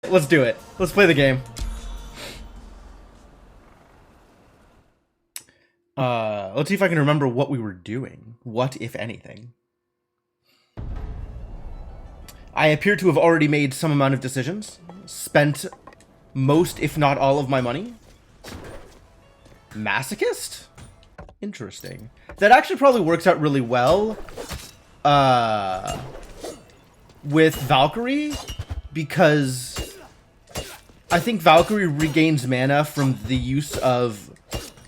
Let's do it. Let's play the game. Let's see if I can remember what we were doing. What, if anything? I appear to have already made some amount of decisions. Spent most, if not all, of my money. Masochist? Interesting. That actually probably works out really well with Valkyrie, because I think Valkyrie regains mana from the use of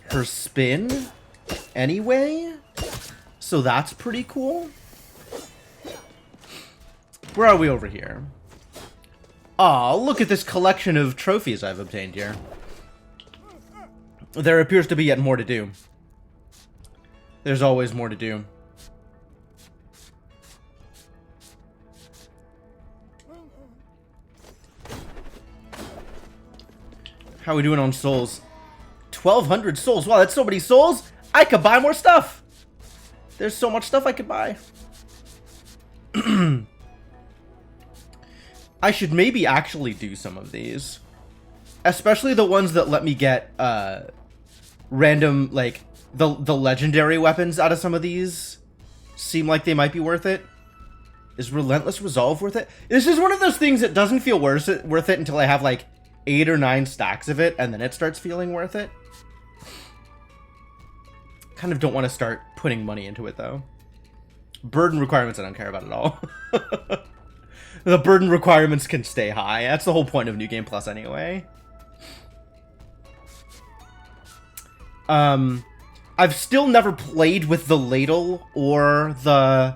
her spin anyway, so that's pretty cool. Where are we over here? Aw, look at this collection of trophies I've obtained here. There appears to be yet more to do. There's always more to do. How are we doing on souls? 1,200 souls. Wow, that's so many souls. I could buy more stuff. There's so much stuff I could buy. I should maybe actually do some of these. Especially the ones that let me get random, like, the legendary weapons out of some of these. Seem like they might be worth it. Is Relentless Resolve worth it? This is one of those things that doesn't feel worth it until I have, like, 8 or 9 stacks of it, and then it starts feeling worth it. Kind of don't want to start putting money into it, though. Burden requirements I don't care about at all. The burden requirements can stay high. That's the whole point of New Game Plus anyway. I've still never played with the ladle or the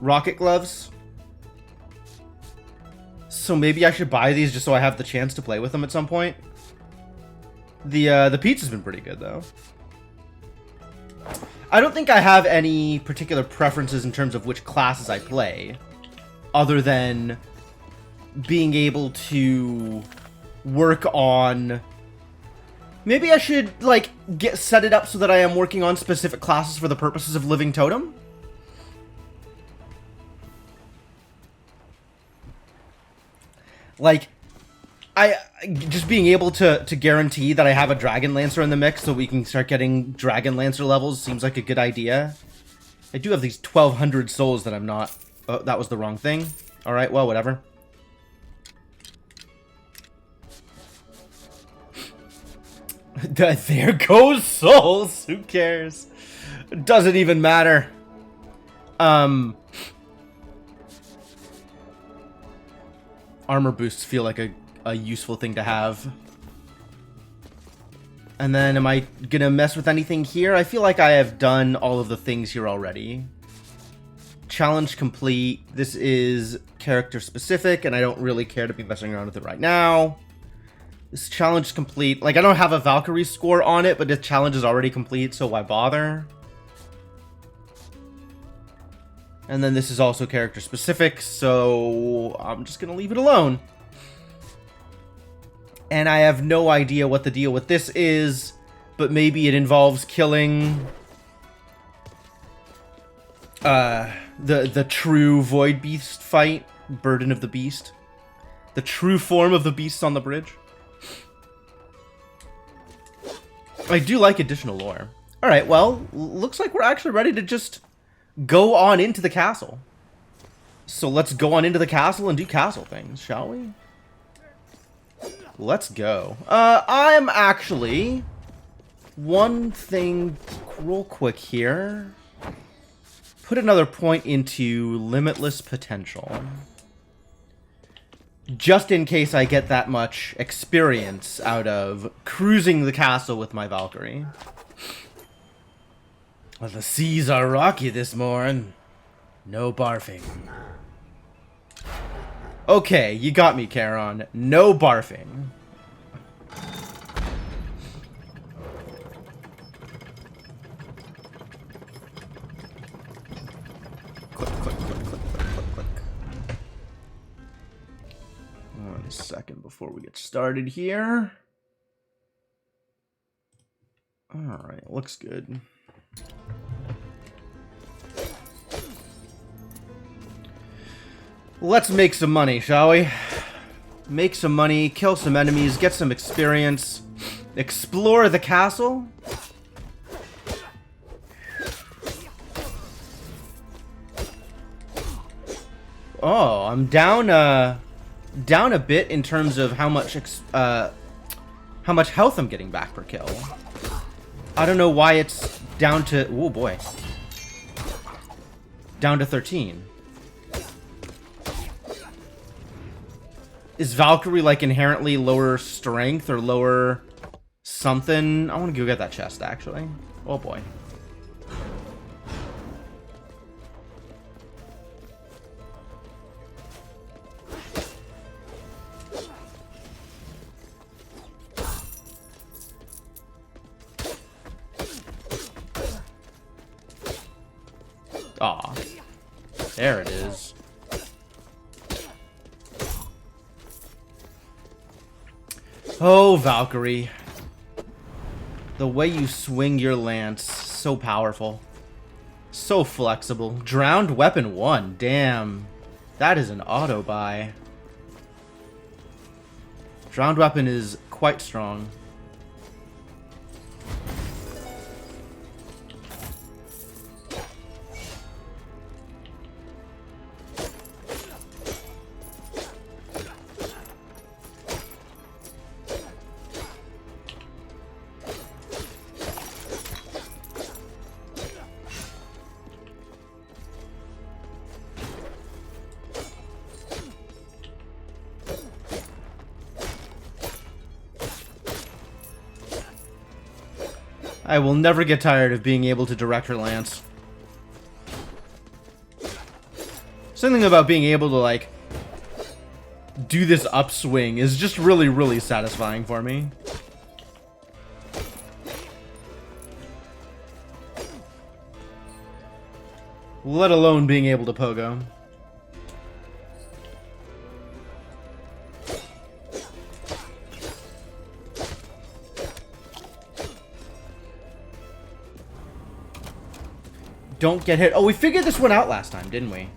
rocket gloves. So maybe I should buy these just so I have the chance to play with them at some point. The pizza's been pretty good though. I don't think I have any particular preferences in terms of which classes I play, other than being able to work on... Maybe I should, like, set it up so that I am working on specific classes for the purposes of Living Totem? Like, just being able to guarantee that I have a Dragon Lancer in the mix so we can start getting Dragon Lancer levels seems like a good idea. I do have these 1,200 souls that I'm not... Oh, that was the wrong thing. Alright, well, whatever. There goes souls! Who cares? It doesn't even matter. Armor boosts feel like a useful thing to have. And then, am I gonna mess with anything here? I feel like I have done all of the things here already. Challenge complete. This is character specific, and I don't really care to be messing around with it right now. This challenge is complete. Like, I don't have a Valkyrie score on it, but the challenge is already complete, so why bother? And then this is also character specific, so I'm just gonna leave it alone. And I have no idea what the deal with this is, but maybe it involves killing the true Void Beast fight, Burden of the Beast. The true form of the beasts on the bridge. I do like additional lore. Alright, well, looks like we're actually ready to just go on into the castle. So let's go on into the castle and do castle things, shall we? Let's go. I'm actually... One thing real quick here. Put another point into Limitless Potential. Just in case I get that much experience out of cruising the castle with my Valkyrie. Well, the seas are rocky this morn. No barfing. Okay, you got me, Charon. No barfing. Click, click, click, click, click, click, click. 1 second before we get started here. Alright, looks good. Let's make some money, shall we? Make some money, kill some enemies, get some experience, explore the castle. Oh, I'm down a bit in terms of how much health I'm getting back per kill. I don't know why it's down to, oh boy, down to 13. Is Valkyrie like inherently lower strength or lower something? I want to go get that chest actually. Oh boy. Aw. There it is. Oh, Valkyrie. The way you swing your lance, so powerful. So flexible. Drowned Weapon 1, damn. That is an auto buy. Drowned Weapon is quite strong. I will never get tired of being able to direct her lance. Something about being able to, like, do this upswing is just really, really satisfying for me. Let alone being able to pogo. Don't get hit. Oh, we figured this one out last time, didn't we?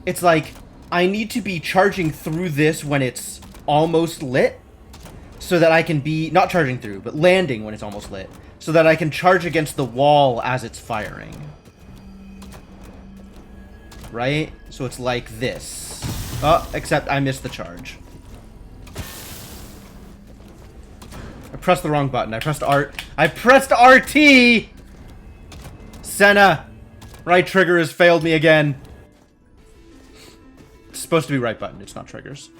It's like, I need to be charging through this when it's almost lit, so that I can be, not charging through, but landing when it's almost lit, so that I can charge against the wall as it's firing. Right? So it's like this. Oh, except I missed the charge. I pressed the wrong button. I pressed RT! Senna! Right trigger has failed me again. It's supposed to be right button. It's not triggers.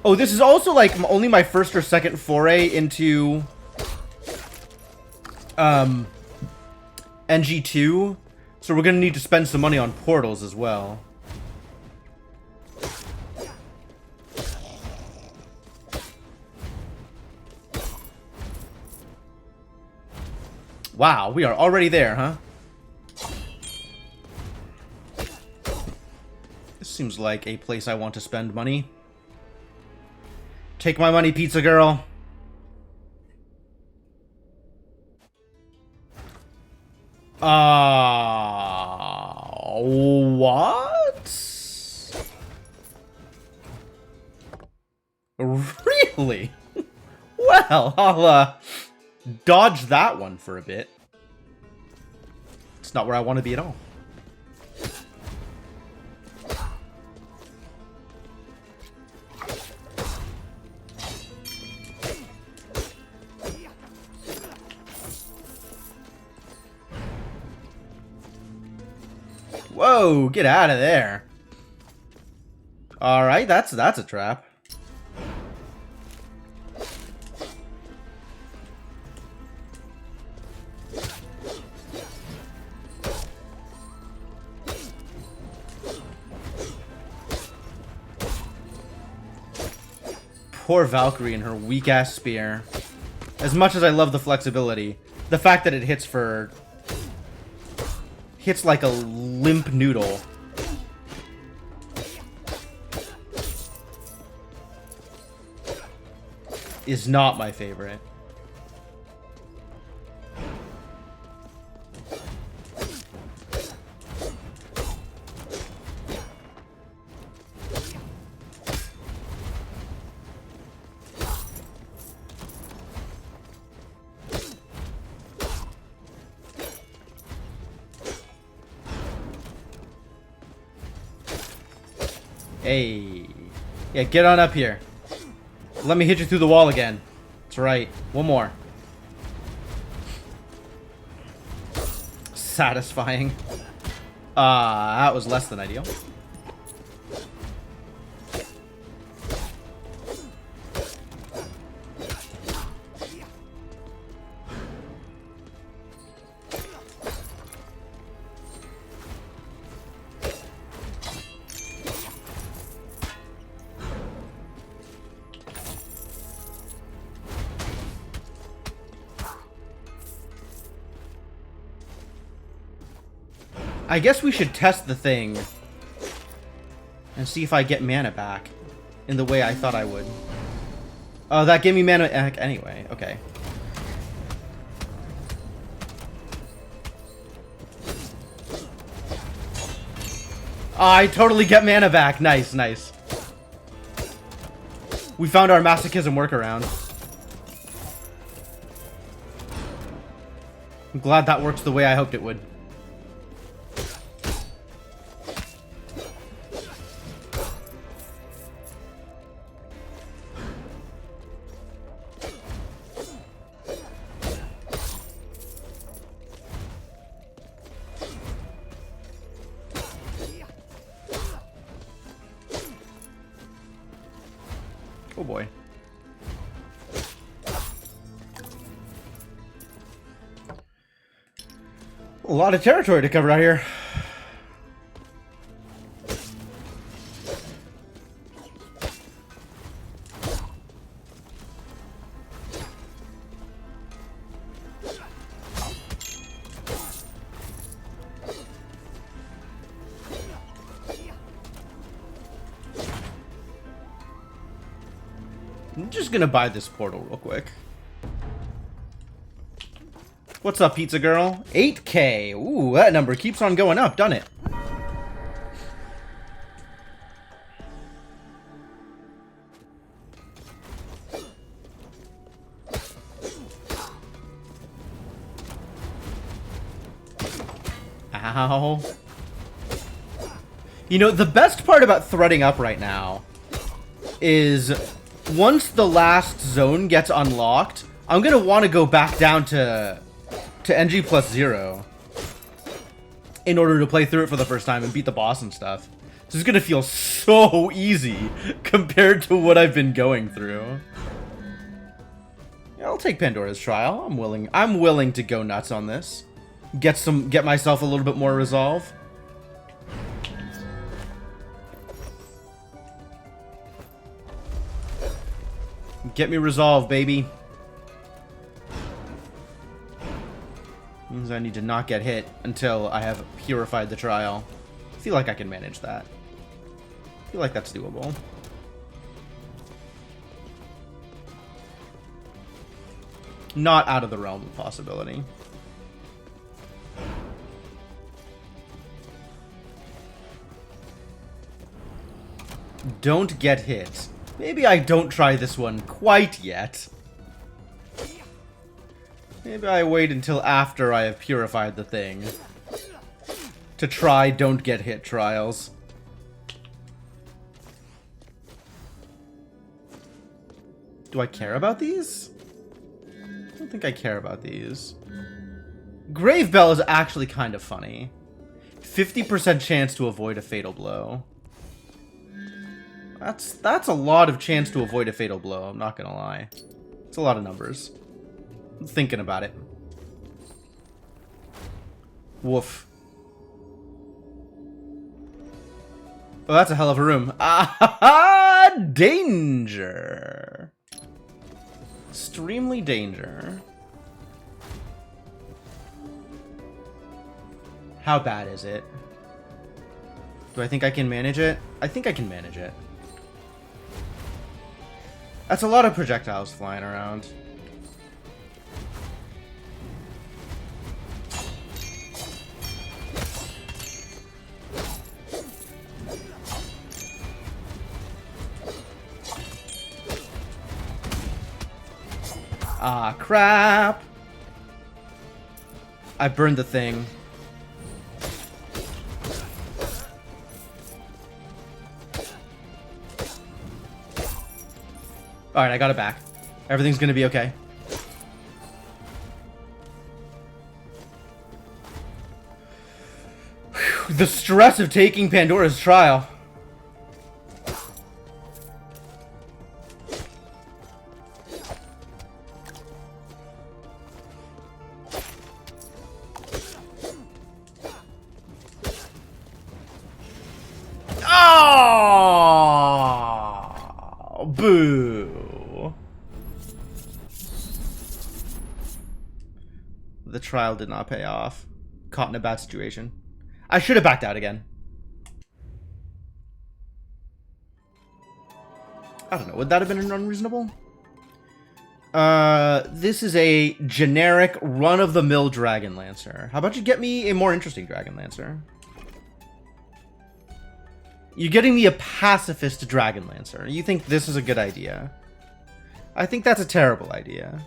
Oh, this is also like only my first or second foray into NG2, so we're gonna need to spend some money on portals as well. Wow, we are already there, huh? This seems like a place I want to spend money. Take my money, pizza girl. What? Really? Well, I'll, dodge that one for a bit. It's not where I want to be at all. Whoa, get out of there. Alright, that's a trap. Poor Valkyrie and her weak-ass spear. As much as I love the flexibility, the fact that it hits like a limp noodle. Is not my favorite. Hey. Yeah, get on up here. Let me hit you through the wall again. That's right. One more. Satisfying. That was less than ideal. I guess we should test the thing and see if I get mana back in the way I thought I would. Oh, that gave me mana back anyway. Okay. Oh, I totally get mana back. Nice, nice. We found our masochism workaround. I'm glad that works the way I hoped it would. Oh boy. A lot of territory to cover out here. I'm just gonna buy this portal real quick. What's up, pizza girl? 8K. Ooh, that number keeps on going up, doesn't it? Ow. You know, the best part about threading up right now is once the last zone gets unlocked, I'm gonna want to go back down to NG plus 0 in order to play through it for the first time and beat the boss and stuff. This is gonna feel so easy compared to what I've been going through. Yeah, I'll take Pandora's Trial. I'm willing to go nuts on this. Get myself a little bit more resolve. Get me resolved, baby. Means I need to not get hit until I have purified the trial. I feel like I can manage that. I feel like that's doable. Not out of the realm of possibility. Don't get hit. Maybe I don't try this one quite yet. Maybe I wait until after I have purified the thing to try don't get hit trials. Do I care about these? I don't think I care about these. Grave Bell is actually kind of funny. 50% chance to avoid a fatal blow. That's a lot of chance to avoid a fatal blow, I'm not gonna lie. It's a lot of numbers. I'm thinking about it. Woof. Oh, that's a hell of a room. Ah, danger. extremely danger. How bad is it? Do I think I can manage it? I think I can manage it. That's a lot of projectiles flying around. Ah, crap! I burned the thing. Alright, I got it back. Everything's gonna be okay. Whew, the stress of taking Pandora's trial. Oh, boo. The trial did not pay off. Caught in a bad situation. I should have backed out again. I don't know. Would that have been unreasonable? This is a generic run-of-the-mill Dragon Lancer. How about you get me a more interesting Dragon Lancer? You're getting me a pacifist Dragon Lancer. You think this is a good idea? I think that's a terrible idea.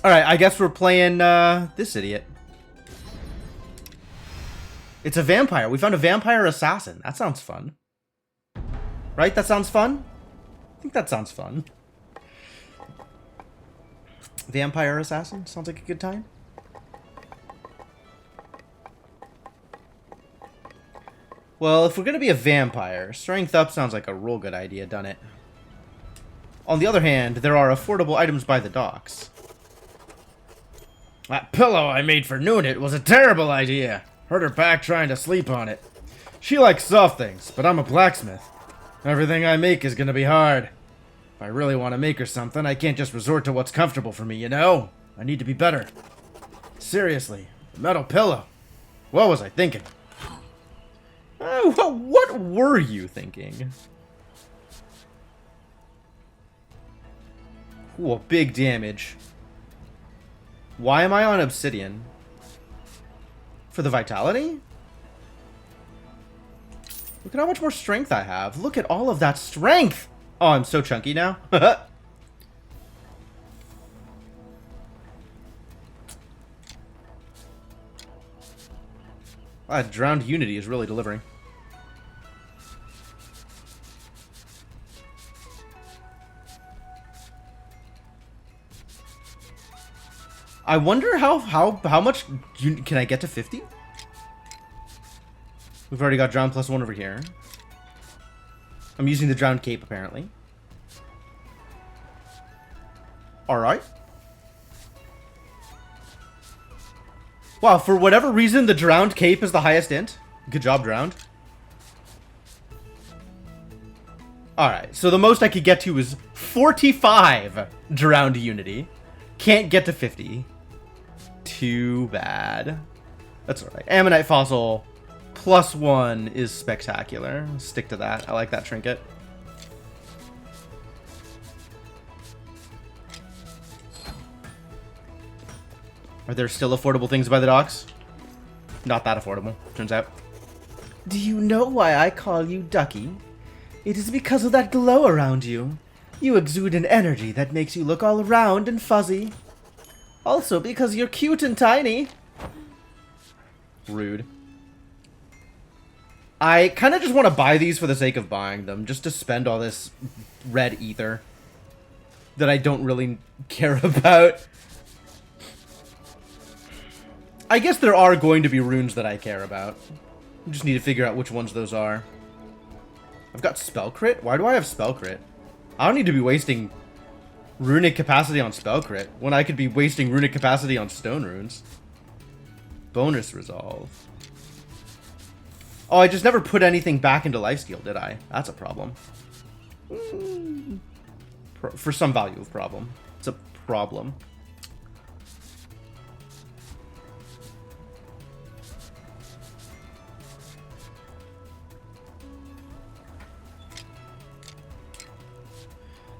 Alright, I guess we're playing, this idiot. It's a vampire. We found a vampire assassin. That sounds fun. Right? That sounds fun? I think that sounds fun. Vampire assassin? Sounds like a good time. Well, if we're gonna be a vampire, strength up sounds like a real good idea, doesn't it? On the other hand, there are affordable items by the docks. That pillow I made for Noonit was a terrible idea. Hurt her back trying to sleep on it. She likes soft things, but I'm a blacksmith. Everything I make is gonna be hard. If I really want to make her something, I can't just resort to what's comfortable for me, you know? I need to be better. Seriously, a metal pillow. What was I thinking? What were you thinking? Ooh, big damage. Why am I on obsidian? For the vitality? Look at how much more strength I have. Look at all of that strength! Oh, I'm so chunky now. Drowned Unity is really delivering. I wonder how much can I get to 50? We've already got drown +1 over here. I'm using the drowned cape apparently. All right. Wow, for whatever reason, the drowned cape is the highest int. Good job, drowned. Alright, so the most I could get to is 45 drowned unity. Can't get to 50. Too bad. That's alright. Ammonite fossil +1 is spectacular. Stick to that. I like that trinket. Are there still affordable things by the docks? Not that affordable, turns out. Do you know why I call you Ducky? It is because of that glow around you. You exude an energy that makes you look all round and fuzzy. Also because you're cute and tiny. Rude. I kind of just want to buy these for the sake of buying them, just to spend all this red ether that I don't really care about. I guess there are going to be runes that I care about. I just need to figure out which ones those are. I've got spell crit? Why do I have spell crit? I don't need to be wasting runic capacity on spell crit when I could be wasting runic capacity on stone runes. Bonus resolve. Oh, I just never put anything back into lifesteal, did I? That's a problem. For some value of problem. It's a problem.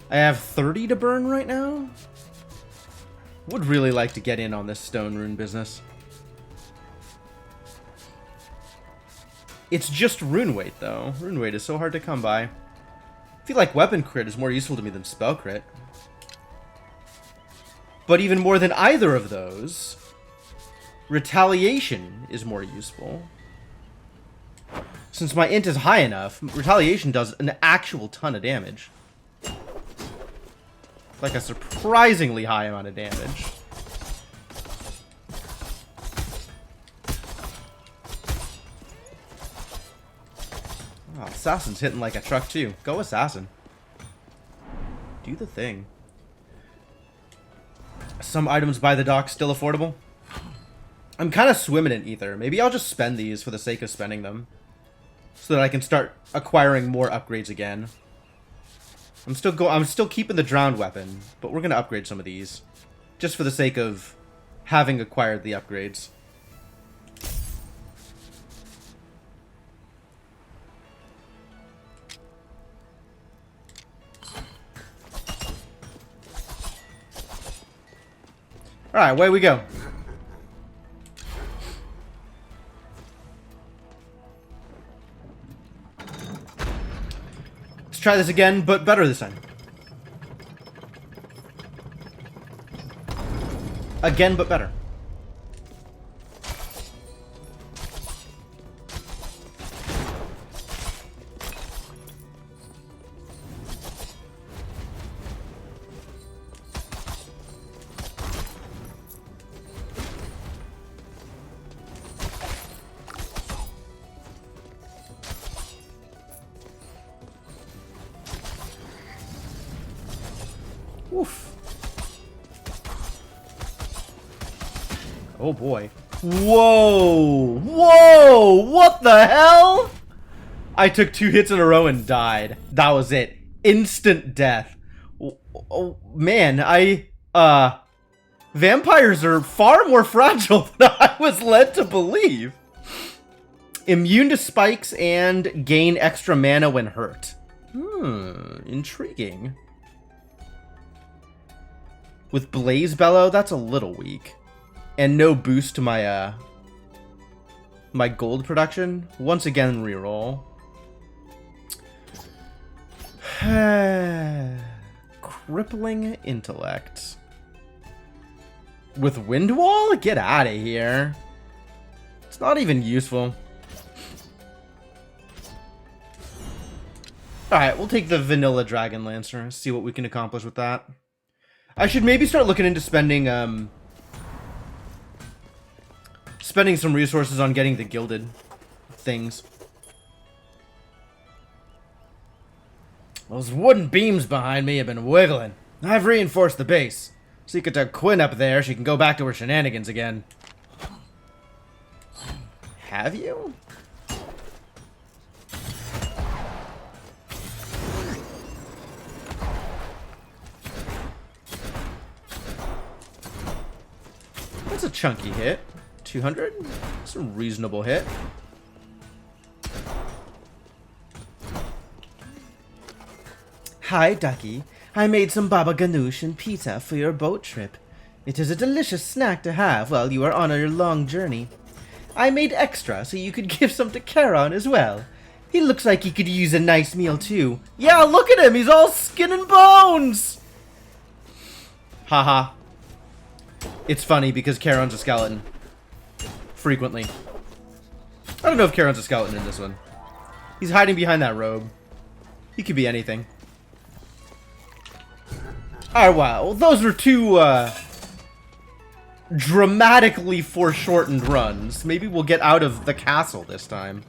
I have 30 to burn right now. Would really like to get in on this stone rune business. It's just rune weight, though. Rune weight is so hard to come by. I feel like weapon crit is more useful to me than spell crit. But even more than either of those, retaliation is more useful. Since my int is high enough, retaliation does an actual ton of damage. Like a surprisingly high amount of damage. Oh, Assassin's hitting like a truck too. Go Assassin. Do the thing. Some items by the dock still affordable. I'm kind of swimming in ether. Maybe I'll just spend these for the sake of spending them. So that I can start acquiring more upgrades again. I'm still keeping the drowned weapon, but we're gonna upgrade some of these. Just for the sake of having acquired the upgrades. Alright, away we go. Let's try this again, but better this time. Again, but better. Oof. Oh boy. Whoa! Whoa! What the hell? I took 2 hits in a row and died. That was it. Instant death. Oh, man, vampires are far more fragile than I was led to believe. Immune to spikes and gain extra mana when hurt. Intriguing. With Blaze Bellow, that's a little weak. And no boost to my, my gold production. Once again, reroll. Crippling Intellect. With Windwall? Get out of here. It's not even useful. Alright, we'll take the vanilla Dragon Lancer. See what we can accomplish with that. I should maybe start looking into spending some resources on getting the gilded things. Those wooden beams behind me have been wiggling. I've reinforced the base. Seek it to Quinn up there. She can go back to her shenanigans again. Have you? That's a chunky hit. 200? That's a reasonable hit. Hi, Ducky. I made some baba ganoush and pizza for your boat trip. It is a delicious snack to have while you are on your long journey. I made extra so you could give some to Charon as well. He looks like he could use a nice meal too. Yeah, look at him! He's all skin and bones! Haha. It's funny because Charon's a skeleton. Frequently. I don't know if Charon's a skeleton in this one. He's hiding behind that robe. He could be anything. Alright, wow. Those were 2, dramatically foreshortened runs. Maybe we'll get out of the castle this time.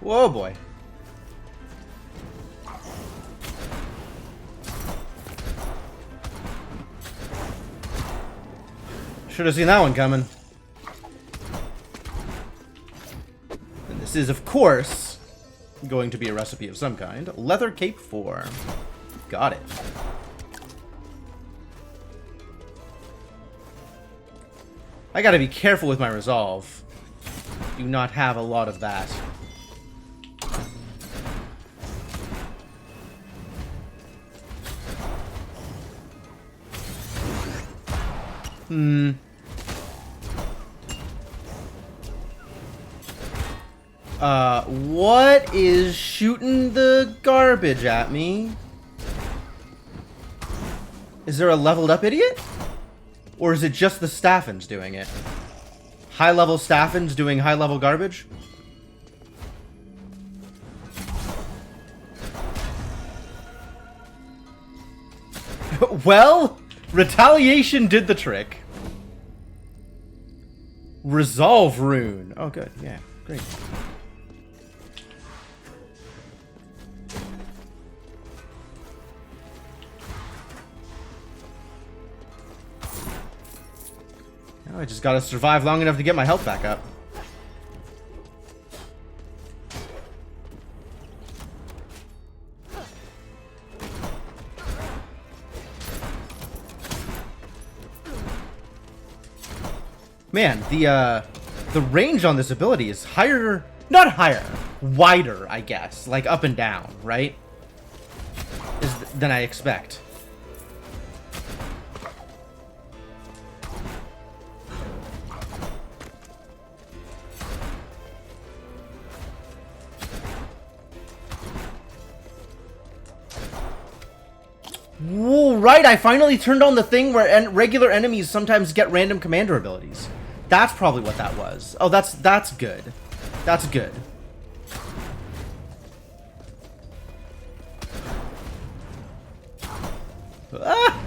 Whoa, boy. Should have seen that one coming. And this is, of course, going to be a recipe of some kind. Leather Cape 4. Got it. I gotta be careful with my resolve. Do not have a lot of that. What is shooting the garbage at me? Is there a leveled up idiot? Or is it just the Staffins doing it? High level Staffins doing high level garbage? Well, retaliation did the trick. Resolve rune. Oh, good. Yeah, great. Now I just gotta survive long enough to get my health back up. Man, the range on this ability is higher, not higher, wider, I guess, like up and down, right? Than I expect. Whoa, right, I finally turned on the thing where regular enemies sometimes get random commander abilities. That's probably what that was. Oh, that's good. That's good. Ah!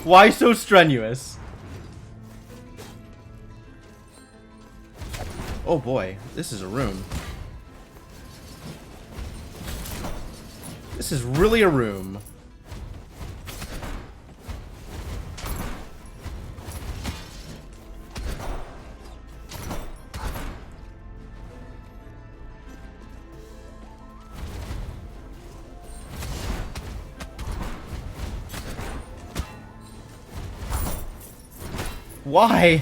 Why so strenuous? Oh boy, this is a room. This is really a room. Why?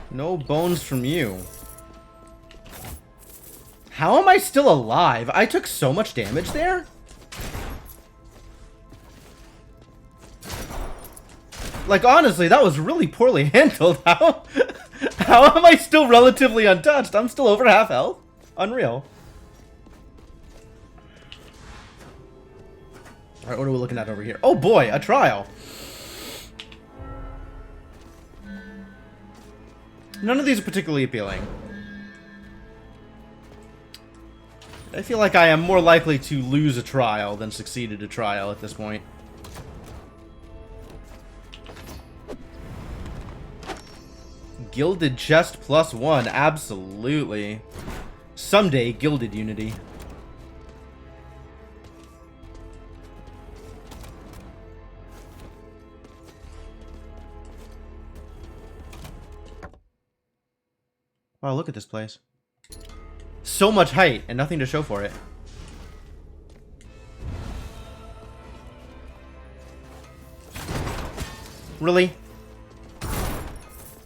No bones from you. How am I still alive? I took so much damage there? Like, honestly, that was really poorly handled. How am I still relatively untouched? I'm still over half health? Unreal. Alright, what are we looking at over here? Oh boy, a trial. None of these are particularly appealing. I feel like I am more likely to lose a trial than succeed at a trial at this point. Gilded chest +1, absolutely. Someday, gilded unity. Wow, look at this place. So much height and nothing to show for it. Really?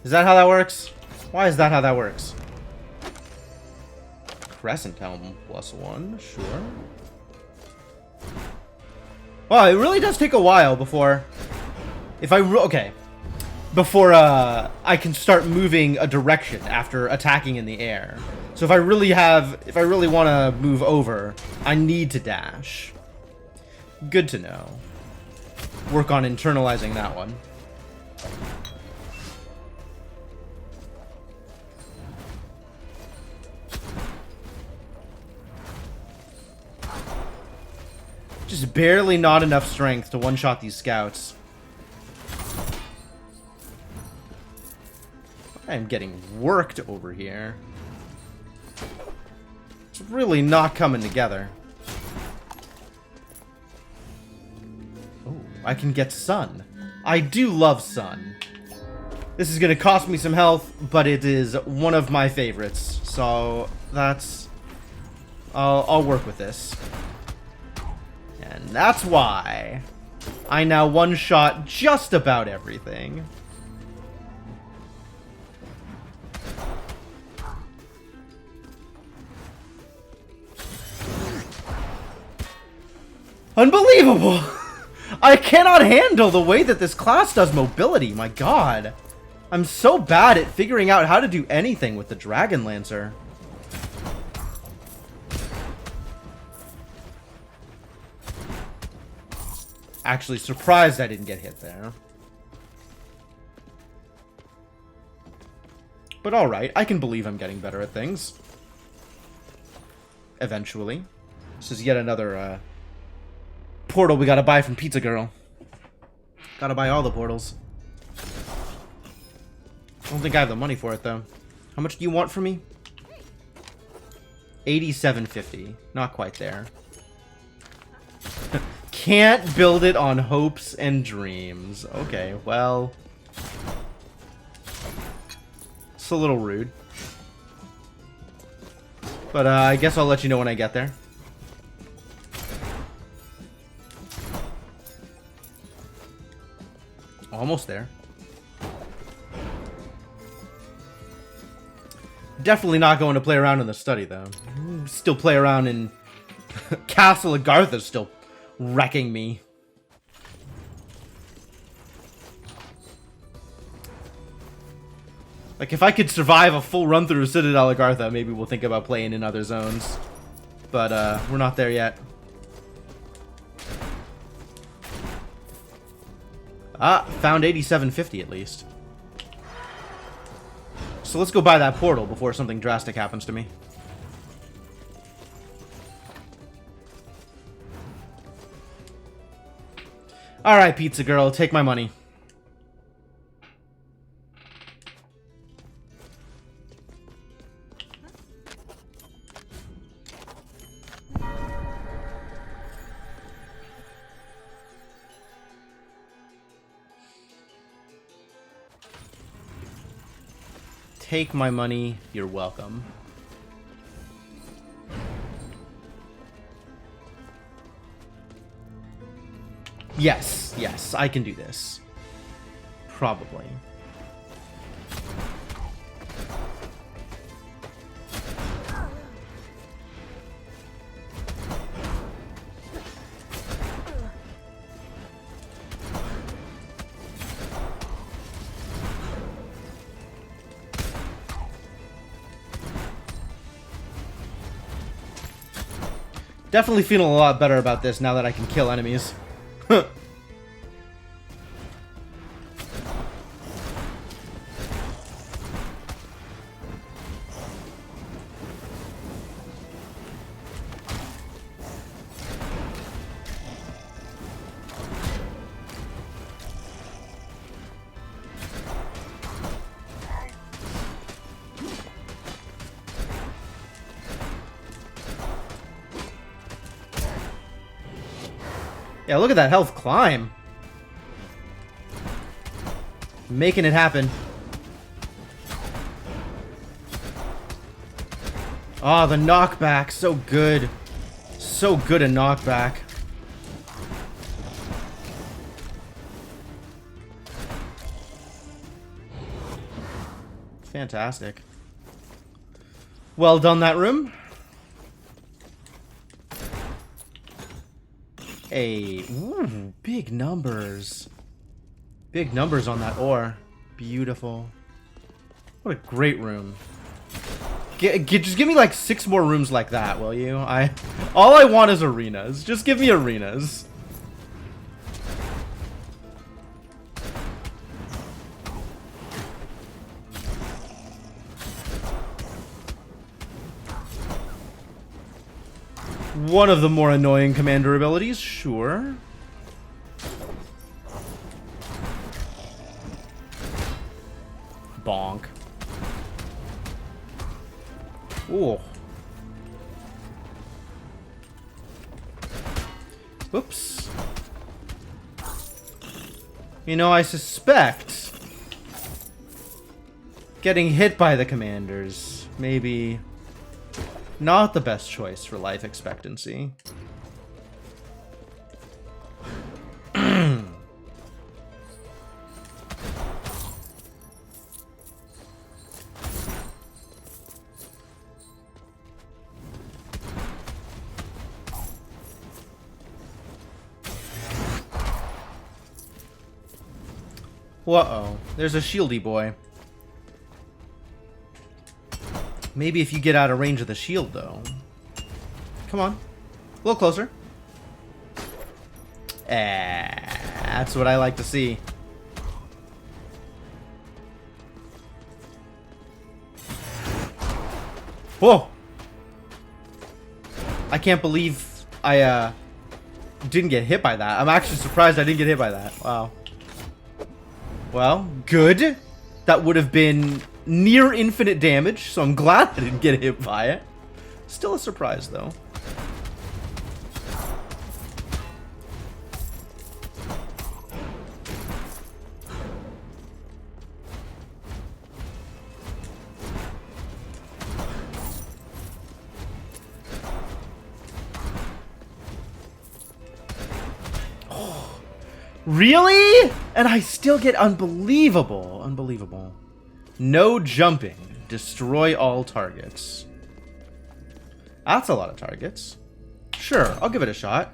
Is that how that works? Why is that how that works? Crescent Helm +1, sure. Wow, it really does take a while before... Before I can start moving a direction after attacking in the air. So if I really want to move over, I need to dash. Good to know. Work on internalizing that one. Just barely not enough strength to one-shot these scouts. I'm getting worked over here. It's really not coming together. Oh, I can get sun. I do love sun. This is going to cost me some health, but it is one of my favorites. So that's... I'll work with this. And that's why I now one-shot just about everything. Unbelievable! I cannot handle the way that this class does mobility, my god. I'm so bad at figuring out how to do anything with the Dragon Lancer. Actually, surprised I didn't get hit there. But alright, I can believe I'm getting better at things. Eventually. This is yet another, portal we gotta buy from Pizza Girl. Gotta buy all the portals. I don't think I have the money for it, though. How much do you want from me? $87.50. Not quite there. Can't build it on hopes and dreams. Okay, well... It's a little rude. But I guess I'll let you know when I get there. Almost there. Definitely not going to play around in the study, though. Still play around in... Castle Agartha's still wrecking me. Like, if I could survive a full run through Citadel Agartha, maybe we'll think about playing in other zones. But, we're not there yet. Ah, found 87.50 at least. So let's go buy that portal before something drastic happens to me. Alright, Pizza Girl, take my money. Take my money, you're welcome. Yes, yes, I can do this. Probably. Definitely feeling a lot better about this now that I can kill enemies. Yeah, look at that health climb. Making it happen. Ah, oh, the knockback. So good. So good a knockback. Fantastic. Well done, that room. Hey, ooh, big numbers. Big numbers on that ore. Beautiful. What a great room. Just give me like 6 more rooms like that, will you? All I want is arenas. Just give me arenas. One of the more annoying commander abilities, sure. Bonk. Ooh. Whoops. You know, I suspect getting hit by the commanders maybe not the best choice for life expectancy. Uh-oh. There's a shieldy boy. Maybe if you get out of range of the shield, though. Come on. A little closer. That's what I like to see. Whoa! I can't believe I, didn't get hit by that. I'm actually surprised I didn't get hit by that. Wow. Well, good. That would have been near infinite damage, so I'm glad I didn't get hit by it. Still a surprise, though. Really? And I still get unbelievable. Unbelievable. No jumping. Destroy all targets. That's a lot of targets. Sure, I'll give it a shot.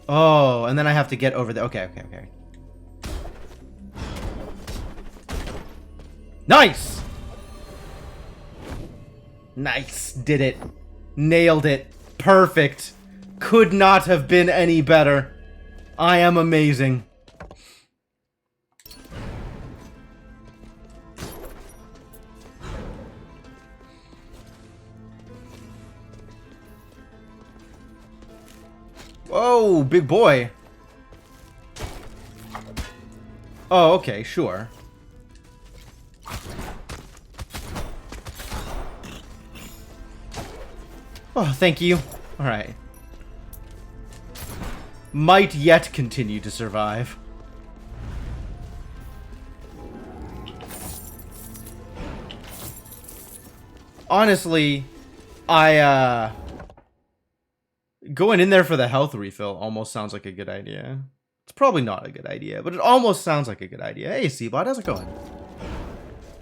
Oh, and then I have to get over there. Okay, okay, okay. Nice! Nice. Did it. Nailed it. Perfect. Could not have been any better. I am amazing. Whoa, big boy. Oh, okay, sure. Oh, thank you. Alright. Might yet continue to survive. Honestly, going in there for the health refill almost sounds like a good idea. It's probably not a good idea, but it almost sounds like a good idea. Hey, Seabot, how's it going?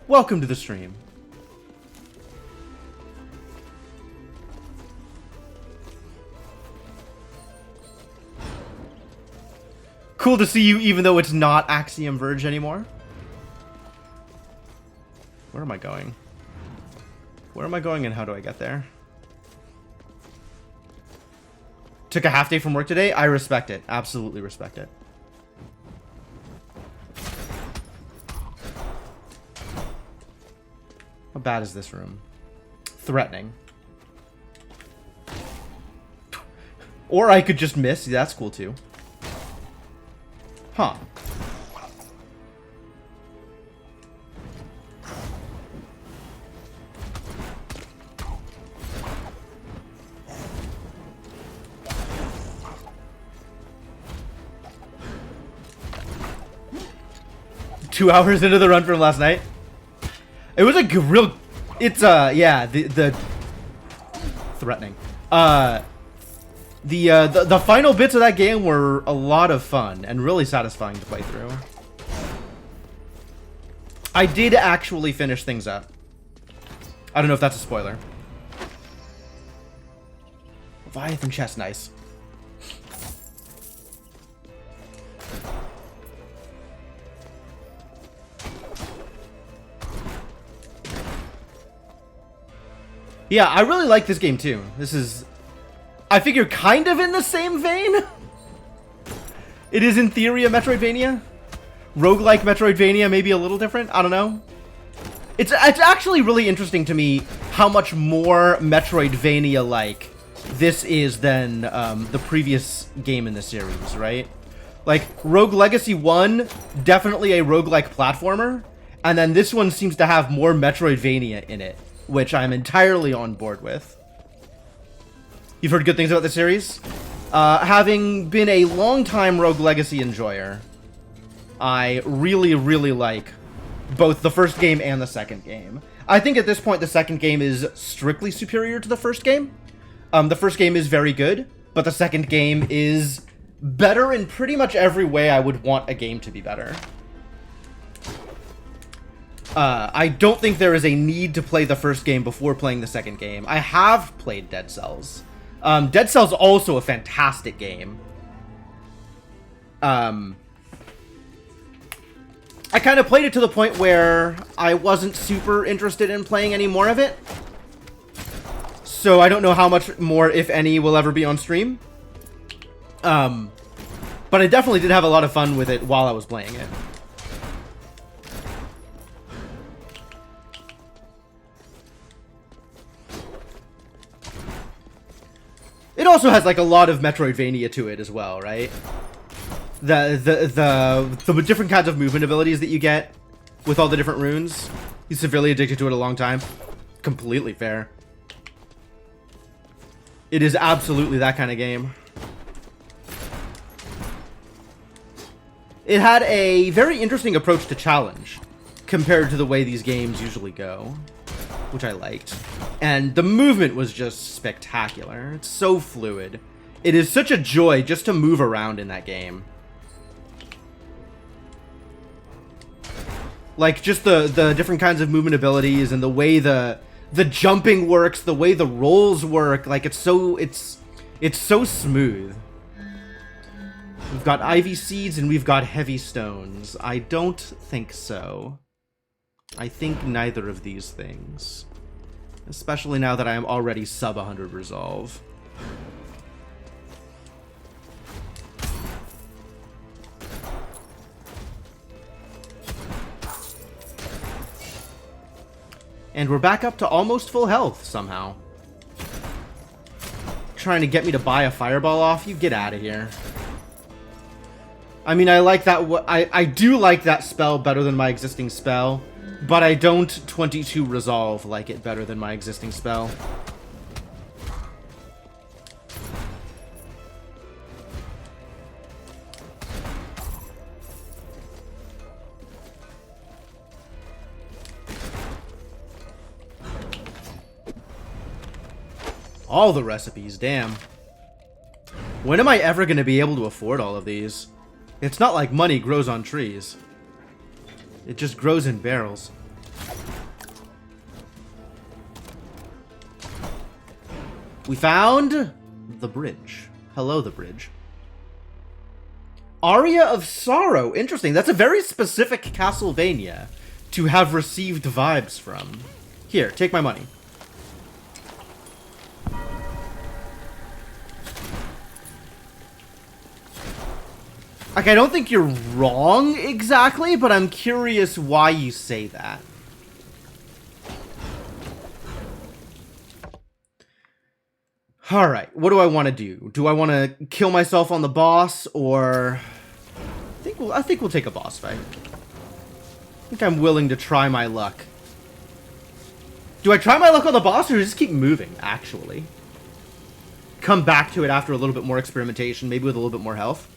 Welcome to the stream. Cool to see you, even though it's not Axiom Verge anymore. Where am I going? Where am I going and how do I get there? Took a half day from work today. I respect it. Absolutely respect it. How bad is this room? Threatening. Or I could just miss. That's cool too. Huh. Two hours into the run from last night. It was a real. It's yeah, the threatening. The final bits of that game were a lot of fun and really satisfying to play through. I did actually finish things up. I don't know if that's a spoiler. Leviathan chest, nice. Yeah, I really like this game too. This is, I figure, kind of in the same vein. It is in theory a Metroidvania. roguelike Metroidvania maybe a little different. I don't know. It's actually really interesting to me how much more Metroidvania-like this is than the previous game in the series, right? Like, Rogue Legacy 1, definitely a roguelike platformer, and then this one seems to have more Metroidvania in it, which I'm entirely on board with. You've heard good things about the series? Having been a long-time Rogue Legacy enjoyer, I really, really like both the first game and the second game. I think at this point the second game is strictly superior to the first game. The first game is very good, but the second game is better in pretty much every way I would want a game to be better. I don't think there is a need to play the first game before playing the second game. I have played Dead Cells. Dead Cells also a fantastic game. I kind of played it to the point where I wasn't super interested in playing any more of it. So I don't know how much more, if any, will ever be on stream. But I definitely did have a lot of fun with it while I was playing it. It also has like a lot of Metroidvania to it as well, right? The different kinds of movement abilities that you get with all the different runes. He's severely addicted to it a long time. Completely fair. It is absolutely that kind of game. It had a very interesting approach to challenge compared to the way these games usually go, which I liked. And the movement was just spectacular. It's so fluid. It is such a joy just to move around in that game. Like, just the different kinds of movement abilities and the way the jumping works, the way the rolls work. Like, it's so smooth. We've got Ivy Seeds and we've got Heavy Stones. I don't think so. I think neither of these things. Especially now that I am already sub 100 resolve. And we're back up to almost full health, somehow. Trying to get me to buy a fireball off you? Get out of here. I mean, I like that. I do like that spell better than my existing spell, but I don't 22 resolve like it better than my existing spell. All the recipes, damn. When am I ever going to be able to afford all of these? It's not like money grows on trees. It just grows in barrels. We found the bridge. Hello, the bridge. Aria of Sorrow. Interesting. That's a very specific Castlevania to have received vibes from. Here, take my money. Like, I don't think you're wrong exactly, but I'm curious why you say that. Alright, what do I want to do? Do I want to kill myself on the boss, or... I think we'll take a boss fight. I think I'm willing to try my luck. Do I try my luck on the boss, or just keep moving, actually? Come back to it after a little bit more experimentation, maybe with a little bit more health?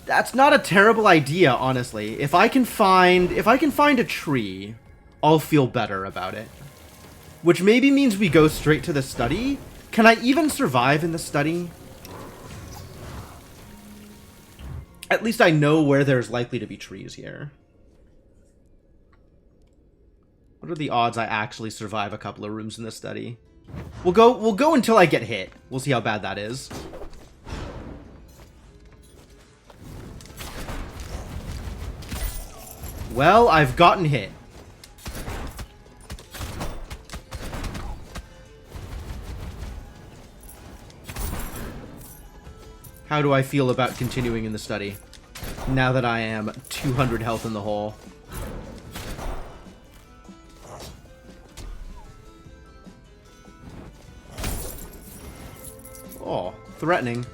That's not a terrible idea, honestly. If I can find a tree, I'll feel better about it. Which maybe means we go straight to the study. Can I even survive in the study? At least I know where there's likely to be trees here. What are the odds I actually survive a couple of rooms in the study? We'll go until I get hit. We'll see how bad that is. Well, I've gotten hit. How do I feel about continuing in the study now that I am 200 health in the hole? Oh, threatening.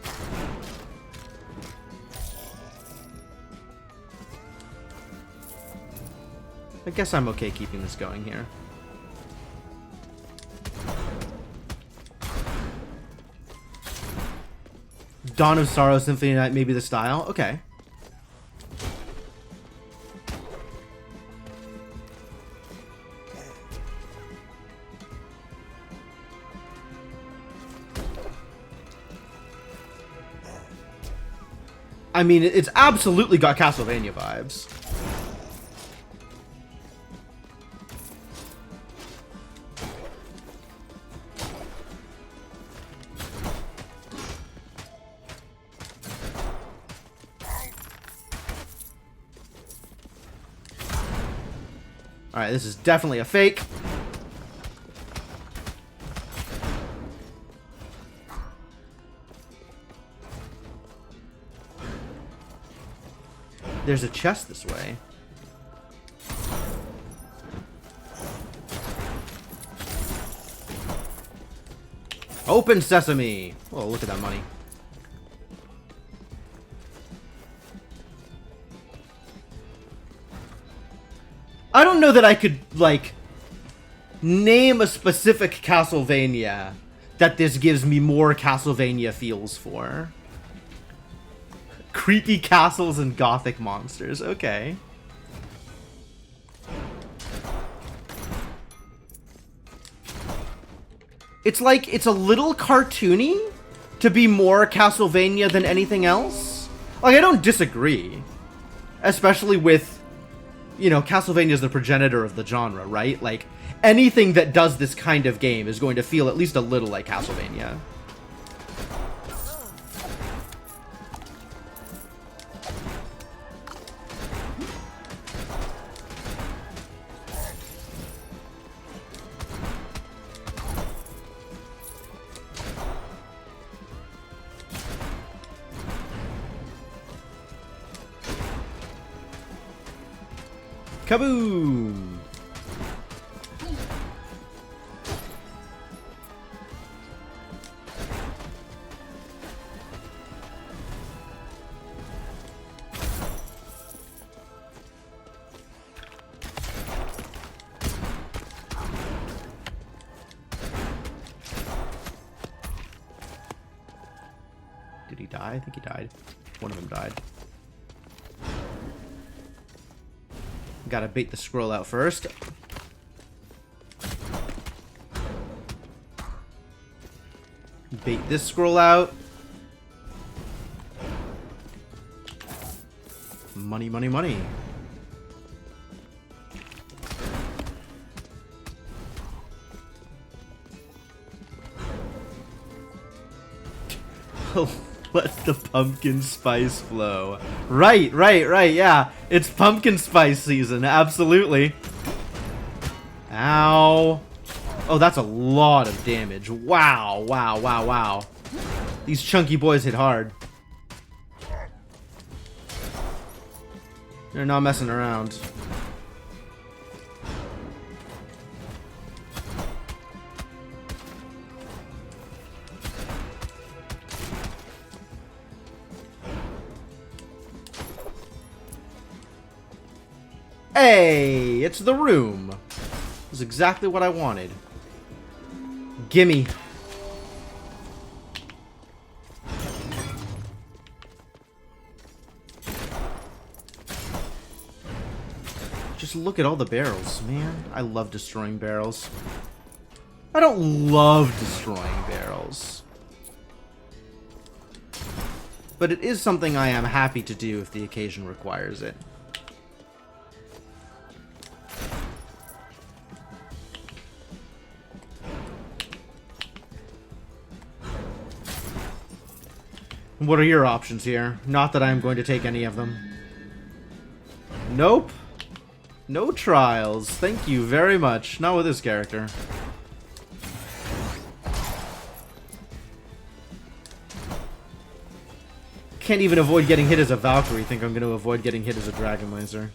I guess I'm okay keeping this going here. Dawn of Sorrow, Symphony Night, maybe the style? Okay. I mean, it's absolutely got Castlevania vibes. Alright, this is definitely a fake. There's a chest this way. Open sesame! Oh, look at that money. I don't know that I could, like, name a specific Castlevania that this gives me more Castlevania feels for. Creepy castles and gothic monsters. Okay. It's like, it's a little cartoony to be more Castlevania than anything else. Like, I don't disagree. Especially with, you know, Castlevania is the progenitor of the genre, right? Like, anything that does this kind of game is going to feel at least a little like Castlevania. Kaboom! Did he die? I think he died. One of them died. Gotta bait the scroll out first. Bait this scroll out. Money, money, money. Let the pumpkin spice flow. Right, yeah. It's pumpkin spice season, absolutely. Ow. Oh, that's a lot of damage. Wow, wow, wow, wow. These chunky boys hit hard. They're not messing around. Hey, it's the room. This is exactly what I wanted. Gimme. Just look at all the barrels, man. I love destroying barrels. I don't love destroying barrels. But it is something I am happy to do if the occasion requires it. What are your options here? Not that I'm going to take any of them. Nope. No trials. Thank you very much. Not with this character. Can't even avoid getting hit as a Valkyrie. Think I'm going to avoid getting hit as a Dragonlaser.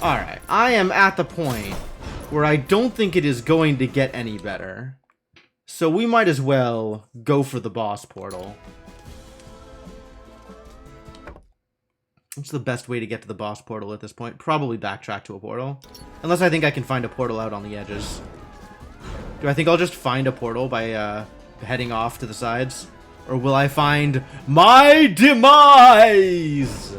Alright, I am at the point where I don't think it is going to get any better. So we might as well go for the boss portal. What's the best way to get to the boss portal at this point? Probably backtrack to a portal. Unless I think I can find a portal out on the edges. Do I think I'll just find a portal by heading off to the sides? Or will I find my demise?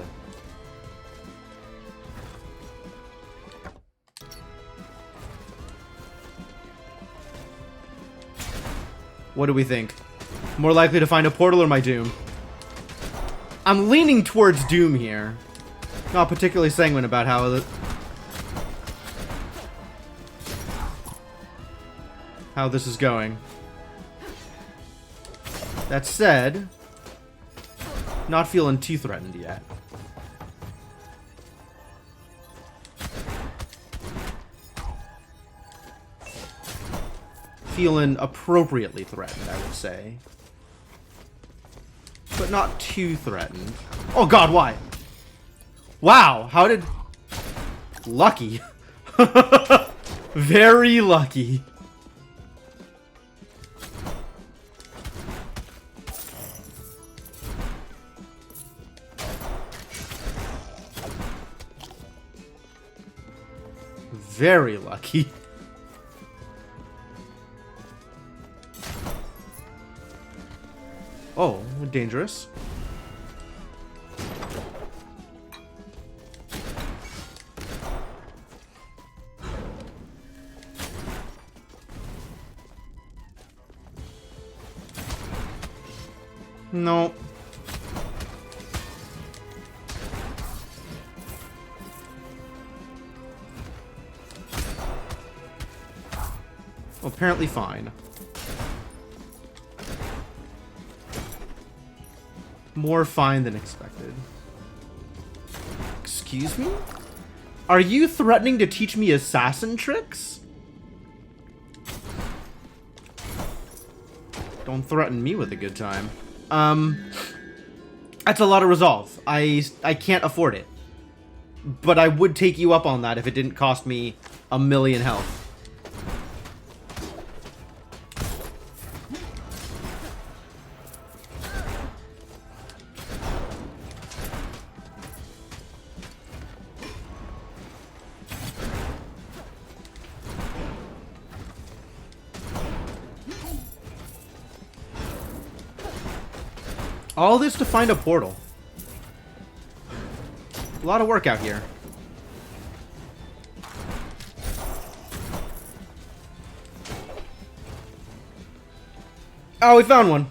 What do we think? More likely to find a portal or my doom? I'm leaning towards doom here. Not particularly sanguine about how this is going. That said, not feeling too threatened yet. Feeling appropriately threatened, I would say. But not too threatened. Oh god, why? Wow, how did... Lucky. Very lucky. Very lucky. Oh, dangerous. No. Apparently fine. More fine than expected. Excuse me? Are you threatening to teach me assassin tricks? Don't threaten me with a good time. That's a lot of resolve. I can't afford it. But I would take you up on that if it didn't cost me 1,000,000 health. All this to find a portal. A lot of work out here. Oh, we found one.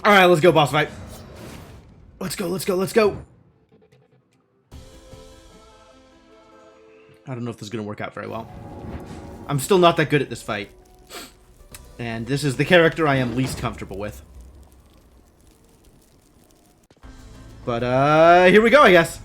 Alright, let's go, boss fight. Let's go, let's go, let's go. I don't know if this is going to work out very well. I'm still not that good at this fight. And this is the character I am least comfortable with. But, here we go, I guess.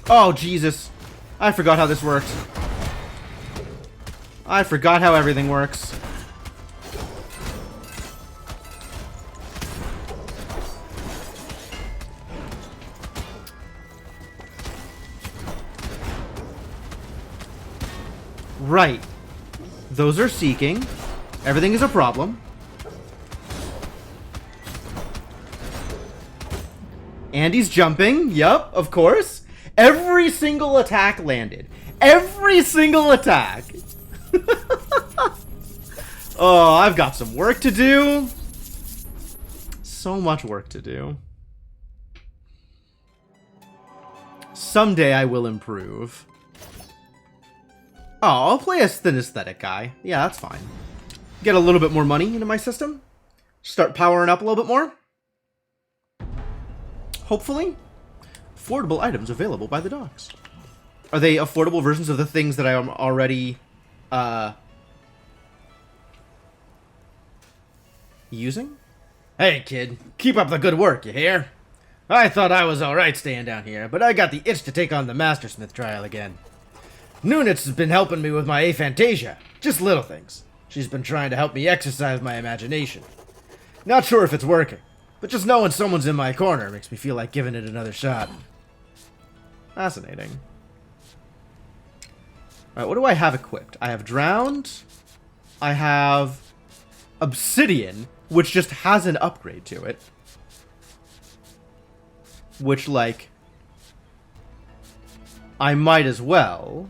Oh, Jesus. I forgot how this worked. I forgot how everything works. Right. Those are seeking. Everything is a problem. And he's jumping. Yup, of course. Every single attack landed. Every single attack. Oh, I've got some work to do. So much work to do. Someday I will improve. Oh, I'll play as an aesthetic guy. Yeah, that's fine. Get a little bit more money into my system. Start powering up a little bit more. hopefully. Affordable items available by the docks. Are they affordable versions of the things that I am already using? Hey, kid. Keep up the good work, you hear? I thought I was alright staying down here, but I got the itch to take on the Mastersmith trial again. Nunitz has been helping me with my aphantasia. Just little things. She's been trying to help me exercise my imagination. Not sure if it's working, but just knowing someone's in my corner makes me feel like giving it another shot. Fascinating. Alright, what do I have equipped? I have Drowned. I have Obsidian, which just has an upgrade to it. Which, like, I might as well.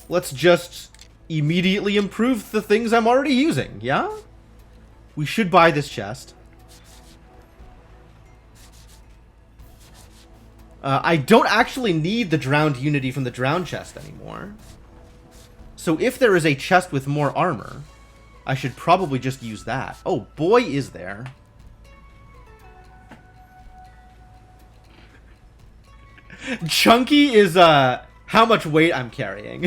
Let's just immediately improve the things I'm already using, yeah? We should buy this chest. I don't actually need the Drowned Unity from the Drowned chest anymore. So if there is a chest with more armor, I should probably just use that. Oh, boy, is there. Chunky is, how much weight I'm carrying.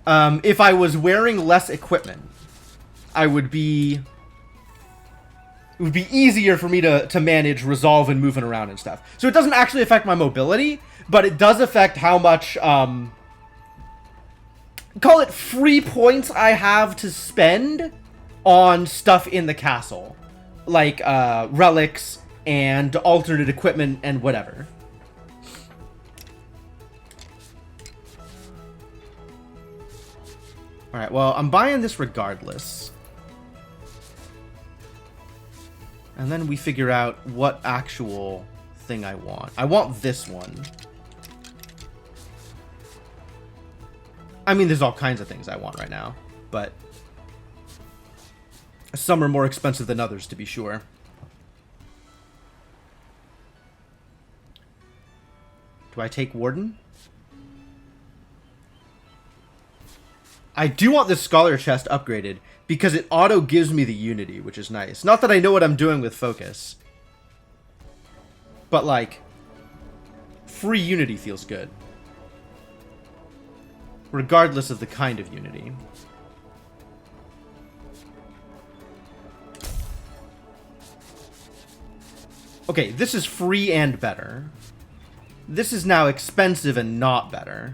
If I was wearing less equipment, I would be... It would be easier for me to manage resolve and moving around and stuff. So it doesn't actually affect my mobility, but it does affect how much, call it free points I have to spend on stuff in the castle. Like, relics and alternate equipment and whatever. Alright, well, I'm buying this regardless. And then we figure out what actual thing I want. I want this one. I mean, there's all kinds of things I want right now, but some are more expensive than others, to be sure. Do I take Warden? I do want this Scholar chest upgraded, because it auto gives me the Unity, which is nice. Not that I know what I'm doing with Focus. But, like, free Unity feels good. Regardless of the kind of Unity. Okay, this is free and better. This is now expensive and not better.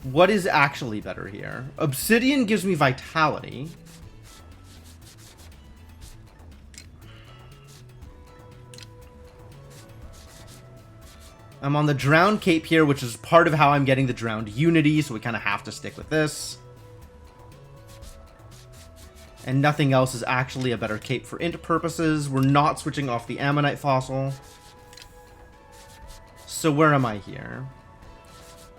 What is actually better here? Obsidian gives me vitality. I'm on the Drowned Cape here, which is part of how I'm getting the Drowned Unity, so we kind of have to stick with this. And nothing else is actually a better cape for int purposes. We're not switching off the Ammonite fossil. So where am I here?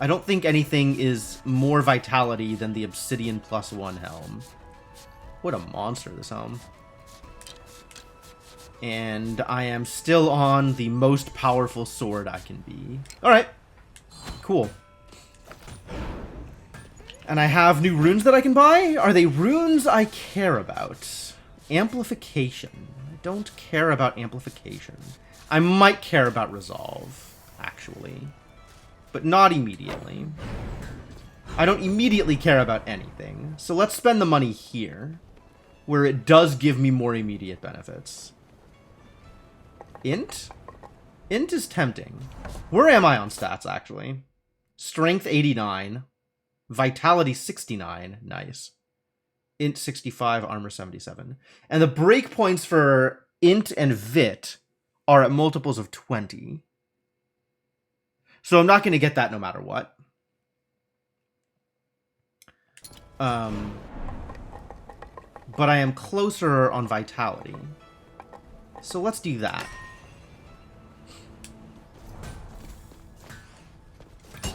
I don't think anything is more vitality than the Obsidian +1 helm. What a monster, this helm. And I am still on the most powerful sword I can be. Alright. Cool. And I have new runes that I can buy? Are they runes I care about? Amplification. I don't care about amplification. I might care about resolve, actually. But not immediately. I don't immediately care about anything. So let's spend the money here, where it does give me more immediate benefits. Int? Int is tempting. Where am I on stats, actually? Strength 89. Vitality 69. Nice. Int 65, armor 77. And the breakpoints for Int and Vit are at multiples of 20. So I'm not going to get that no matter what. But I am closer on vitality. So let's do that.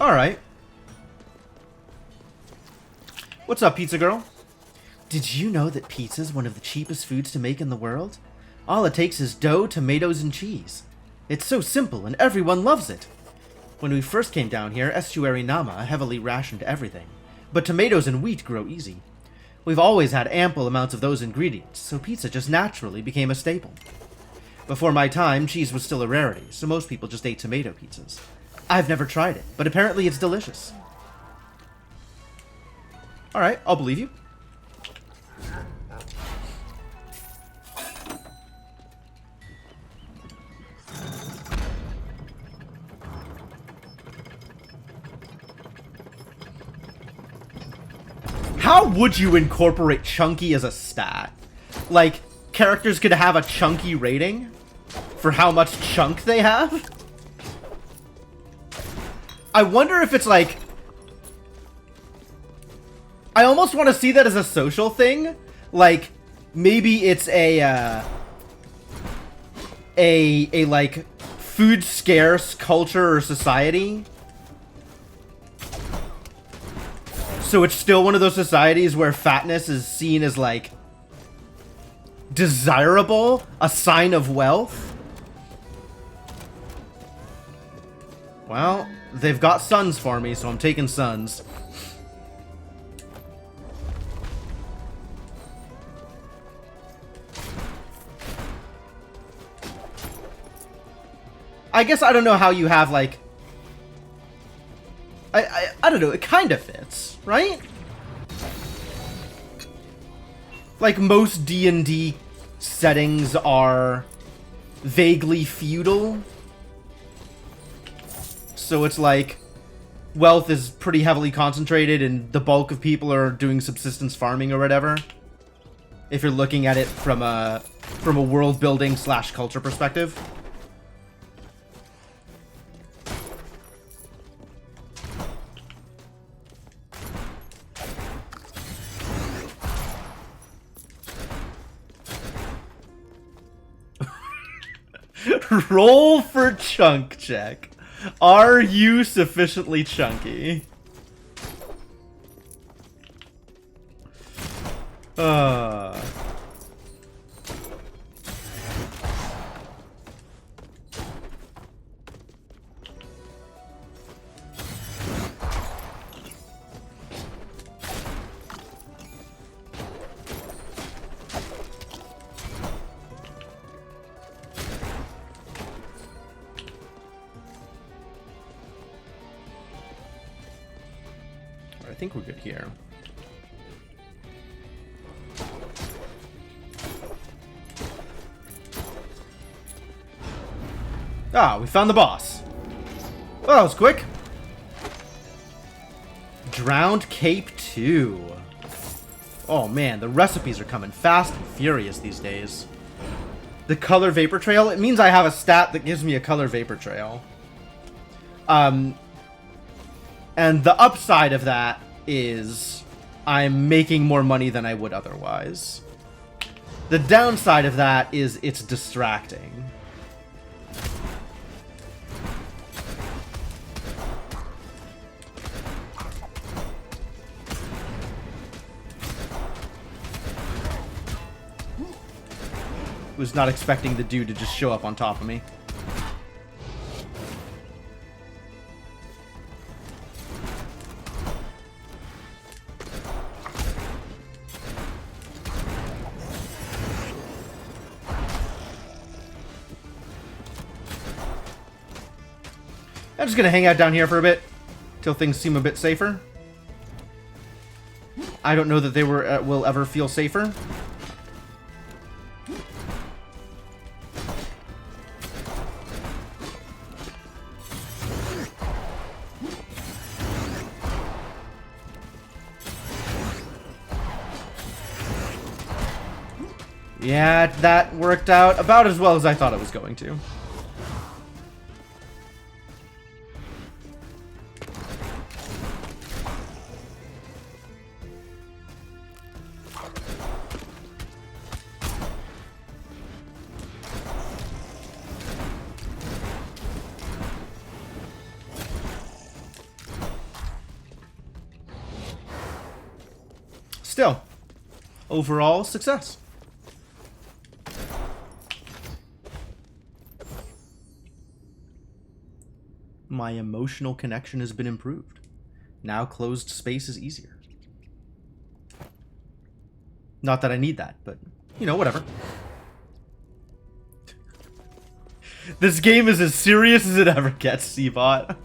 Alright. What's up, pizza girl? Did you know that pizza is one of the cheapest foods to make in the world? All it takes is dough, tomatoes, and cheese. It's so simple and everyone loves it. When we first came down here, Estuary Nama heavily rationed everything. But tomatoes and wheat grow easy. We've always had ample amounts of those ingredients, so pizza just naturally became a staple. Before my time, cheese was still a rarity, so most people just ate tomato pizzas. I've never tried it, but apparently it's delicious. Alright, I'll believe you. How would you incorporate chunky as a stat? Like, characters could have a chunky rating for how much chunk they have? I wonder if it's like... I almost want to see that as a social thing. Like, maybe it's a like, food scarce culture or society. So it's still one of those societies where fatness is seen as, like, desirable, a sign of wealth. Well, they've got sons for me, so I'm taking sons. I guess I don't know how you have, like... I don't know, it kind of fits, right? Like, most D&D settings are vaguely feudal. So it's like, wealth is pretty heavily concentrated and the bulk of people are doing subsistence farming or whatever. If you're looking at it from a world building / culture perspective. Roll for chunk check. Are you sufficiently chunky? I think we're good here. Ah, we found the boss. Well, that was quick. Drowned Cape 2. Oh man, the recipes are coming fast and furious these days. The color vapor trail, it means I have a stat that gives me a color vapor trail. And the upside of that is I'm making more money than I would otherwise. The downside of that is it's distracting. Was not expecting the dude to just show up on top of me. I'm just gonna hang out down here for a bit till things seem a bit safer. I don't know that they will ever feel safer. Yeah, that worked out about as well as I thought it was going to. Still, overall success. My emotional connection has been improved. Now closed space is easier. Not that I need that, but, you know, whatever. This game is as serious as it ever gets, Seabot.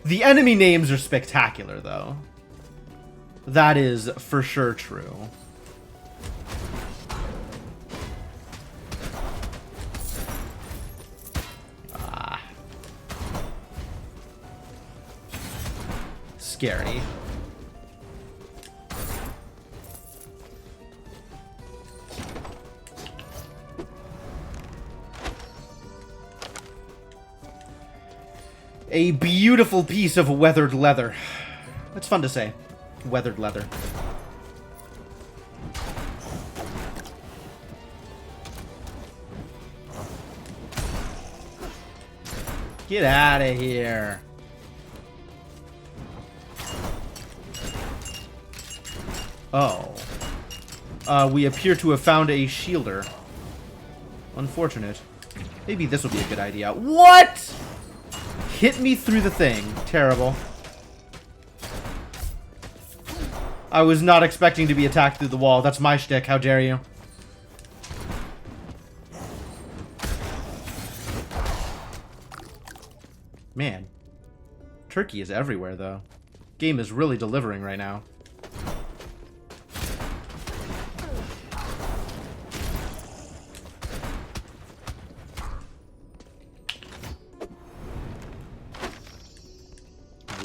The enemy names are spectacular, though. That is for sure true. Scary. A beautiful piece of weathered leather. That's fun to say. Weathered leather. Get out of here. Oh. We appear to have found a shielder. Unfortunate. Maybe this will be a good idea. What?! Hit me through the thing. Terrible. I was not expecting to be attacked through the wall. That's my shtick. How dare you? Man. Turkey is everywhere, though. Game is really delivering right now.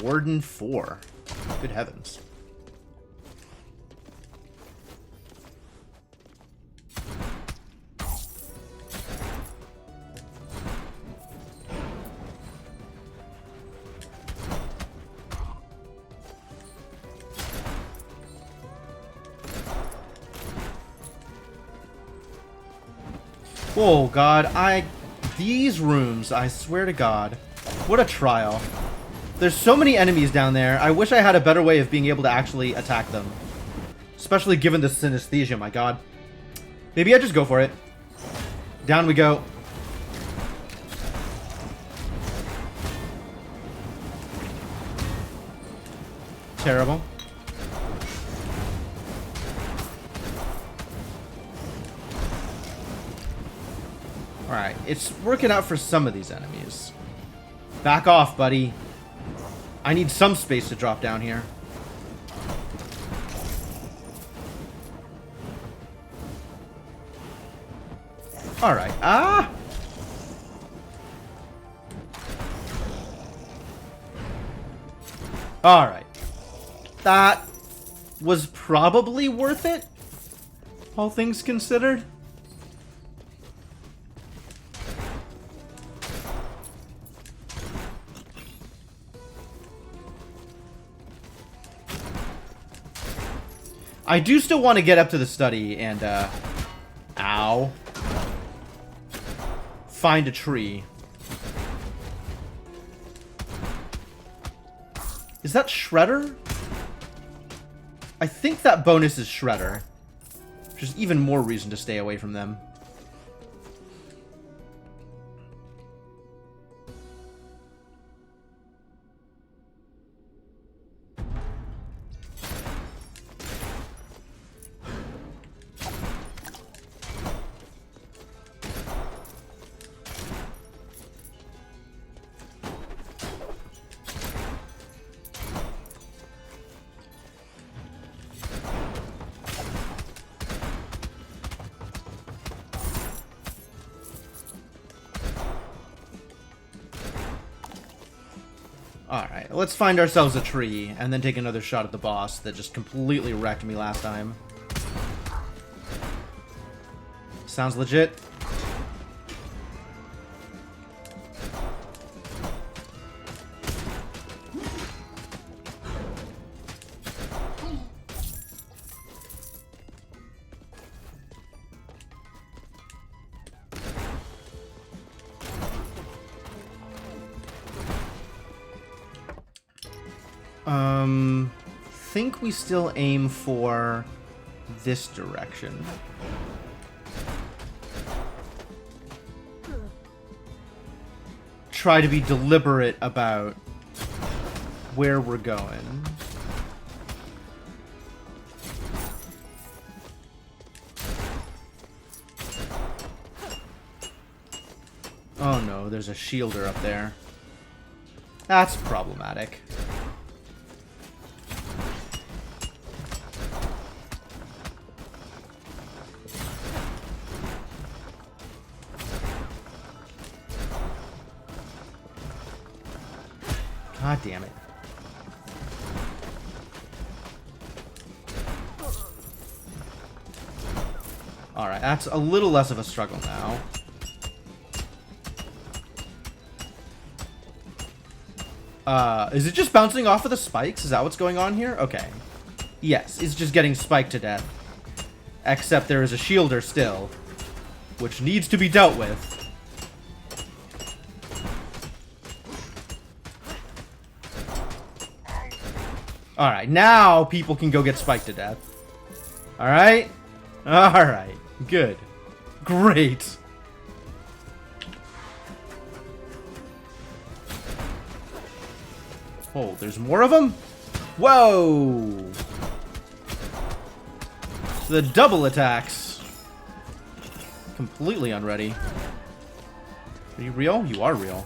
Warden 4. Good heavens. Oh god, these rooms, I swear to god. What a trial. There's so many enemies down there. I wish I had a better way of being able to actually attack them. Especially given the synesthesia, my god. Maybe I just go for it. Down we go. Terrible. Alright, it's working out for some of these enemies. Back off, buddy. I need some space to drop down here. Alright. Ah! Alright. That was probably worth it, all things considered. I do still want to get up to the study and, ow. Find a tree. Is that Shredder? I think that bonus is Shredder. Which is even more reason to stay away from them. Alright, let's find ourselves a tree, and then take another shot at the boss that just completely wrecked me last time. Sounds legit. Think we still aim for this direction. try to be deliberate about where we're going. Oh no, there's a shielder up there. That's problematic. God damn it. Alright, that's a little less of a struggle now. Is it just bouncing off of the spikes? Is that what's going on here? Okay. Yes, it's just getting spiked to death. Except there is a shielder still, which needs to be dealt with. Alright, now people can go get spiked to death. Alright? Alright. Good. Great. Oh, there's more of them? Whoa! The double attacks. Completely unready. Are you real? You are real.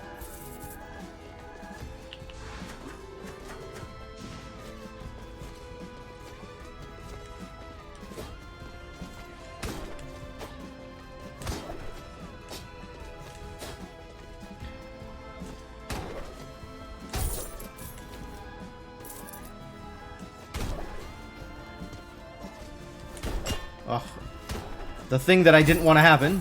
Ugh. The thing that I didn't want to happen.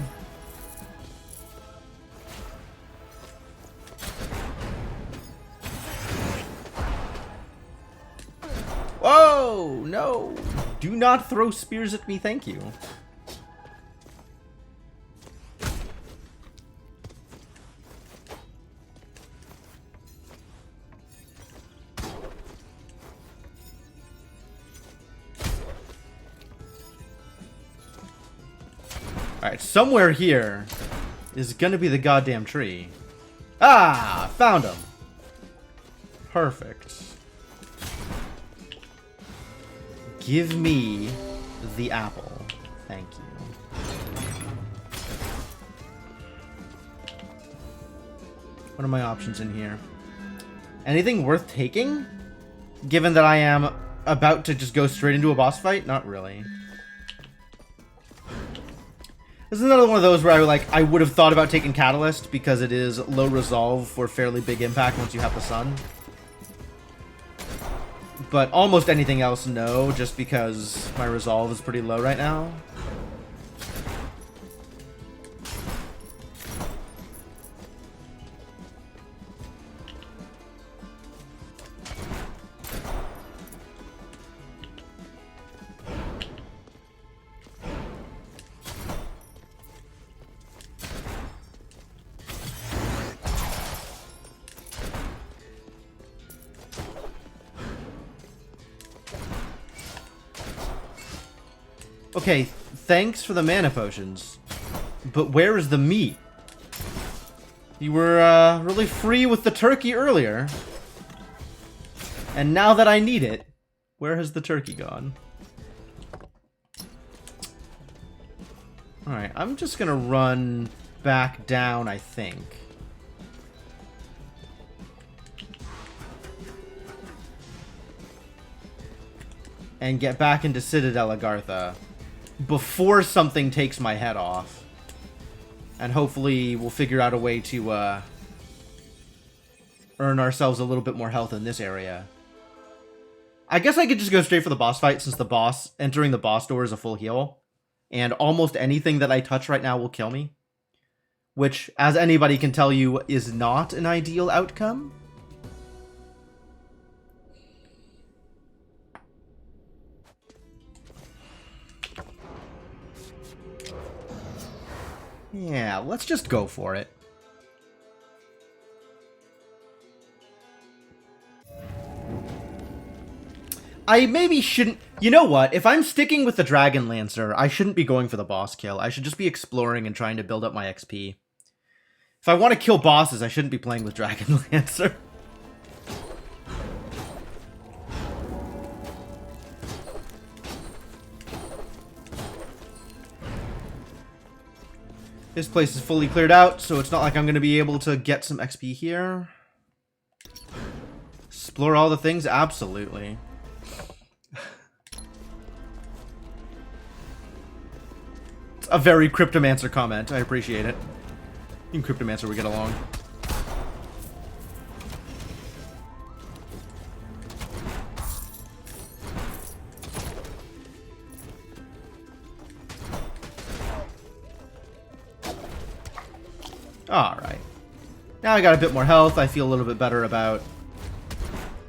Whoa! No! Do not throw spears at me, thank you. Alright, somewhere here is gonna be the goddamn tree. Ah! Found him! Perfect. Give me the apple. Thank you. What are my options in here? Anything worth taking? Given that I am about to just go straight into a boss fight? Not really. This is another one of those where I would have thought about taking Catalyst because it is low resolve for fairly big impact once you have the sun. But almost anything else, no, just because my resolve is pretty low right now. Okay, thanks for the mana potions. But where is the meat? You were really free with the turkey earlier. And now that I need it, where has the turkey gone? Alright, I'm just gonna run back down, I think. And get back into Citadel Agartha before something takes my head off. And hopefully we'll figure out a way to earn ourselves a little bit more health in this area. I guess I could just go straight for the boss fight since entering the boss door is a full heal. And almost anything that I touch right now will kill me. Which, as anybody can tell you, is not an ideal outcome. Yeah, let's just go for it. I maybe shouldn't... You know what? If I'm sticking with the Dragon Lancer, I shouldn't be going for the boss kill. I should just be exploring and trying to build up my XP. If I want to kill bosses, I shouldn't be playing with Dragon Lancer. This place is fully cleared out, so it's not like I'm going to be able to get some XP here. Explore all the things? Absolutely. It's a very Cryptomancer comment. I appreciate it. You and Cryptomancer, we get along. Alright. Now I got a bit more health. I feel a little bit better about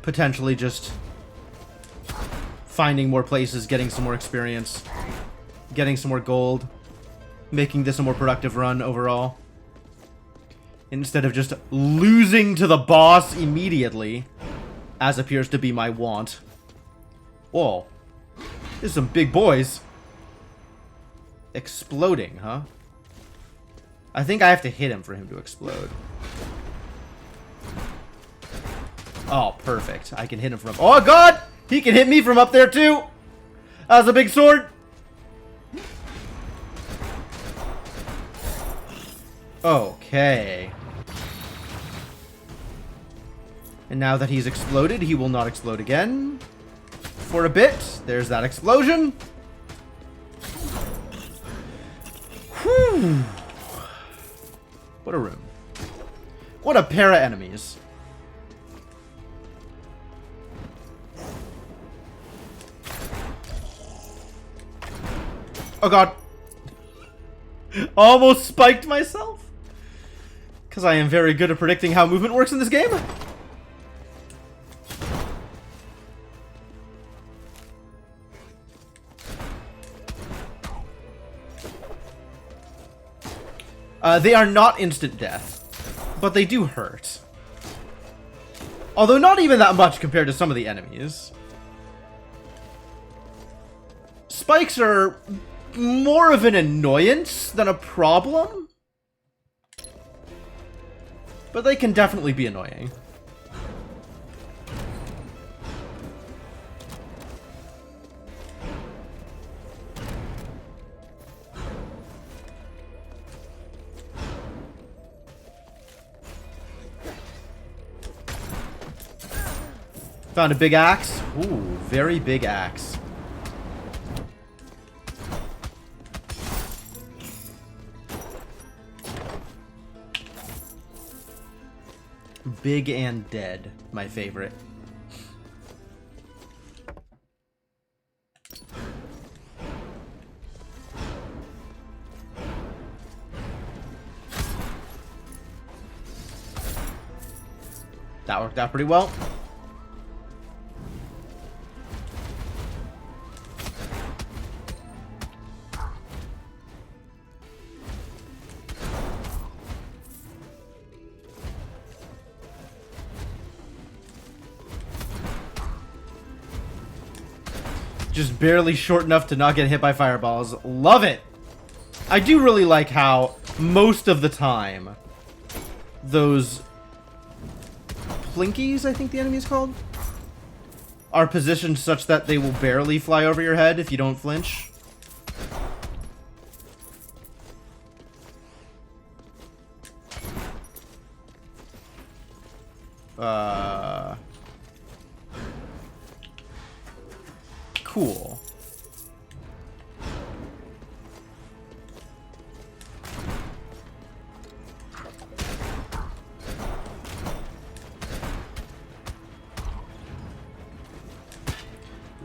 potentially just finding more places, getting some more experience, getting some more gold, making this a more productive run overall. Instead of just losing to the boss immediately, as appears to be my want. Whoa. There's some big boys. Exploding, huh? I think I have to hit him for him to explode. Oh, perfect. I can hit him from... Oh, God! He can hit me from up there, too! That's a big sword! Okay. And now that he's exploded, he will not explode again. For a bit. There's that explosion. Whew. What a room. What a pair of enemies. Oh god. Almost spiked myself. Because I am very good at predicting how movement works in this game. They are not instant death, but they do hurt. Although not even that much compared to some of the enemies. Spikes are more of an annoyance than a problem, but they can definitely be annoying. Found a big axe. Ooh, very big axe. Big and dead, my favorite. That worked out pretty well. Just barely short enough to not get hit by fireballs. Love it! I do really like how most of the time those plinkies, I think the enemy is called, are positioned such that they will barely fly over your head if you don't flinch. Cool.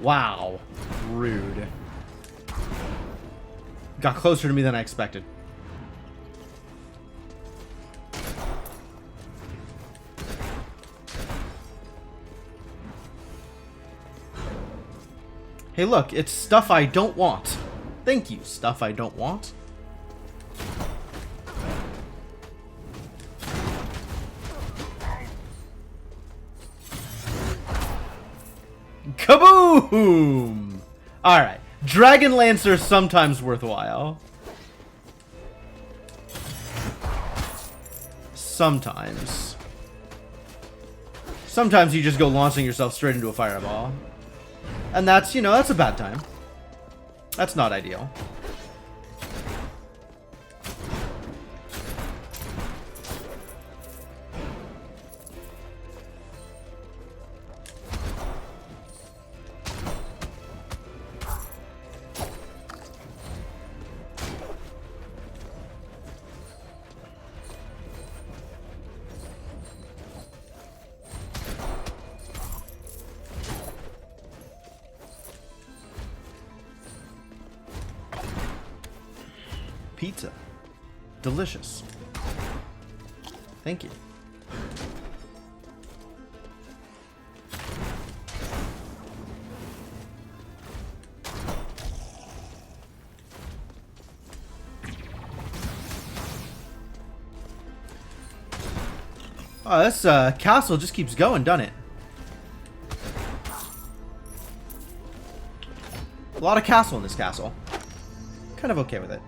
Wow. Rude. Got closer to me than I expected. Hey look, it's stuff I don't want. Thank you, stuff I don't want. Kaboom! Alright, Dragon Lancer sometimes worthwhile. Sometimes. Sometimes you just go launching yourself straight into a fireball. And that's, you know, that's a bad time. That's not ideal. Pizza. Delicious. Thank you. Oh, this castle just keeps going, doesn't it? A lot of castle in this castle. Kind of okay with it.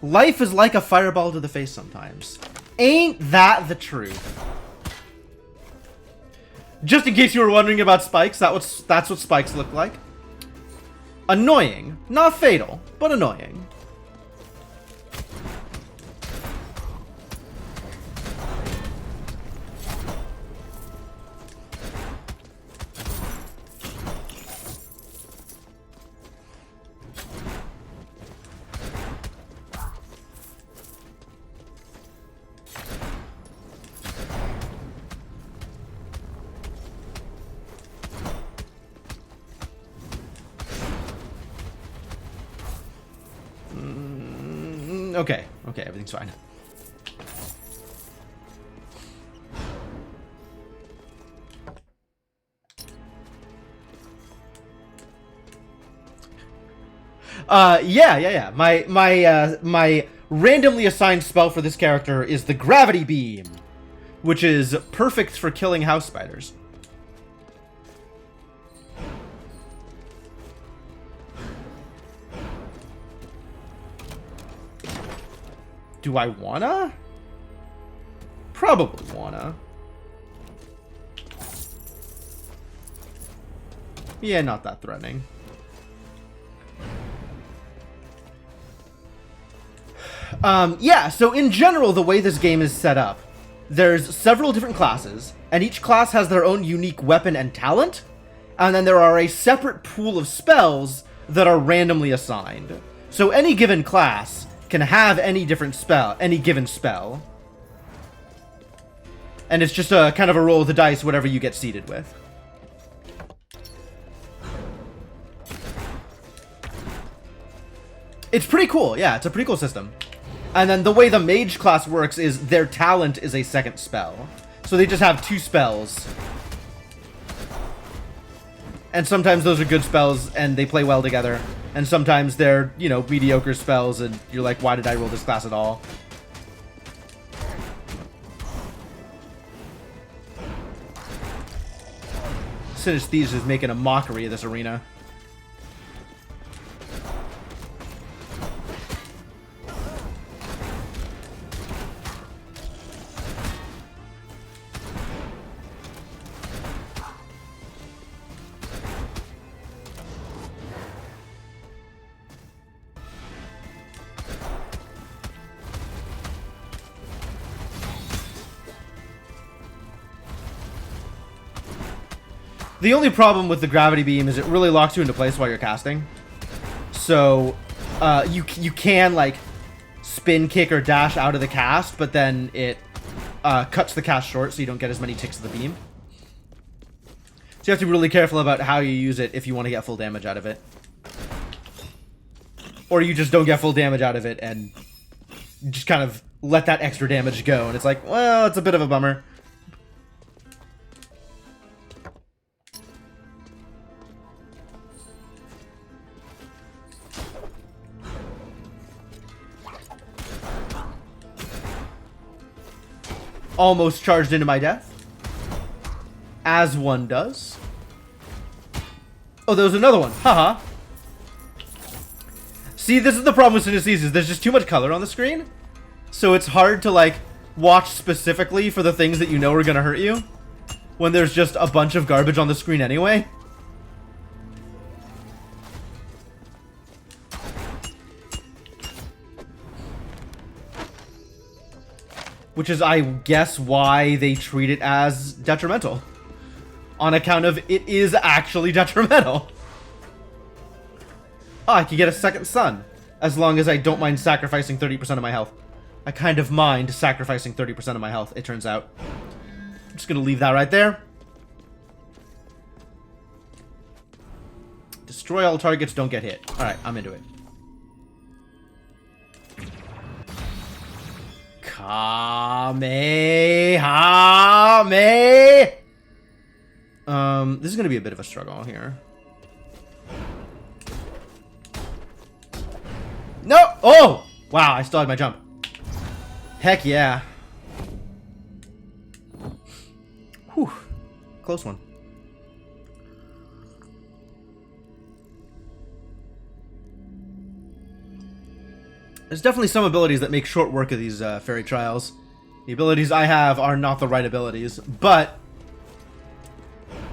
Life is like a fireball to the face sometimes. Ain't that the truth? Just in case you were wondering about spikes, that's what spikes look like. Annoying. Not fatal, but annoying. Okay, okay, everything's fine. Yeah. My randomly assigned spell for this character is the Gravity Beam, which is perfect for killing house spiders. Do I wanna? Probably wanna. Yeah, not that threatening. Yeah, so in general, the way this game is set up, there's several different classes, and each class has their own unique weapon and talent, and then there are a separate pool of spells that are randomly assigned. So any given class can have any different spell, any given spell. And it's just a kind of a roll of the dice, whatever you get seated with. It's pretty cool, yeah, it's a pretty cool system. And then the way the mage class works is their talent is a second spell. So they just have 2 spells. And sometimes those are good spells and they play well together. And sometimes they're, you know, mediocre spells and you're like, why did I roll this class at all? Synesthesia is making a mockery of this arena. The only problem with the Gravity Beam is it really locks you into place while you're casting. So, you can, like, spin, kick, or dash out of the cast, but then it cuts the cast short so you don't get as many ticks of the beam. So you have to be really careful about how you use it if you want to get full damage out of it. Or you just don't get full damage out of it and just kind of let that extra damage go. And it's like, well, it's a bit of a bummer. Almost charged into my death. As one does. Oh, there was another one. Haha. See, this is the problem with Synesthesia. There's just too much color on the screen. So it's hard to, like, watch specifically for the things that you know are gonna hurt you when there's just a bunch of garbage on the screen anyway. Which is, I guess, why they treat it as detrimental. On account of it is actually detrimental. Oh, I could get a second sun. As long as I don't mind sacrificing 30% of my health. I kind of mind sacrificing 30% of my health, it turns out. I'm just gonna leave that right there. Destroy all targets, don't get hit. Alright, I'm into it. Kamehame! This is gonna be a bit of a struggle here. No! Oh! Wow, I still had my jump. Heck yeah. Whew. Close one. There's definitely some abilities that make short work of these fairy trials. The abilities I have are not the right abilities, but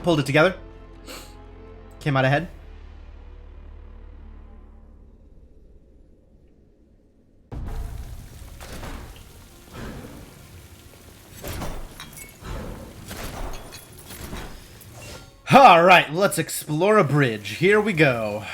pulled it together. Came out ahead. Alright, let's explore a bridge. Here we go.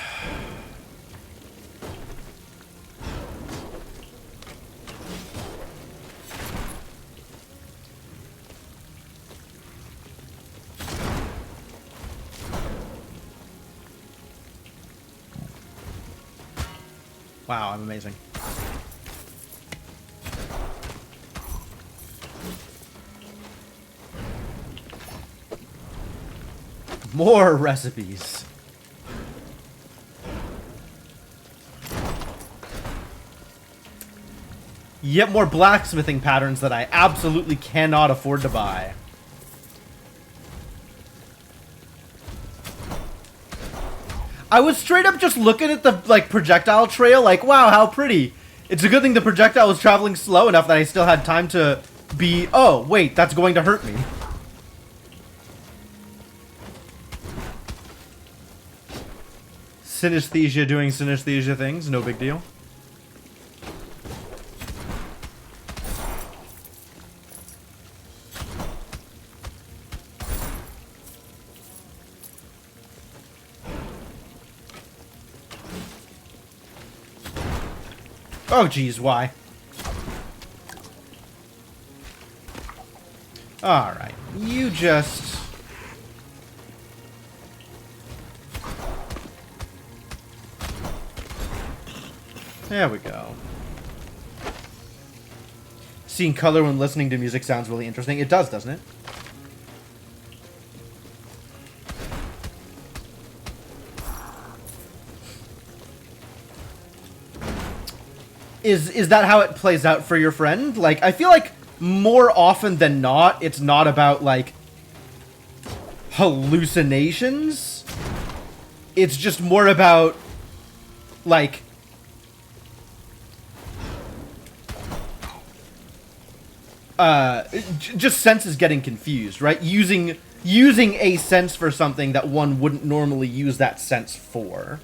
Wow, I'm amazing. More recipes. Yet more blacksmithing patterns that I absolutely cannot afford to buy. I was straight up just looking at the, like, projectile trail, like, wow, how pretty. It's a good thing the projectile was traveling slow enough that I still had time to be, oh, wait, that's going to hurt me. Synesthesia doing synesthesia things, no big deal. Oh, geez, why? Alright, you just... There we go. Seeing color when listening to music sounds really interesting. It does, doesn't it? Is that how it plays out for your friend? Like, I feel like more often than not, it's not about, like, hallucinations. It's just more about, like... just senses getting confused, right? Using a sense for something that one wouldn't normally use that sense for.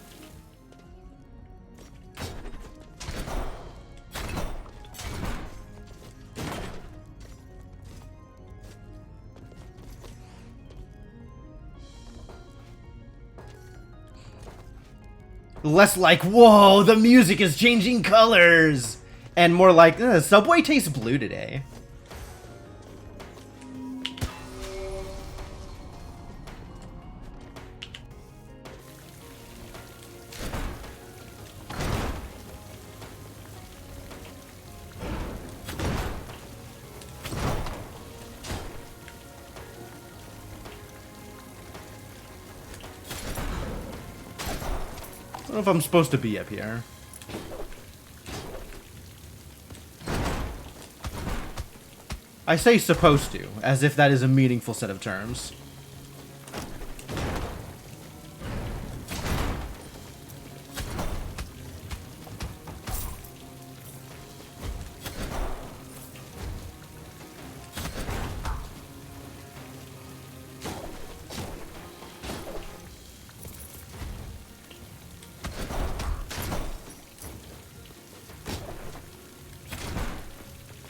Less like, whoa, the music is changing colors! And more like, Subway tastes blue today. I don't know if I'm supposed to be up here. I say supposed to, as if that is a meaningful set of terms.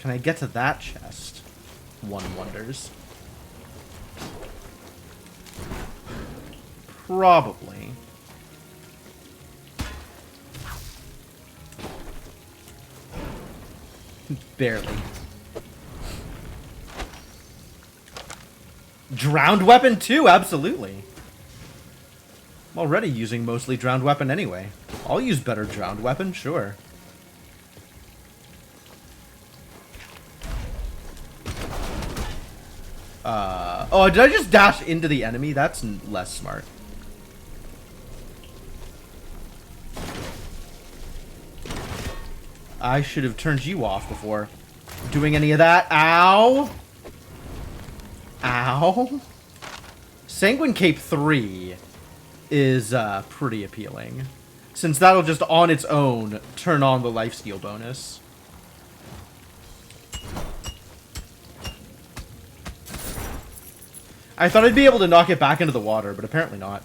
Can I get to that chest? One wonders. Probably. Barely. Drowned weapon too, absolutely. I'm already using mostly drowned weapon anyway. I'll use better drowned weapon, sure. Oh, did I just dash into the enemy? That's less smart. I should have turned you off before doing any of that. Ow! Ow! Sanguine Cape 3 is pretty appealing, since that'll just on its own turn on the lifesteal bonus. I thought I'd be able to knock it back into the water, but apparently not.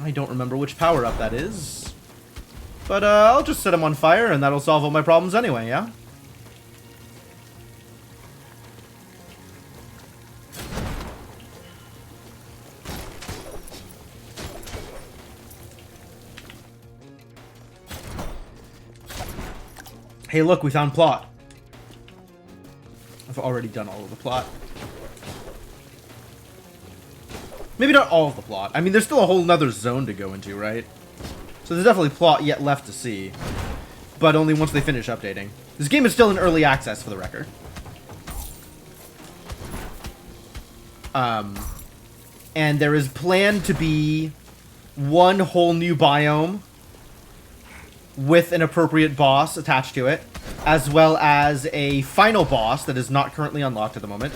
I don't remember which power-up that is. But I'll just set him on fire and that'll solve all my problems anyway, yeah? Hey, look, we found plot. I've already done all of the plot. Maybe not all of the plot. I mean, there's still a whole nother zone to go into, right? So there's definitely plot yet left to see. But only once they finish updating. This game is still in early access, for the record. And there is planned to be one whole new biome with an appropriate boss attached to it, as well as a final boss that is not currently unlocked at the moment.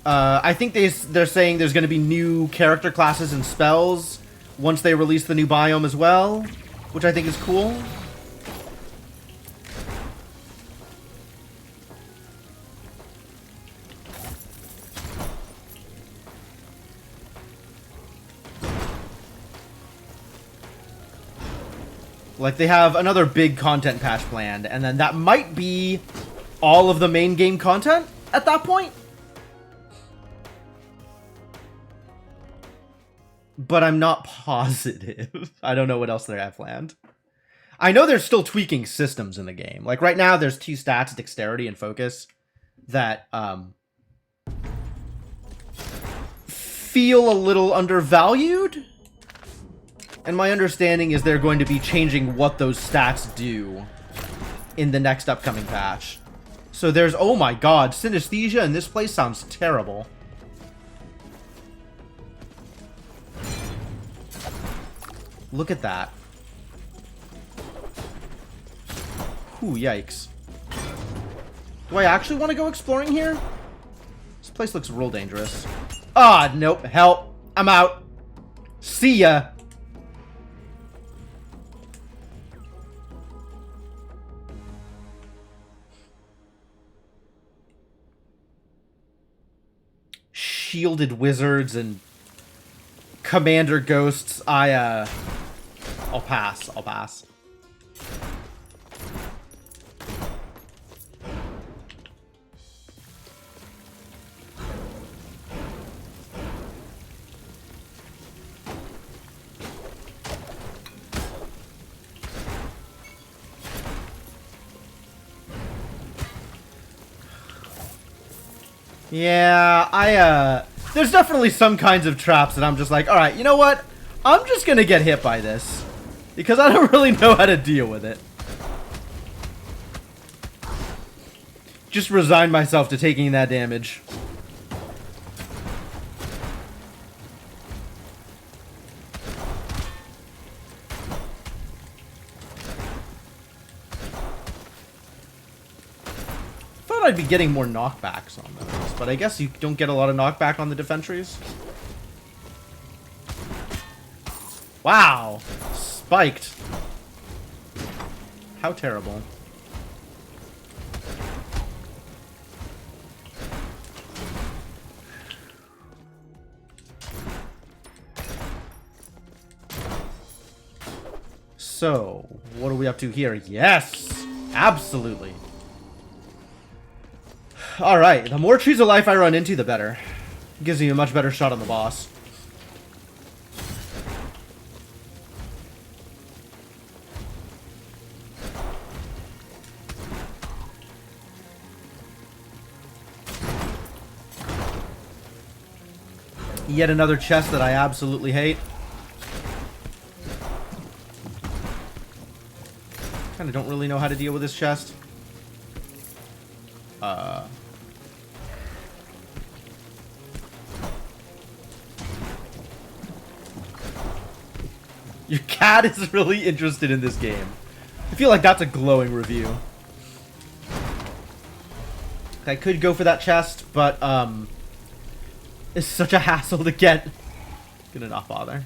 I think they're saying there's going to be new character classes and spells once they release the new biome as well, which I think is cool. Like, they have another big content patch planned, and then that might be all of the main game content at that point. But I'm not positive. I don't know what else they have planned. I know they're still tweaking systems in the game. Like, right now, there's two stats, dexterity and focus, that feel a little undervalued. And my understanding is they're going to be changing what those stats do in the next upcoming patch. So there's, oh my god, synesthesia in this place sounds terrible. Look at that. Ooh, yikes. Do I actually want to go exploring here? This place looks real dangerous. Ah, nope. Help. I'm out. See ya. Shielded wizards and commander ghosts. I'll pass. I'll pass. Yeah, there's definitely some kinds of traps that I'm just like, alright, you know what? I'm just gonna get hit by this. Because I don't really know how to deal with it. Just resign myself to taking that damage. I'd be getting more knockbacks on those, but I guess you don't get a lot of knockback on the defentries. Wow! Spiked. How terrible. So, what are we up to here? Yes! Absolutely. Alright, the more trees of life I run into, the better. Gives me a much better shot on the boss. Yet another chest that I absolutely hate. Kinda don't really know how to deal with this chest. Your cat is really interested in this game. I feel like that's a glowing review. I could go for that chest, but, it's such a hassle to get. Gonna not bother.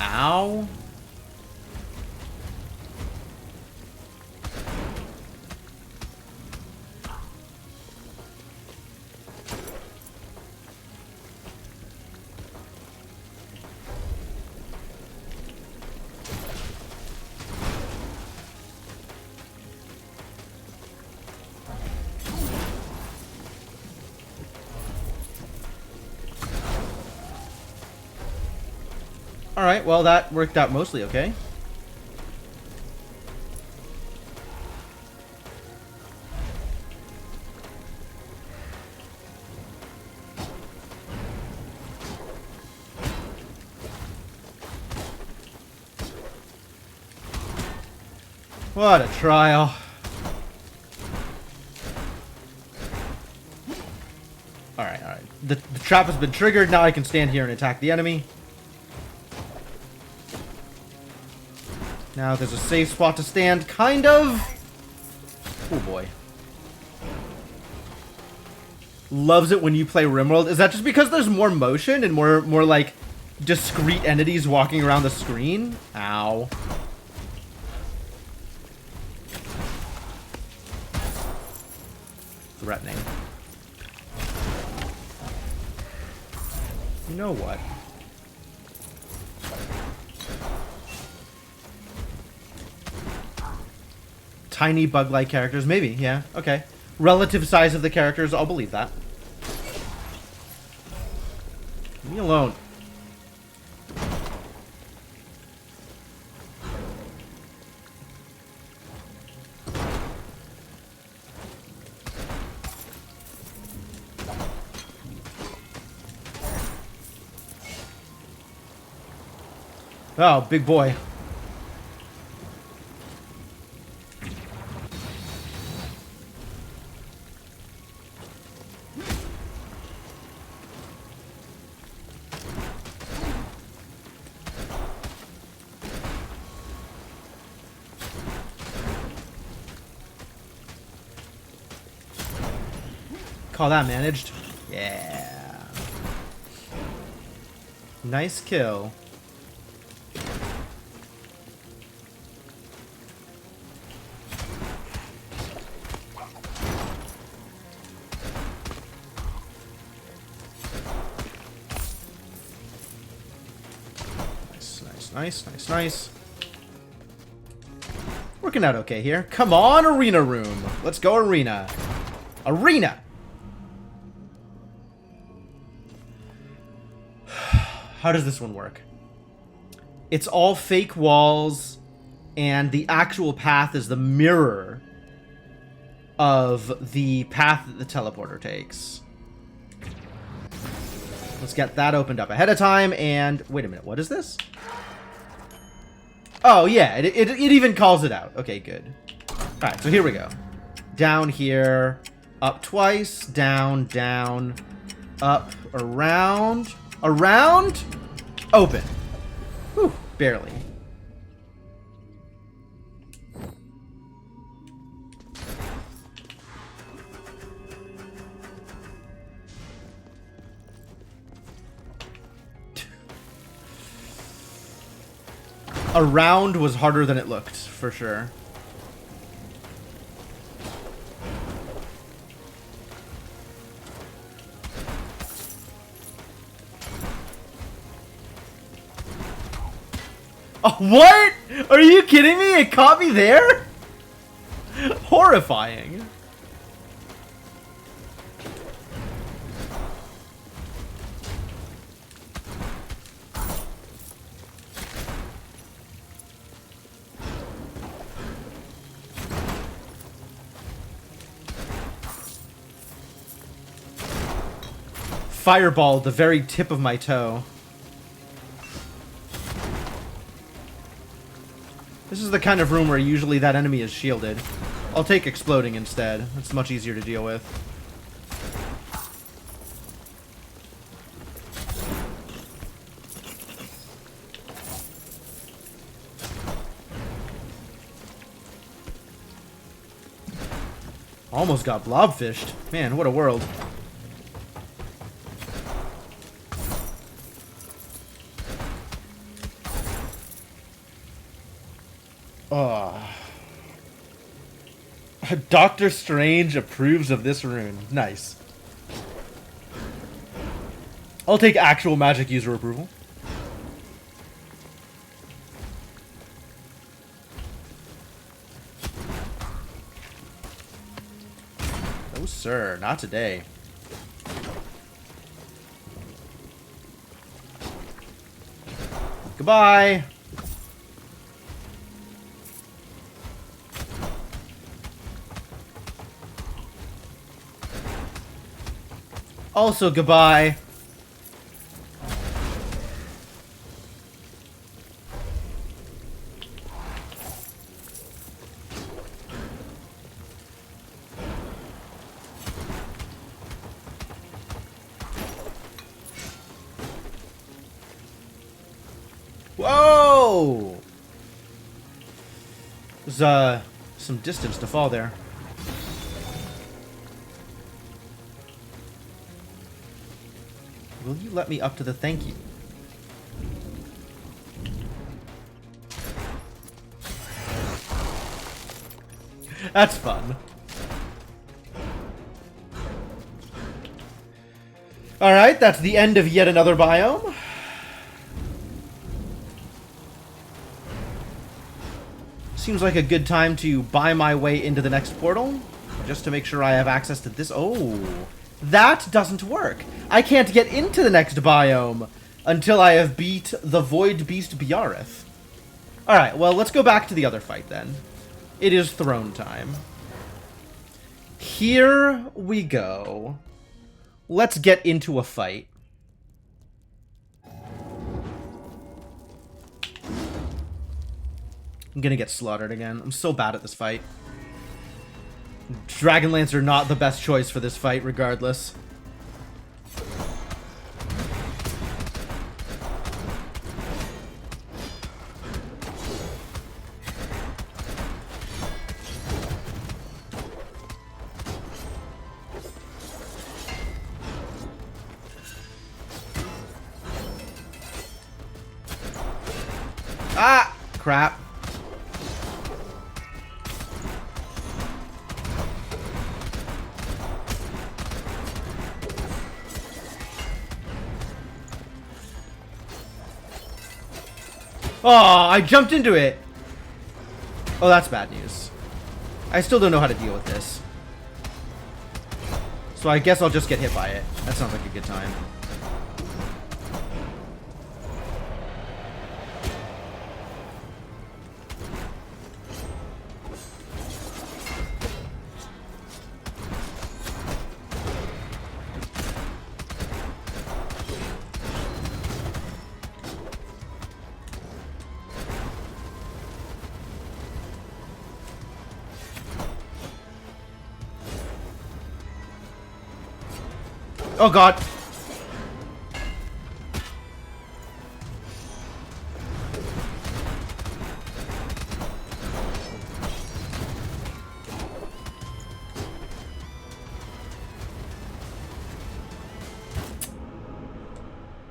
Ow. Alright, well that worked out mostly okay. What a trial. Alright, alright. The trap has been triggered, now I can stand here and attack the enemy. Now there's a safe spot to stand, kind of. Oh boy. Loves it when you play RimWorld. Is that just because there's more motion and more like discrete entities walking around the screen? Ow. Threatening. You know what? Tiny bug-like characters, maybe, yeah, okay. Relative size of the characters, I'll believe that. Leave me alone. Oh, big boy. Call that managed. Yeah. Nice kill. Nice. Working out okay here. Come on, arena room. Let's go arena. Arena! How does this one work? It's all fake walls, and the actual path is the mirror of the path that the teleporter takes. Let's get that opened up ahead of time, and... Wait a minute, what is this? Oh, yeah, it even calls it out. Okay, good. Alright, so here we go. Down here, up twice, down, down, up, around, around, open. Whew, barely. Around was harder than it looked, for sure. Oh, what? Are you kidding me? It caught me there? Horrifying. Fireball at the very tip of my toe. This is the kind of room where usually that enemy is shielded. I'll take exploding instead. It's much easier to deal with. Almost got blobfished. Man, what a world. Doctor Strange approves of this rune. Nice. I'll take actual magic user approval. No, sir. Not today. Goodbye. Also, goodbye. Whoa! There's, some distance to fall there. Will you let me up to the thank you? That's fun. Alright, that's the end of yet another biome. Seems like a good time to buy my way into the next portal. Just to make sure I have access to this. Oh, that doesn't work. I can't get into the next biome until I have beat the Void Beast Biareth. Alright, well, let's go back to the other fight then. It is throne time. Here we go. Let's get into a fight. I'm gonna get slaughtered again. I'm so bad at this fight. Dragonlance are not the best choice for this fight, regardless. Ah! Crap. Oh, I jumped into it. Oh, that's bad news. I still don't know how to deal with this. So I guess I'll just get hit by it. That sounds like a good time. Oh god.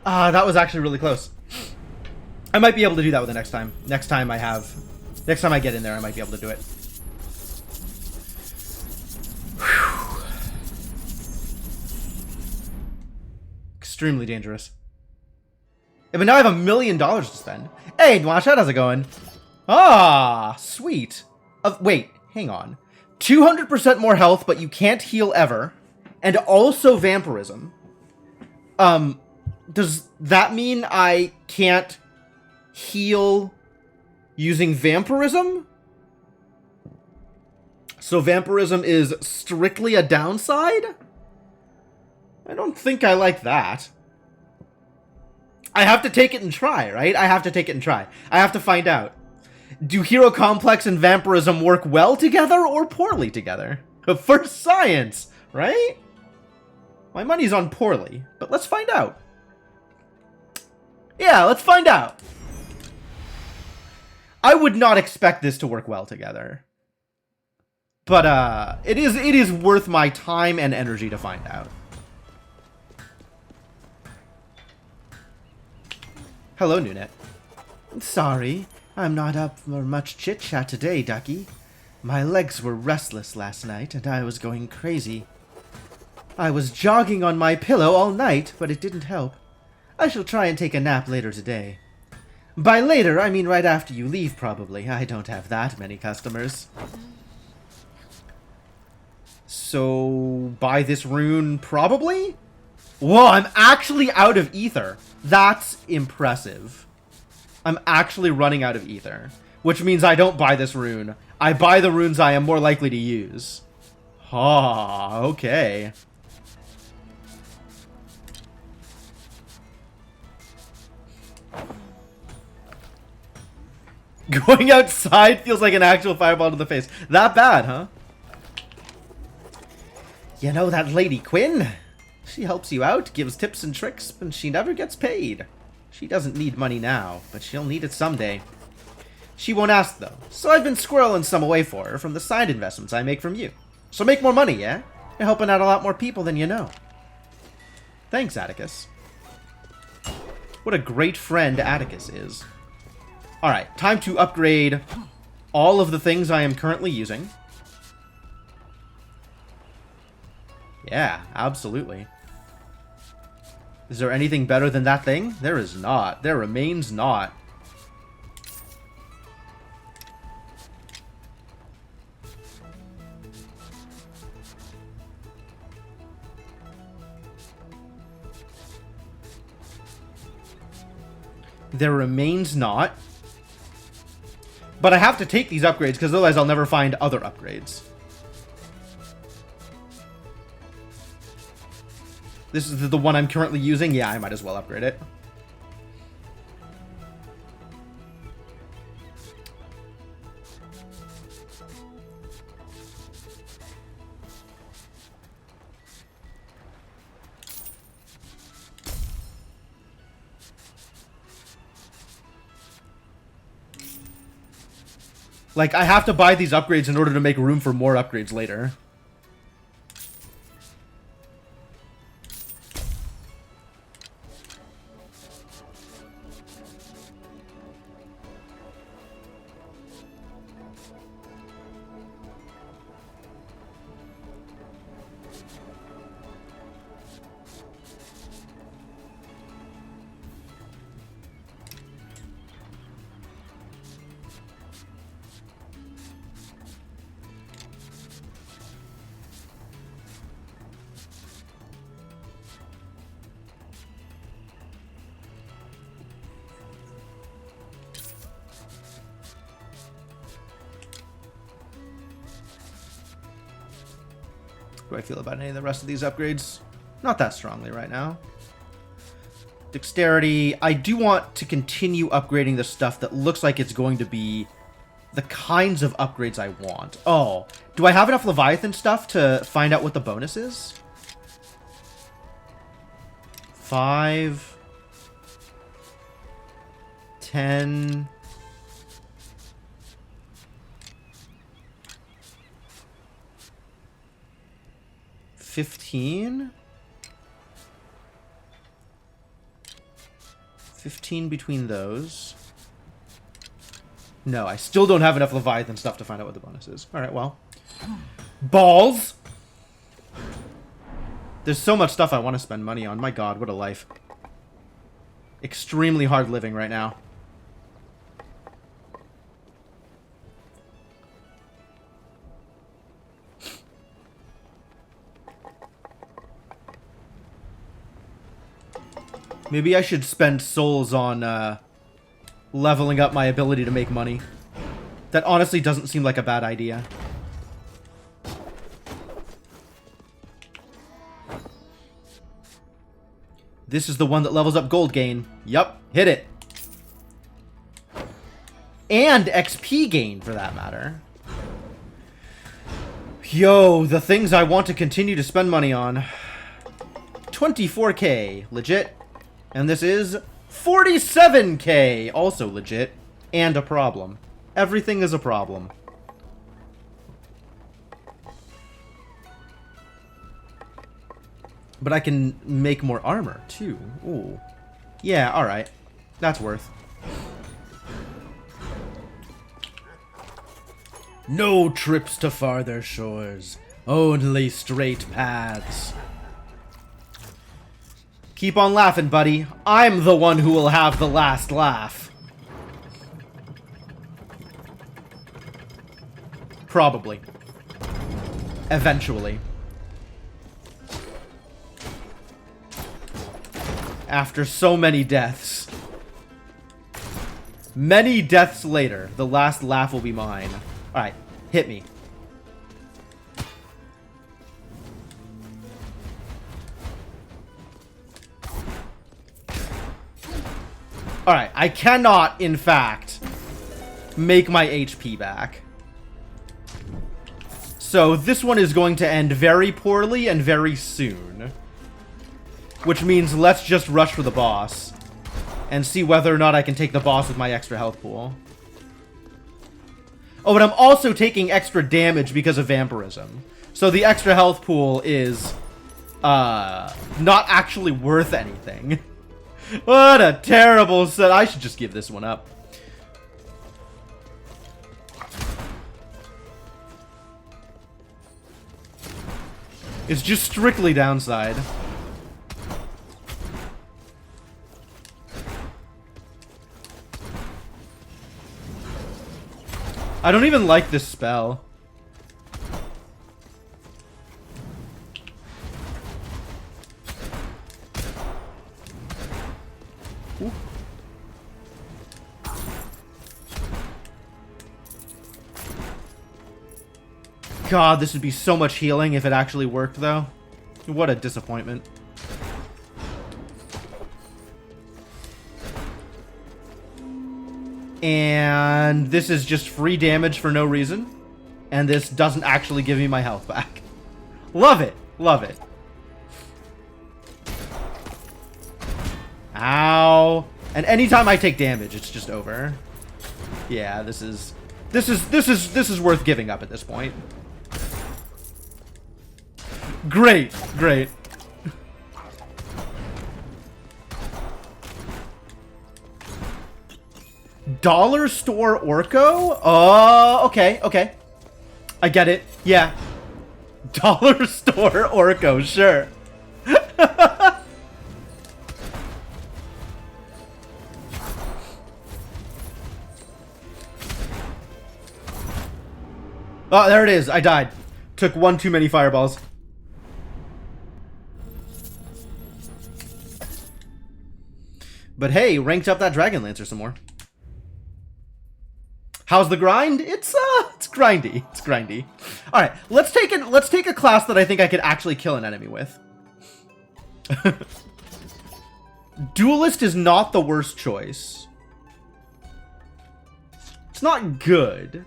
Ah, that was actually really close. I might be able to do that with the next time. Next time I get in there, I might be able to do it. Extremely dangerous. But now I have $1 million to spend. Hey, Nwashat, how's it going? Ah, sweet. Wait, hang on. 200% more health, but you can't heal ever. And also vampirism. Does that mean I can't heal using vampirism? So vampirism is strictly a downside? I don't think I like that. I have to take it and try, right? I have to take it and try. I have to find out. Do Hero Complex and vampirism work well together or poorly together? For science, right? My money's on poorly, but let's find out. Yeah, let's find out. I would not expect this to work well together. But it is worth my time and energy to find out. Hello, Nunet. Sorry, I'm not up for much chit-chat today, Ducky. My legs were restless last night, and I was going crazy. I was jogging on my pillow all night, but it didn't help. I shall try and take a nap later today. By later, I mean right after you leave, probably. I don't have that many customers. So, buy this rune, probably? Whoa, I'm actually out of ether. That's impressive. I'm actually running out of ether. Which means I don't buy this rune. I buy the runes I am more likely to use. Ah, okay. Going outside feels like an actual fireball to the face. That bad, huh? You know that Lady Quinn? She helps you out, gives tips and tricks, but she never gets paid. She doesn't need money now, but she'll need it someday. She won't ask, though, so I've been squirreling some away for her from the side investments I make from you. So make more money, yeah? You're helping out a lot more people than you know. Thanks, Atticus. What a great friend Atticus is. Alright, time to upgrade all of the things I am currently using. Yeah, absolutely. Is there anything better than that thing? There is not. There remains not. There remains not. But I have to take these upgrades, because otherwise I'll never find other upgrades. This is the one I'm currently using? Yeah, I might as well upgrade it. Like, I have to buy these upgrades in order to make room for more upgrades later. How do I feel about any of the rest of these upgrades? Not that strongly right now. Dexterity. I do want to continue upgrading the stuff that looks like it's going to be the kinds of upgrades I want. Oh, do I have enough Leviathan stuff to find out what the bonus is? 5, 10... 15? 15 between those. No, I still don't have enough Leviathan stuff to find out what the bonus is. Alright, well. Balls! There's so much stuff I want to spend money on. My god, what a life. extremely hard living right now. Maybe I should spend souls on leveling up my ability to make money. That honestly doesn't seem like a bad idea. This is the one that levels up gold gain. Yup, hit it. And XP gain, for that matter. Yo, the things I want to continue to spend money on. 24k, legit. And this is 47k, also legit. And a problem. Everything is a problem. But I can make more armor, too. Ooh. Yeah, alright. That's worth. No trips to farther shores. Only straight paths. Keep on laughing, buddy. I'm the one who will have the last laugh. Probably. Eventually. After so many deaths. Many deaths later, the last laugh will be mine. Alright, hit me. Alright, I cannot, in fact, make my HP back. So this one is going to end very poorly and very soon. Which means let's just rush for the boss. And see whether or not I can take the boss with my extra health pool. Oh, but I'm also taking extra damage because of vampirism. So the extra health pool is not actually worth anything. What a terrible set. I should just give this one up. It's just strictly downside. I don't even like this spell. Ooh. God, this would be so much healing if it actually worked, though. What a disappointment. And this is just free damage for no reason. And this doesn't actually give me my health back. Love it. Love it. Ow. And anytime I take damage, it's just over. Yeah, this is worth giving up at this point. Great, great. Dollar store Orko? Oh, okay, okay. I get it. Yeah. Dollar store Orko, sure. Oh, there it is. I died. Took one too many fireballs. But hey, ranked up that Dragon Lancer some more. How's the grind? It's grindy. It's grindy. All right, let's take a class that I think I could actually kill an enemy with. Duelist is not the worst choice. It's not good.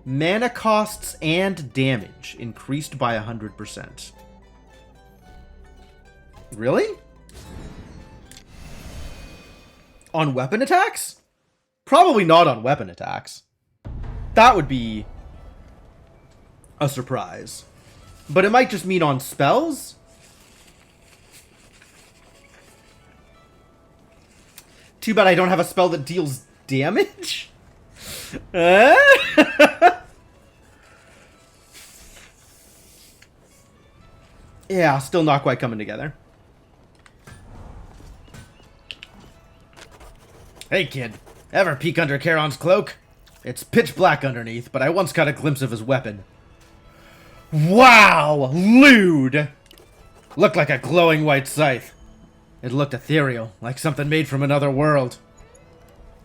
Mana costs and damage increased by 100%. Really? On weapon attacks? Probably not on weapon attacks. That would be a surprise. But it might just mean on spells? Too bad I don't have a spell that deals damage? Yeah, still not quite coming together. Hey, kid. Ever peek under Charon's cloak? It's pitch black underneath, but I once caught a glimpse of his weapon. Wow! Lewd! Looked like a glowing white scythe. It looked ethereal, like something made from another world.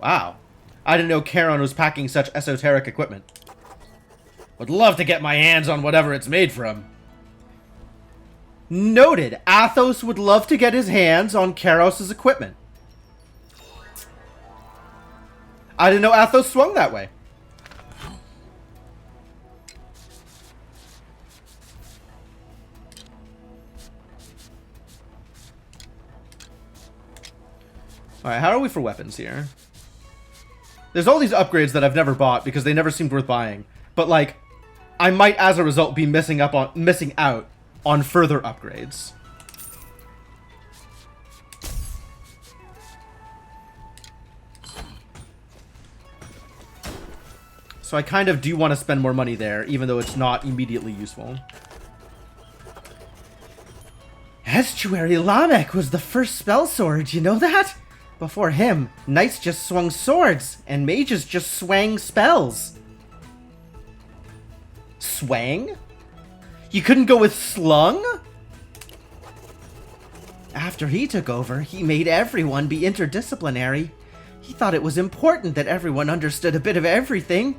Wow. I didn't know Charon was packing such esoteric equipment. Would love to get my hands on whatever it's made from. Noted. Athos would love to get his hands on Charos' equipment. I didn't know Athos swung that way. Alright, how are we for weapons here? There's all these upgrades that I've never bought because they never seemed worth buying. But, like, I might, as a result, be missing out on further upgrades. So I kind of do want to spend more money there, even though it's not immediately useful. Estuary Lamech was the first spell sword, you know that? Before him, knights just swung swords, and mages just swang spells. Swang? You couldn't go with slung? After he took over, he made everyone be interdisciplinary. He thought it was important that everyone understood a bit of everything.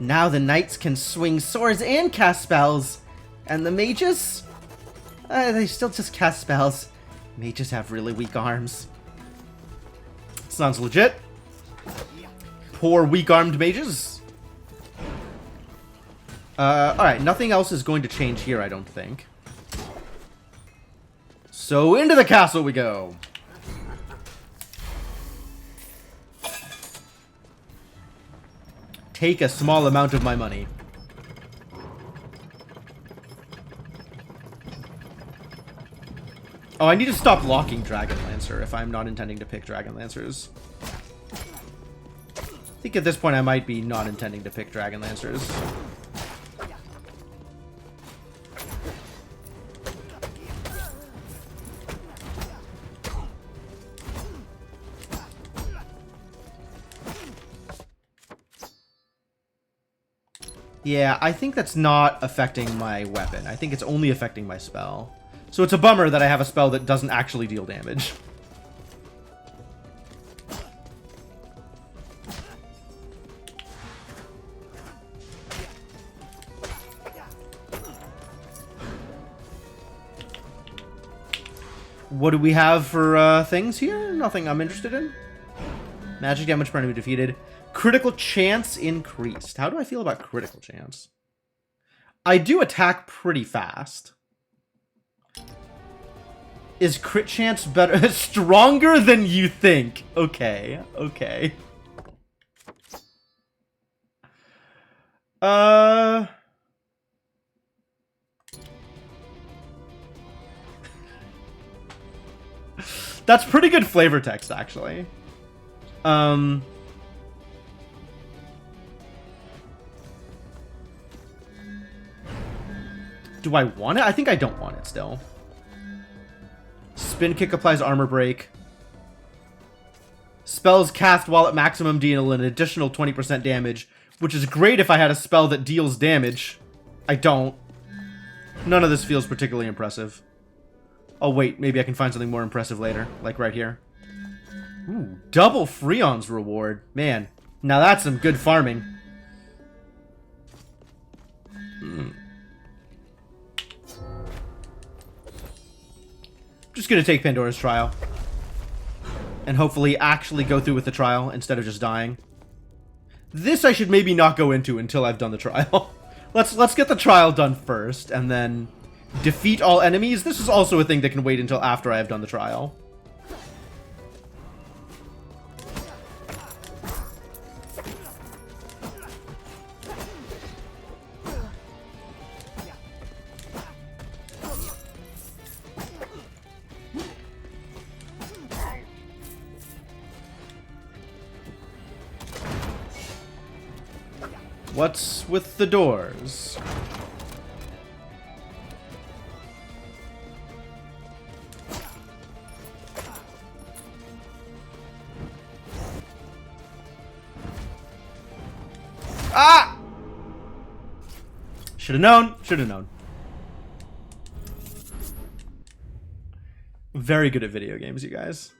Now the knights can swing swords and cast spells. And the mages? They still just cast spells. Mages have really weak arms. Sounds legit. Poor weak-armed mages. Alright, nothing else is going to change here, I don't think. So into the castle we go. Take a small amount of my money. Oh, I need to stop locking Dragonlancer if I'm not intending to pick Dragonlancers. I think at this point I might be not intending to pick Dragonlancers. Yeah, I think that's not affecting my weapon. I think it's only affecting my spell. So it's a bummer that I have a spell that doesn't actually deal damage. What do we have for things here? Nothing I'm interested in. Magic damage per enemy defeated. Critical chance increased. How do I feel about critical chance? I do attack pretty fast. Is crit chance better? Stronger than you think. Okay, okay. That's pretty good flavor text, actually. Do I want it? I think I don't want it still. Spin kick applies armor break. Spells cast while at maximum deal an additional 20% damage, which is great if I had a spell that deals damage. I don't. None of this feels particularly impressive. Oh wait, maybe I can find something more impressive later, like right here. Ooh, double Freon's reward. Man, now that's some good farming. Just gonna take Pandora's Trial. And hopefully actually go through with the trial instead of just dying. This I should maybe not go into until I've done the trial. Let's get the trial done first, and then defeat all enemies. This is also a thing that can wait until after I have done the trial. What's with the doors? Ah! Should have known. Should have known. Very good at video games, you guys.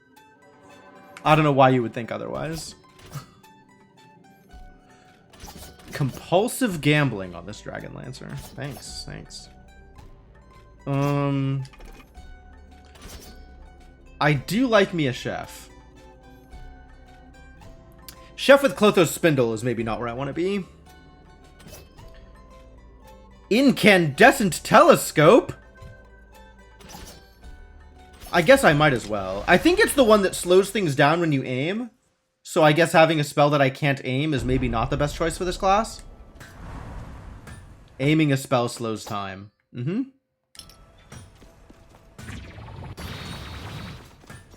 I don't know why you would think otherwise. Compulsive gambling on this Dragon Lancer. Thanks, thanks. I do like me a chef. Chef with Clotho's Spindle is maybe not where I want to be. Incandescent telescope? I guess I might as well. I think it's the one that slows things down when you aim. So I guess having a spell that I can't aim is maybe not the best choice for this class. Aiming a spell slows time.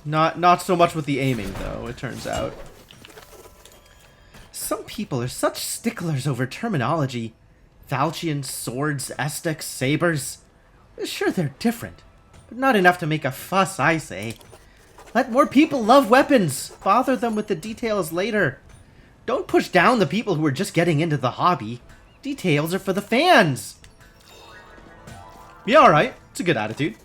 Not so much with the aiming, though, it turns out. Some people are such sticklers over terminology. Falchion, swords, estics, sabers. Sure, they're different, but not enough to make a fuss, I say. Let more people love weapons. Bother them with the details later. Don't push down the people who are just getting into the hobby. Details are for the fans. Yeah, alright. It's a good attitude.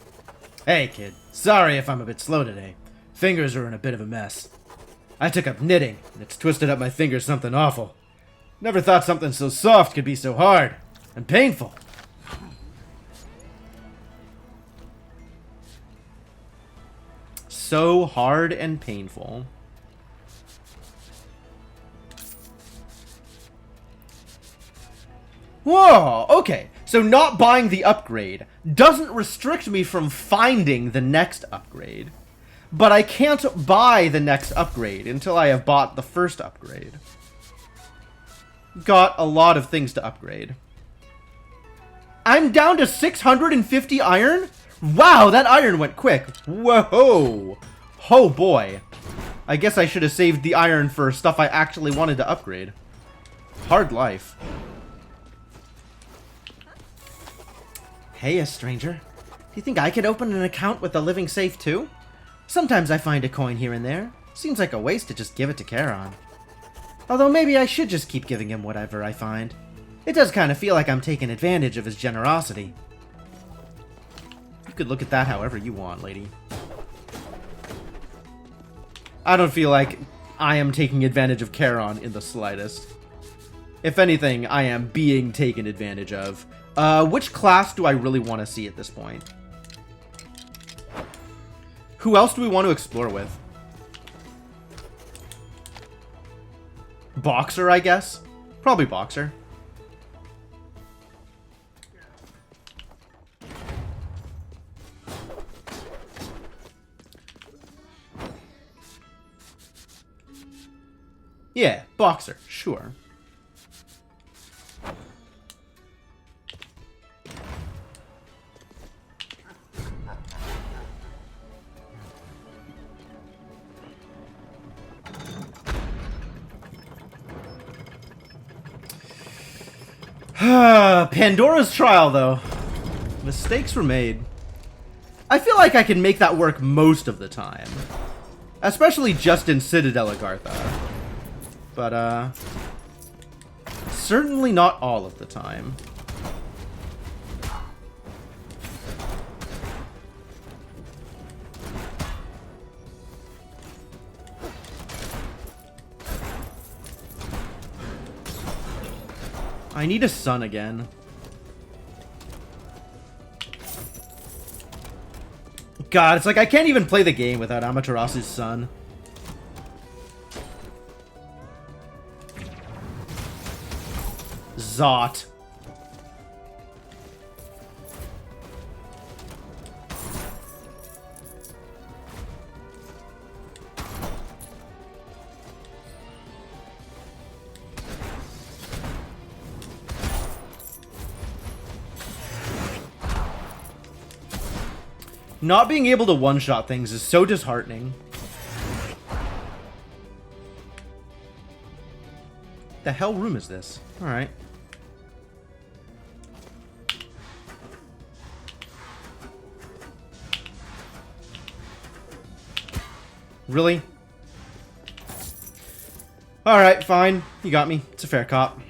Hey, kid. Sorry if I'm a bit slow today. Fingers are in a bit of a mess. I took up knitting, and it's twisted up my fingers something awful. Never thought something so soft could be so hard and painful. So hard and painful. Whoa, okay. So not buying the upgrade doesn't restrict me from finding the next upgrade. But I can't buy the next upgrade until I have bought the first upgrade. Got a lot of things to upgrade. I'm down to 650 iron? Wow, that iron went quick. Whoa. Oh boy. I guess I should have saved the iron for stuff I actually wanted to upgrade. Hard life. Hey, a stranger. Do you think I could open an account with the living safe too? Sometimes I find a coin here and there. Seems like a waste to just give it to Charon. Although maybe I should just keep giving him whatever I find. It does kind of feel like I'm taking advantage of his generosity. You could look at that however you want, lady. I don't feel like I am taking advantage of Charon in the slightest. If anything, I am being taken advantage of. Which class do I really want to see at this point? Who else do we want to explore with? Boxer, I guess? Probably Boxer. Yeah, Boxer, sure. Pandora's Trial, though. Mistakes were made. I feel like I can make that work most of the time. Especially just in Citadel Agartha. But, certainly not all of the time. I need a sun again. God, it's like I can't even play the game without Amaterasu's sun. Zot. Not being able to one-shot things is so disheartening. The hell room is this? Alright. Really? Alright, fine. You got me. It's a fair cop.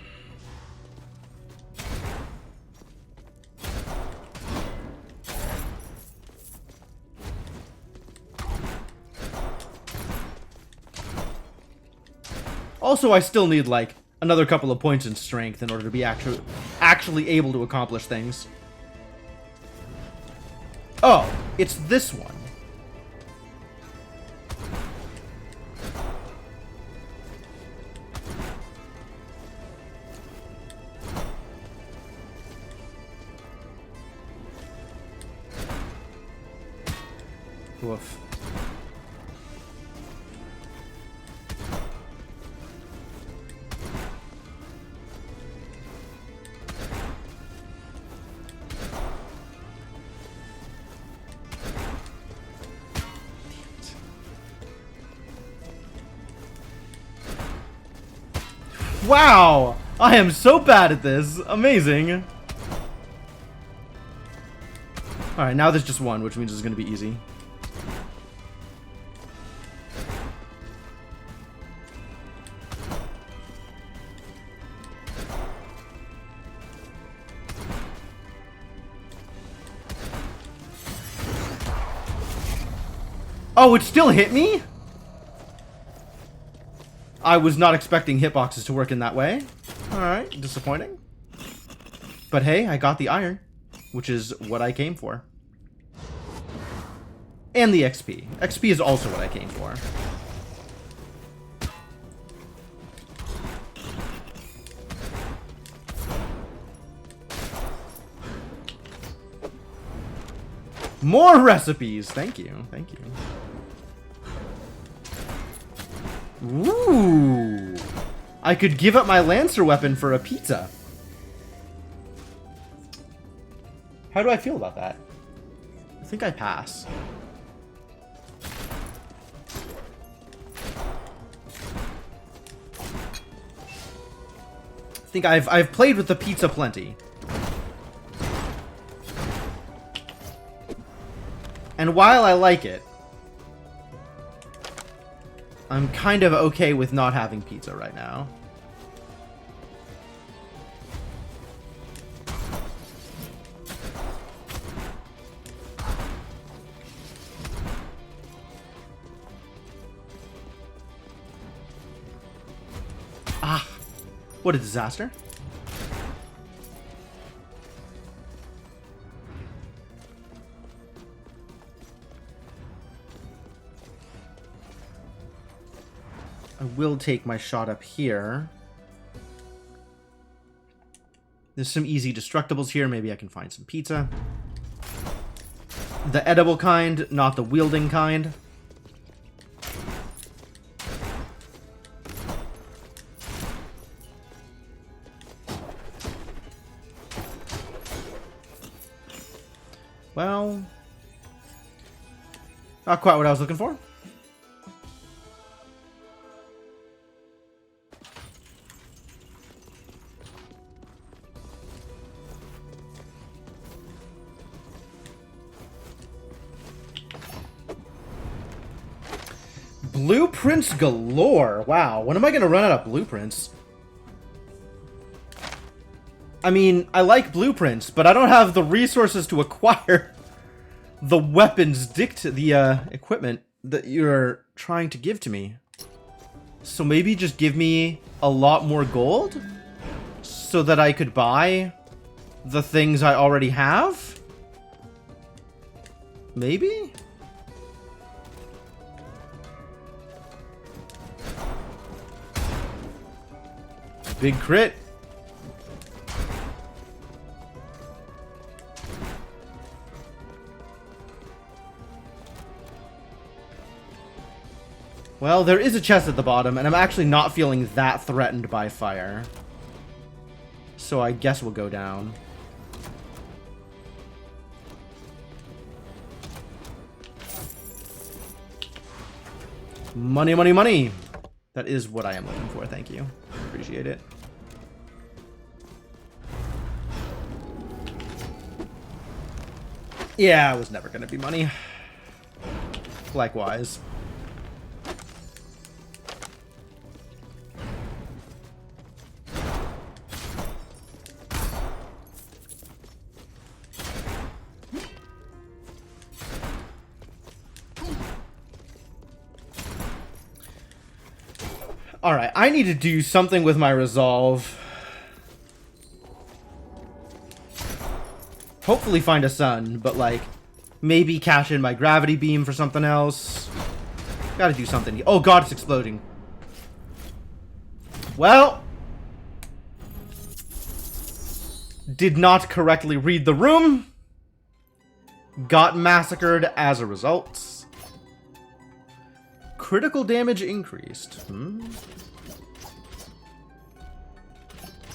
Also, I still need, like, another couple of points in strength in order to be actually able to accomplish things. Oh, it's this one. Woof. Wow! I am so bad at this. Amazing. Alright, now there's just one, which means it's going to be easy. Oh, it still hit me? I was not expecting hitboxes to work in that way. Alright, disappointing. But hey, I got the iron, which is what I came for. And the XP. XP is also what I came for. More recipes! Thank you, thank you. Ooh! I could give up my Lancer weapon for a pizza. How do I feel about that? I think I pass. I think I've played with the pizza plenty. And while I like it, I'm kind of okay with not having pizza right now. Ah, what a disaster. I will take my shot up here. There's some easy destructibles here. Maybe I can find some pizza. The edible kind, not the wielding kind. Well, not quite what I was looking for. Blueprints galore. Wow, when am I gonna run out of blueprints? I mean, I like blueprints, but I don't have the resources to acquire the weapons, the equipment that you're trying to give to me. So maybe just give me a lot more gold so that I could buy the things I already have? Maybe? Big crit. Well, there is a chest at the bottom, and I'm actually not feeling that threatened by fire. So I guess we'll go down. Money, money, money! That is what I am looking for, thank you. Appreciate it. Yeah, it was never gonna be money. Likewise. Alright, I need to do something with my resolve. Hopefully find a sun, but like, maybe cash in my gravity beam for something else. Gotta do something. Oh god, it's exploding. Well, did not correctly read the room. Got massacred as a result. Critical damage increased.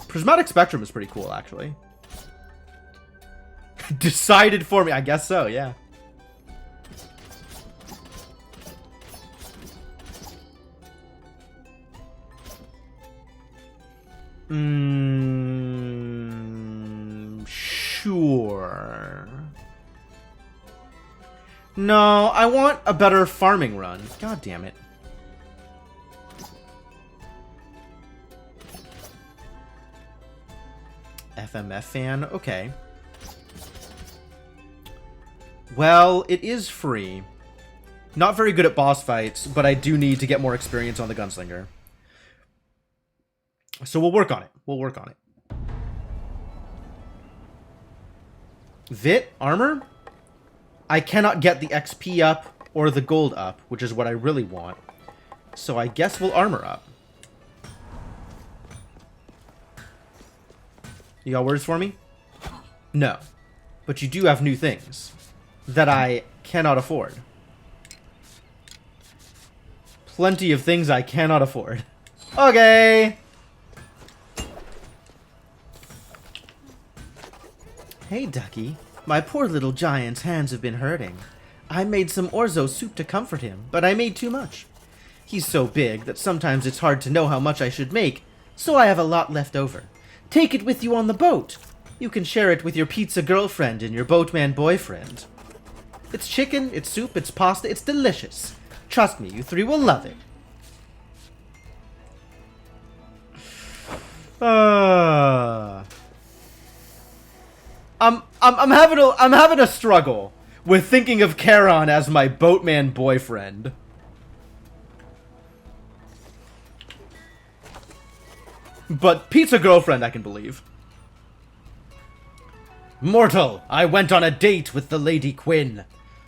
Prismatic Spectrum is pretty cool, actually. Decided for me. I guess so, yeah. Sure. No, I want a better farming run. God damn it. FMF fan? Okay. Well, it is free. Not very good at boss fights, but I do need to get more experience on the Gunslinger. So we'll work on it. We'll work on it. Vit? Armor? I cannot get the XP up or the gold up, which is what I really want. So I guess we'll armor up. You got words for me? No. But you do have new things that I cannot afford. Plenty of things I cannot afford. Okay! Hey, Ducky. My poor little giant's hands have been hurting. I made some orzo soup to comfort him, but I made too much. He's so big that sometimes it's hard to know how much I should make, so I have a lot left over. Take it with you on the boat. You can share it with your pizza girlfriend and your boatman boyfriend. It's chicken, it's soup, it's pasta, it's delicious. Trust me, you three will love it. I'm having a struggle with thinking of Charon as my boatman boyfriend. But pizza girlfriend I can believe. Mortal, I went on a date with the Lady Quinn.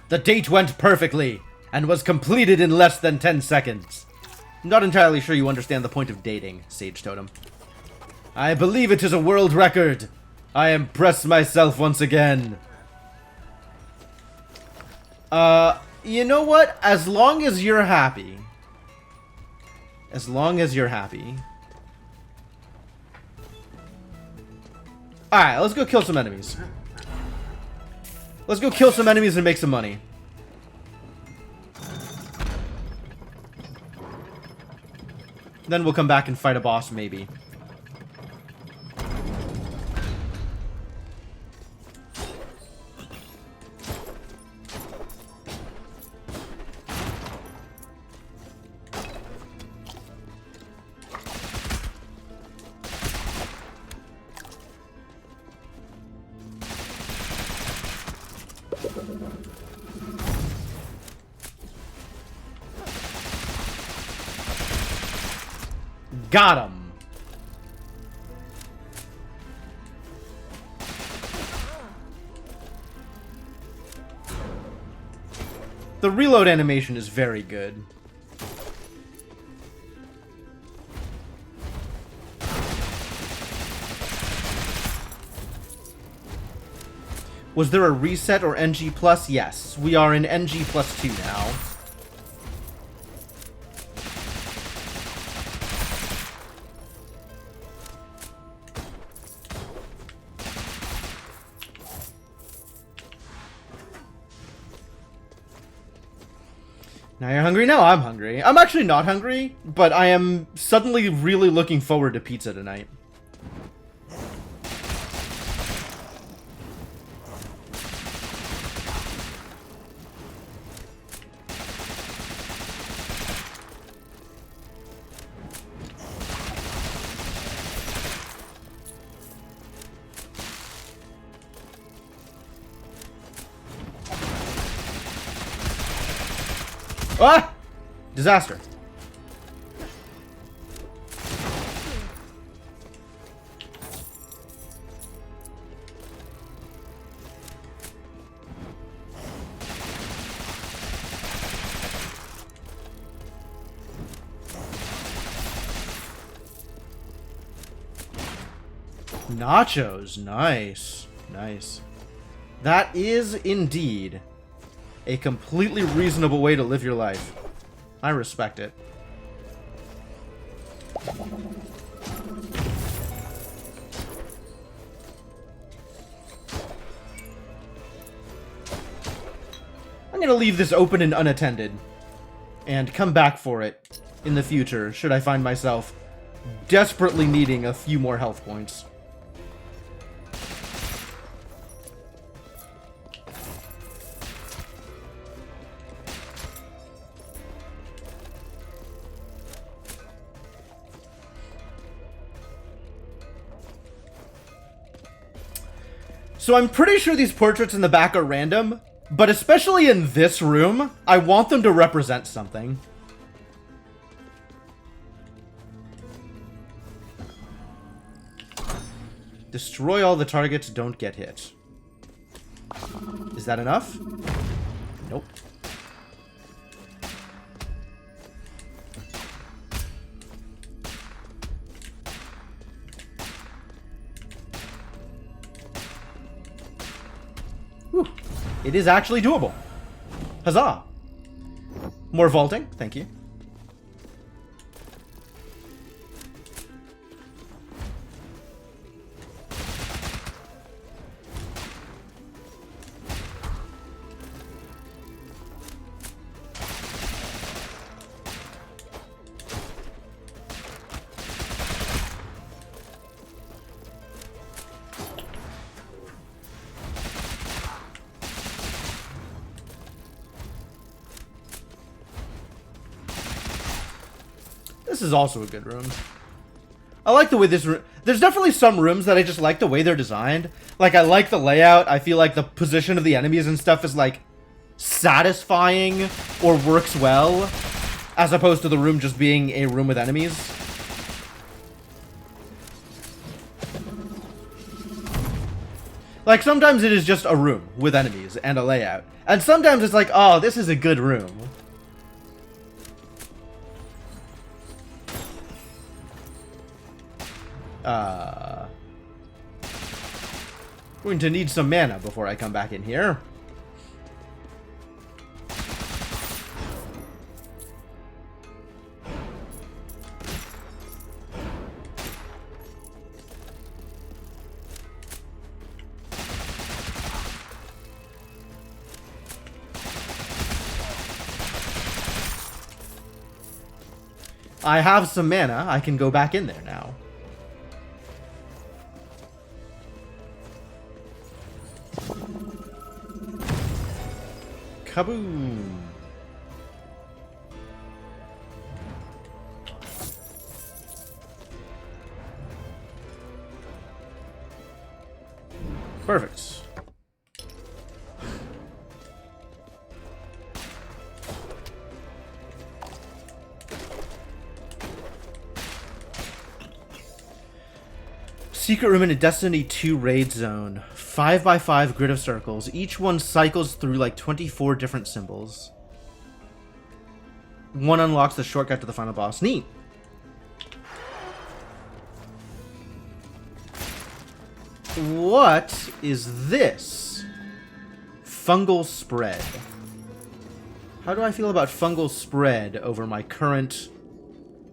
The date went perfectly and was completed in less than 10 seconds. Not entirely sure you understand the point of dating, Sage Totem. I believe it is a world record. I impress myself once again. You know what? As long as you're happy. As long as you're happy. Alright, let's go kill some enemies. Let's go kill some enemies and make some money. Then we'll come back and fight a boss, maybe. Got him. The reload animation is very good. Was there a reset or NG+? Yes, we are in NG+2 now. Now you're hungry? No, I'm hungry. I'm actually not hungry, but I am suddenly really looking forward to pizza tonight. Ah! Disaster. Nachos. Nice. Nice. That is indeed a completely reasonable way to live your life. I respect it. I'm gonna leave this open and unattended and come back for it in the future should I find myself desperately needing a few more health points. So I'm pretty sure these portraits in the back are random, but especially in this room, I want them to represent something. Destroy all the targets, don't get hit. Is that enough? Nope. Whew. It is actually doable. Huzzah! More vaulting, thank you. This is also a good room. I like the way this room... There's definitely some rooms that I just like the way they're designed. Like, I like the layout. I feel like the position of the enemies and stuff is, like, satisfying or works well, as opposed to the room just being a room with enemies. Like, sometimes it is just a room with enemies and a layout. And sometimes it's like, oh, this is a good room. Going to need some mana before I come back in here. I have some mana. I can go back in there now. Kaboom! Perfect. Secret room in a Destiny 2 raid zone. 5x5 grid of circles. Each one cycles through like 24 different symbols. One unlocks the shortcut to the final boss. Neat. What is this? Fungal spread. How do I feel about fungal spread over my current...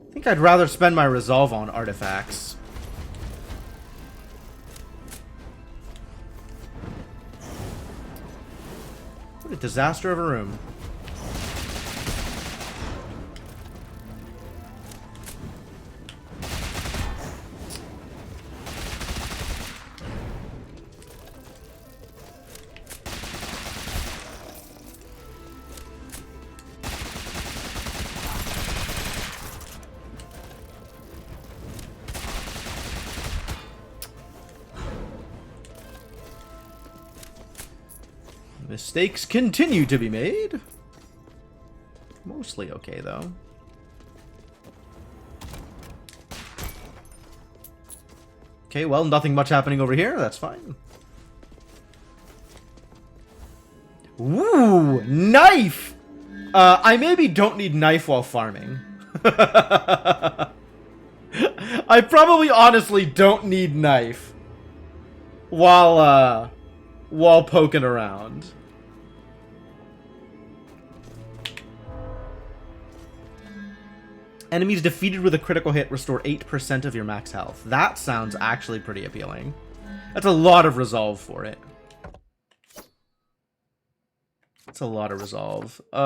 I think I'd rather spend my resolve on artifacts. What a disaster of a room. Mistakes continue to be made. Mostly okay, though. Okay, well, nothing much happening over here. That's fine. Ooh, knife! I maybe don't need knife while farming. I probably honestly don't need knife while poking around. Enemies defeated with a critical hit restore 8% of your max health. That sounds actually pretty appealing. That's a lot of resolve for it. That's a lot of resolve. I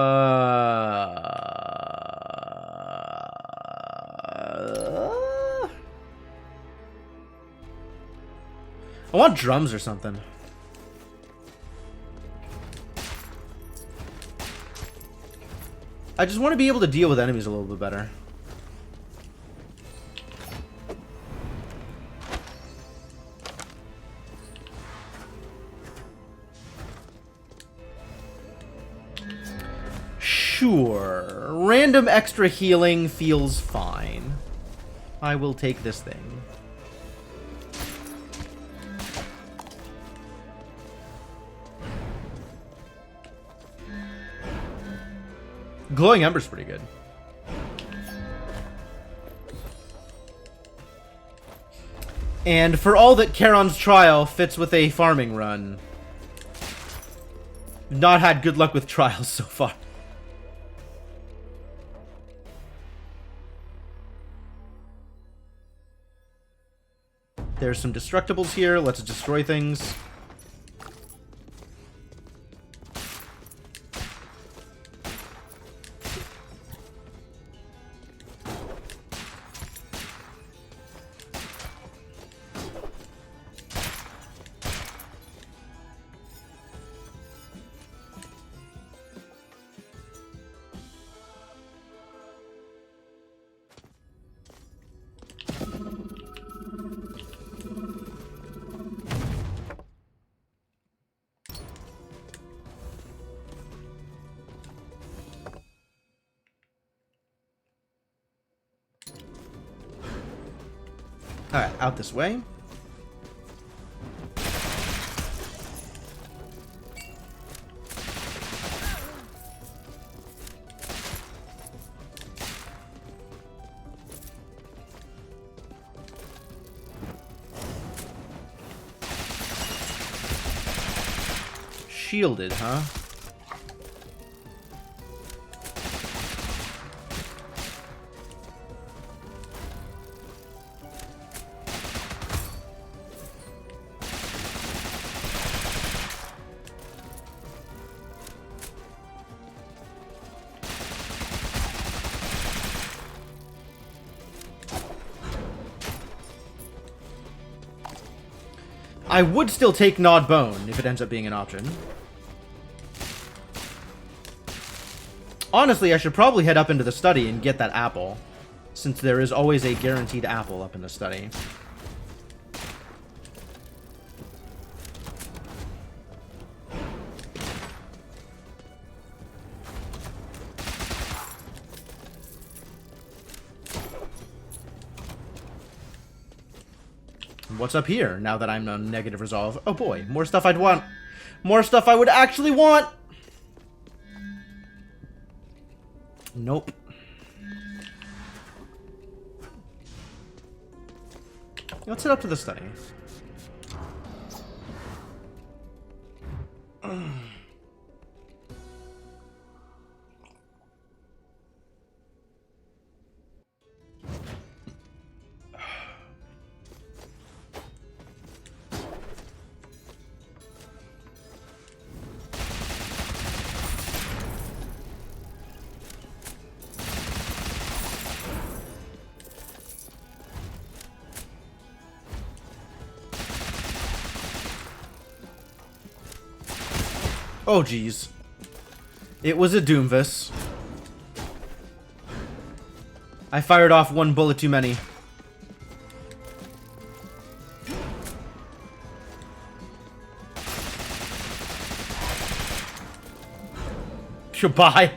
want drums or something. I just want to be able to deal with enemies a little bit better. Sure. Random extra healing feels fine. I will take this thing. Glowing Ember's pretty good. And for all that Charon's trial fits with a farming run, not had good luck with trials so far. There's some destructibles here. Let's destroy things. Alright, out this way. Shielded, huh? I would still take Gnawed Bone if it ends up being an option. Honestly, I should probably head up into the study and get that apple, since there is always a guaranteed apple up in the study. What's up here, now that I'm on negative resolve? Oh boy, more stuff I'd want. More stuff I would actually want! Nope. Let's head up to the study. Oh, geez. It was a Doomvis. I fired off one bullet too many. Goodbye.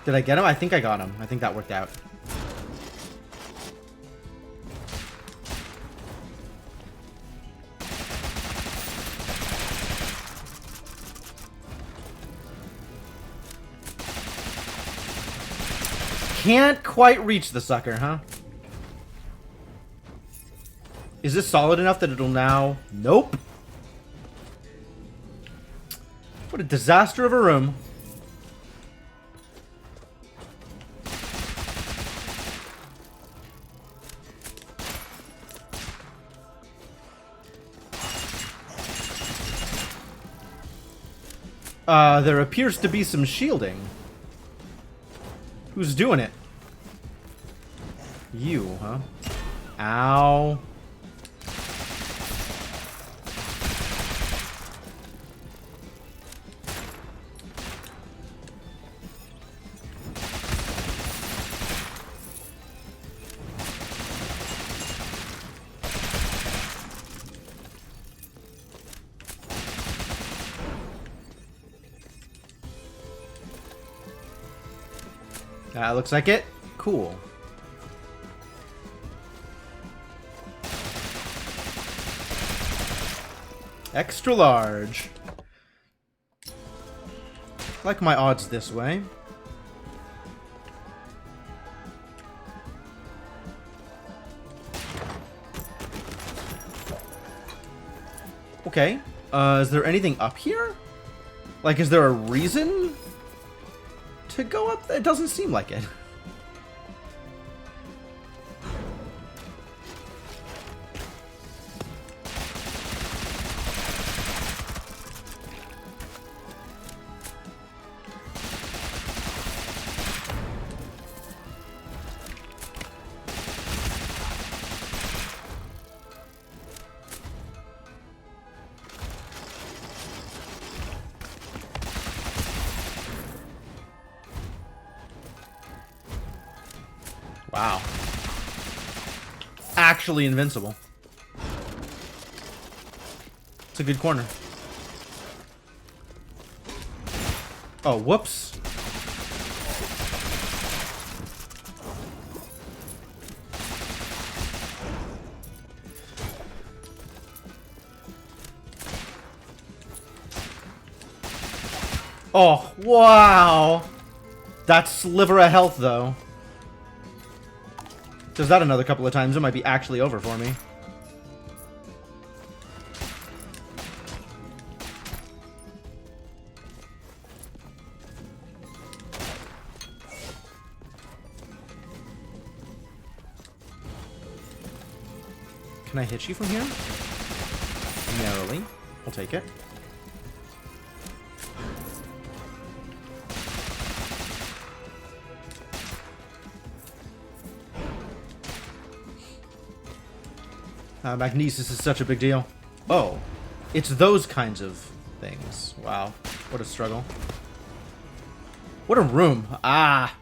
Did I get him? I think I got him. I think that worked out. can't quite reach the sucker, huh? Is this solid enough that it'll now... Nope. What a disaster of a room. There appears to be some shielding. Who's doing it? You, huh? Ow. That looks like it. Cool. Extra large. Like my odds this way. Okay. Is there anything up here? Like, is there a reason to go up? It doesn't seem like it. Wow. Actually invincible. It's a good corner. Oh, whoops. Oh, wow. That sliver of health, though. Does that another couple of times, it might be actually over for me. Can I hit you from here? Narrowly. I'll take it. Magnesis is such a big deal. Oh, it's those kinds of things. Wow, what a struggle. What a room. Ah.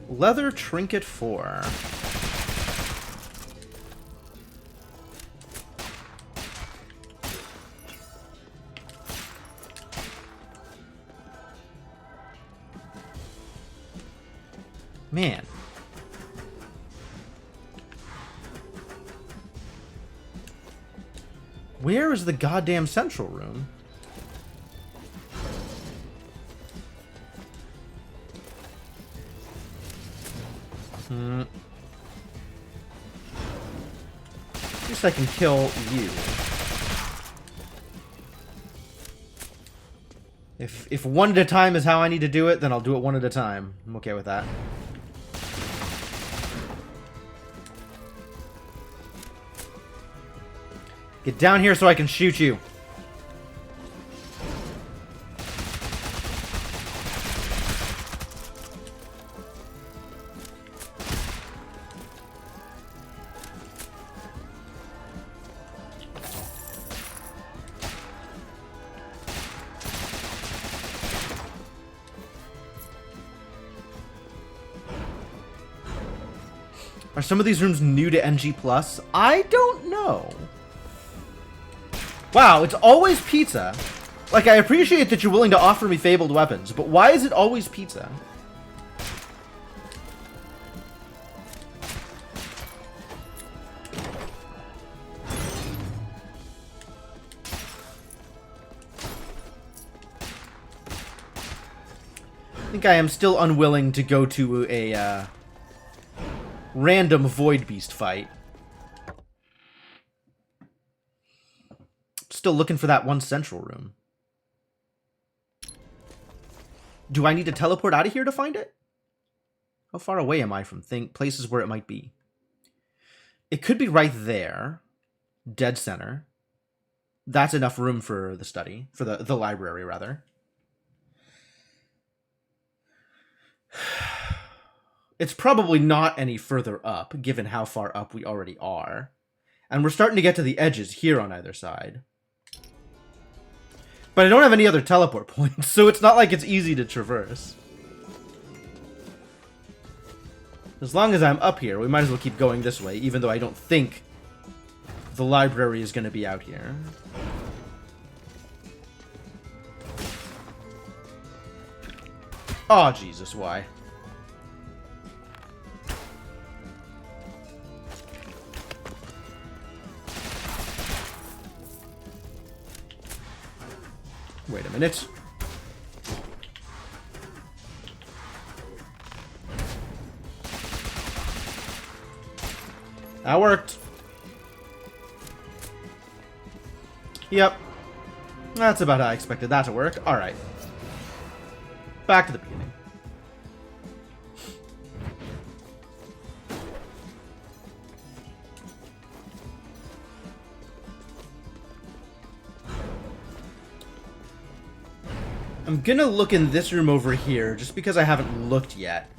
Leather Trinket 4. Man. Where is the goddamn central room? At least I can kill you. If one at a time is how I need to do it, then I'll do it one at a time. I'm okay with that. Get down here so I can shoot you. Are some of these rooms new to NG+? I don't know. Wow, it's always pizza. Like, I appreciate that you're willing to offer me fabled weapons, but why is it always pizza? I think I am still unwilling to go to a random Void Beast fight. Still looking for that one central room. Do I need to teleport out of here to find it? How far away am I from places where it might be? It could be right there. Dead center. That's enough room for the study. For the library, rather. It's probably not any further up, given how far up we already are. And we're starting to get to the edges here on either side. But I don't have any other teleport points, so it's not like it's easy to traverse. As long as I'm up here, we might as well keep going this way, even though I don't think the library is going to be out here. Oh, Jesus, why? Wait a minute. That worked. Yep. That's about how I expected that to work. Alright. Back to the beginning. I'm gonna look in this room over here, just because I haven't looked yet.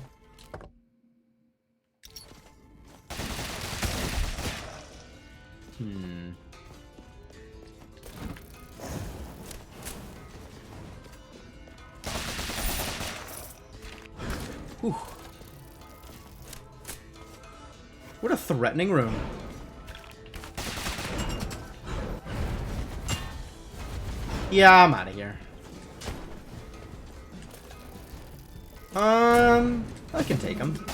Whew. What a threatening room. Yeah, I'm out of here. I can take him.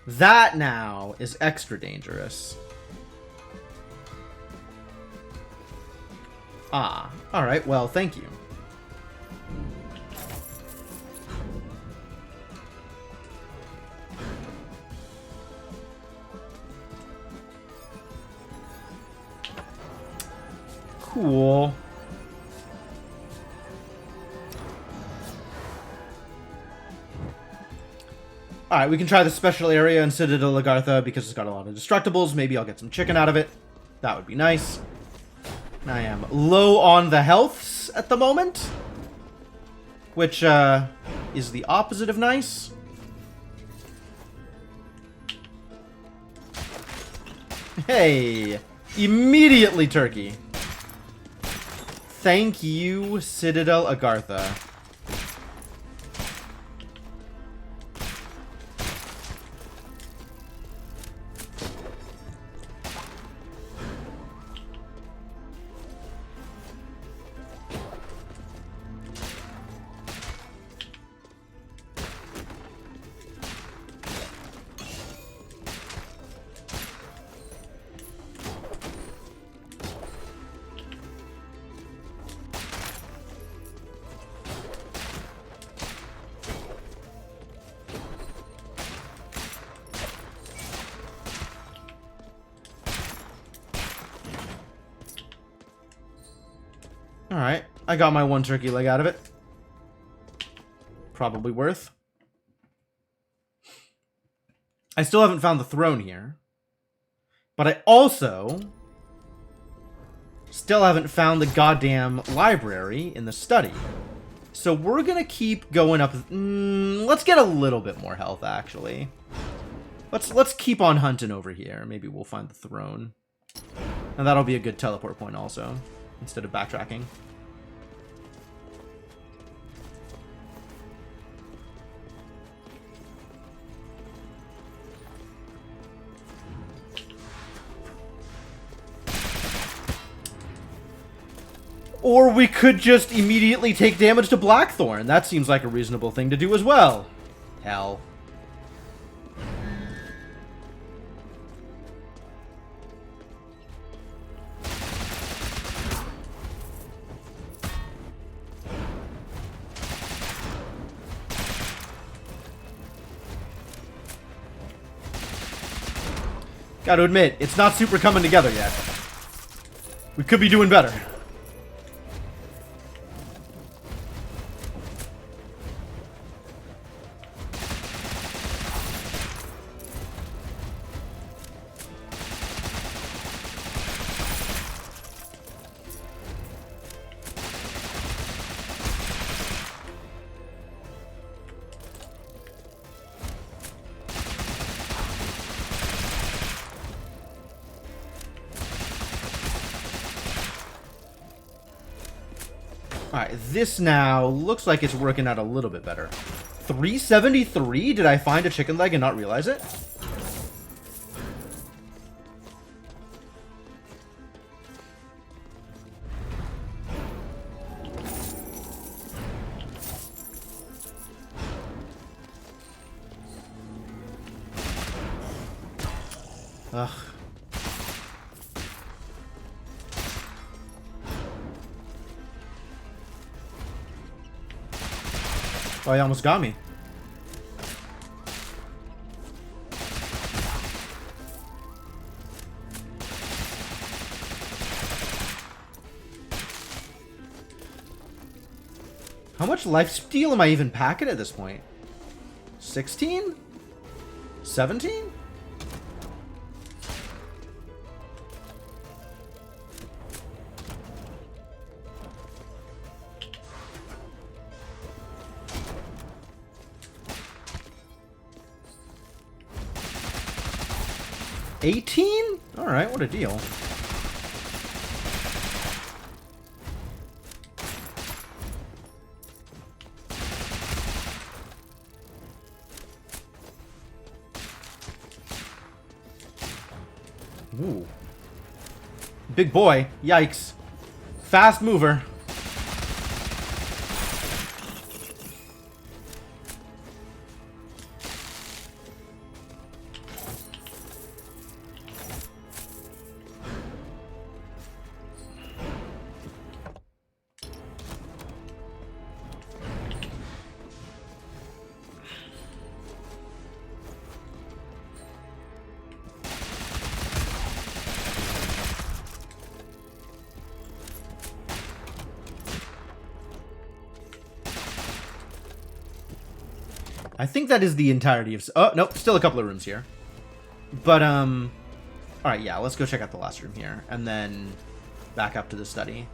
That now is extra dangerous. Ah, alright, well, thank you. Cool. Alright, we can try the special area in Citadel Agartha because it's got a lot of destructibles. Maybe I'll get some chicken out of it. That would be nice. I am low on the healths at the moment, which is the opposite of nice. Hey, immediately turkey. Thank you, Citadel Agartha. Alright, I got my one turkey leg out of it. Probably worth. I still haven't found the throne here. But I also still haven't found the goddamn library in the study. So we're gonna keep going up. Let's get a little bit more health, actually. Let's keep on hunting over here. Maybe we'll find the throne. And that'll be a good teleport point also, instead of backtracking. Or we could just immediately take damage to Blackthorn. That seems like a reasonable thing to do as well. Hell. Gotta admit, it's not super coming together yet. We could be doing better. Alright, this now looks like it's working out a little bit better. 373? Did I find a chicken leg and not realize it? Ugh. Oh, he almost got me. How much lifesteal am I even packing at this point? 16? 17? $18? Alright, what a deal. Ooh. Big boy. Yikes. Fast mover. I think that is the entirety of... Oh, nope. Still a couple of rooms here. But, alright, yeah. Let's go check out the last room here. And then back up to the study.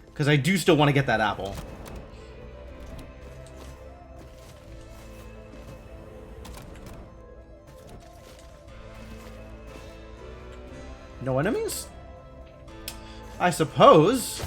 Because I do still want to get that apple. No enemies? I suppose...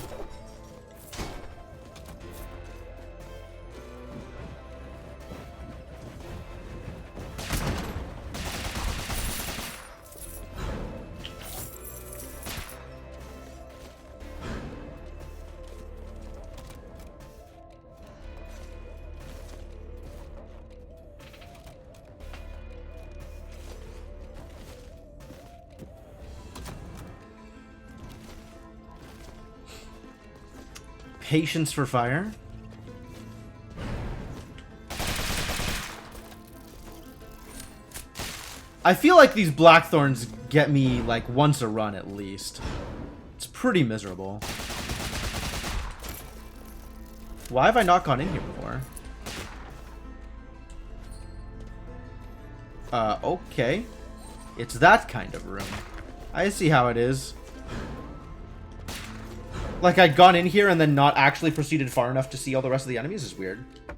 Patience for fire. I feel like these Blackthorns get me, like, once a run at least. It's pretty miserable. Why have I not gone in here before? Okay. It's that kind of room. I see how it is. Like, I'd gone in here and then not actually proceeded far enough to see all the rest of the enemies is weird. I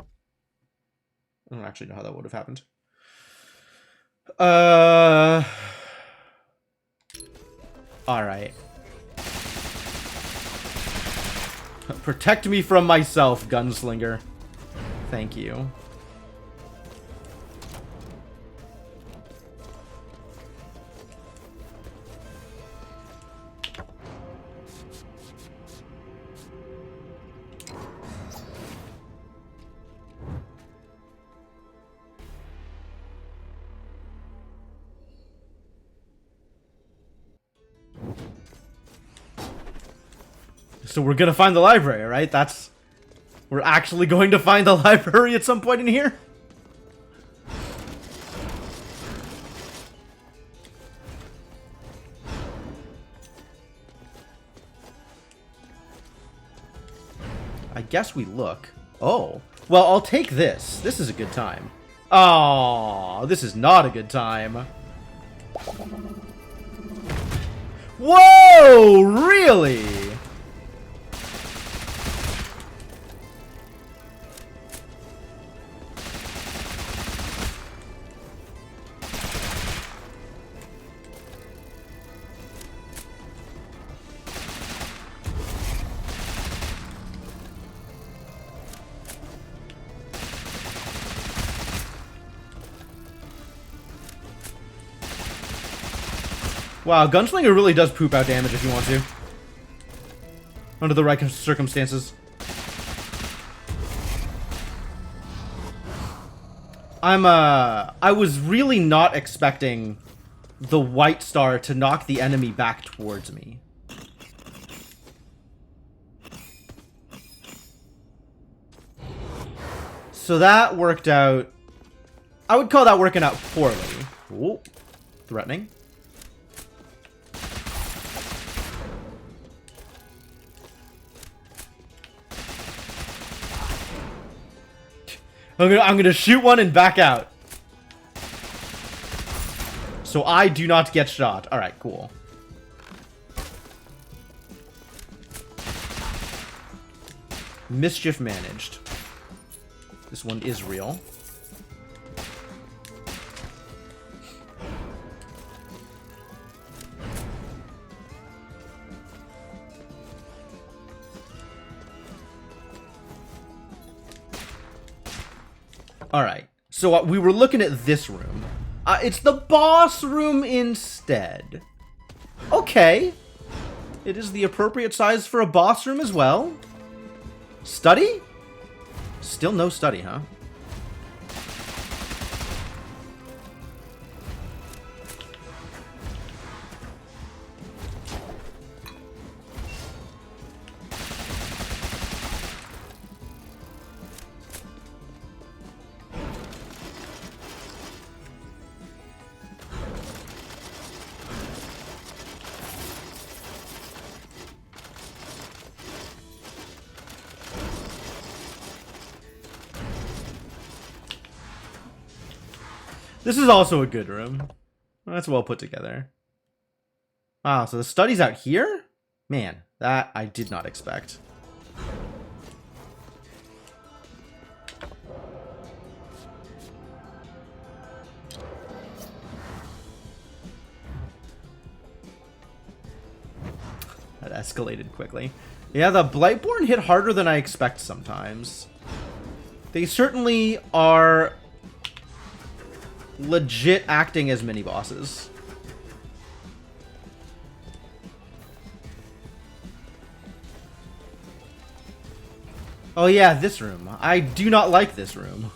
don't actually know how that would have happened. Alright. Protect me from myself, gunslinger. Thank you. So we're gonna find the library, right? We're actually going to find the library at some point in here? I guess we look. Oh. Well, I'll take this. This is a good time. Oh, this is not a good time. Whoa! Really? Wow, Gunslinger really does poop out damage if you want to. Under the right circumstances. I was really not expecting the white star to knock the enemy back towards me. So that worked out. I would call that working out poorly. Ooh, threatening. I'm gonna shoot one and back out. So I do not get shot. Alright, cool. Mischief managed. This one is real. Alright, so we were looking at this room. It's the boss room instead. Okay. It is the appropriate size for a boss room as well. Study? Still no study, huh? This is also a good room. That's well put together. Wow, so the study's out here? Man, that I did not expect. That escalated quickly. Yeah, the Blightborn hit harder than I expect sometimes. They certainly are legit acting as mini-bosses. Oh yeah, this room. I do not like this room.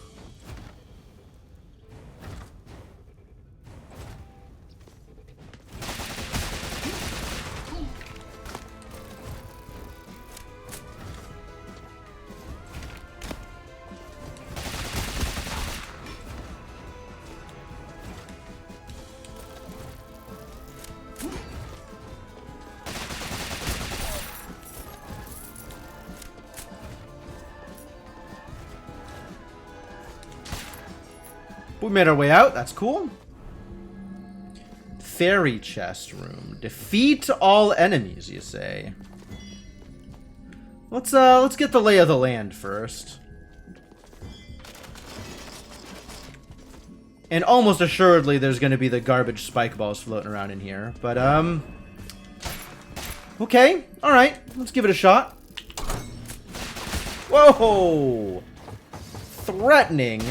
We made our way out. That's cool. Fairy chest room. Defeat all enemies, you say? Let's get the lay of the land first. And almost assuredly there's going to be the garbage spike balls floating around in here. But okay. All right. Let's give it a shot. Whoa! Threatening.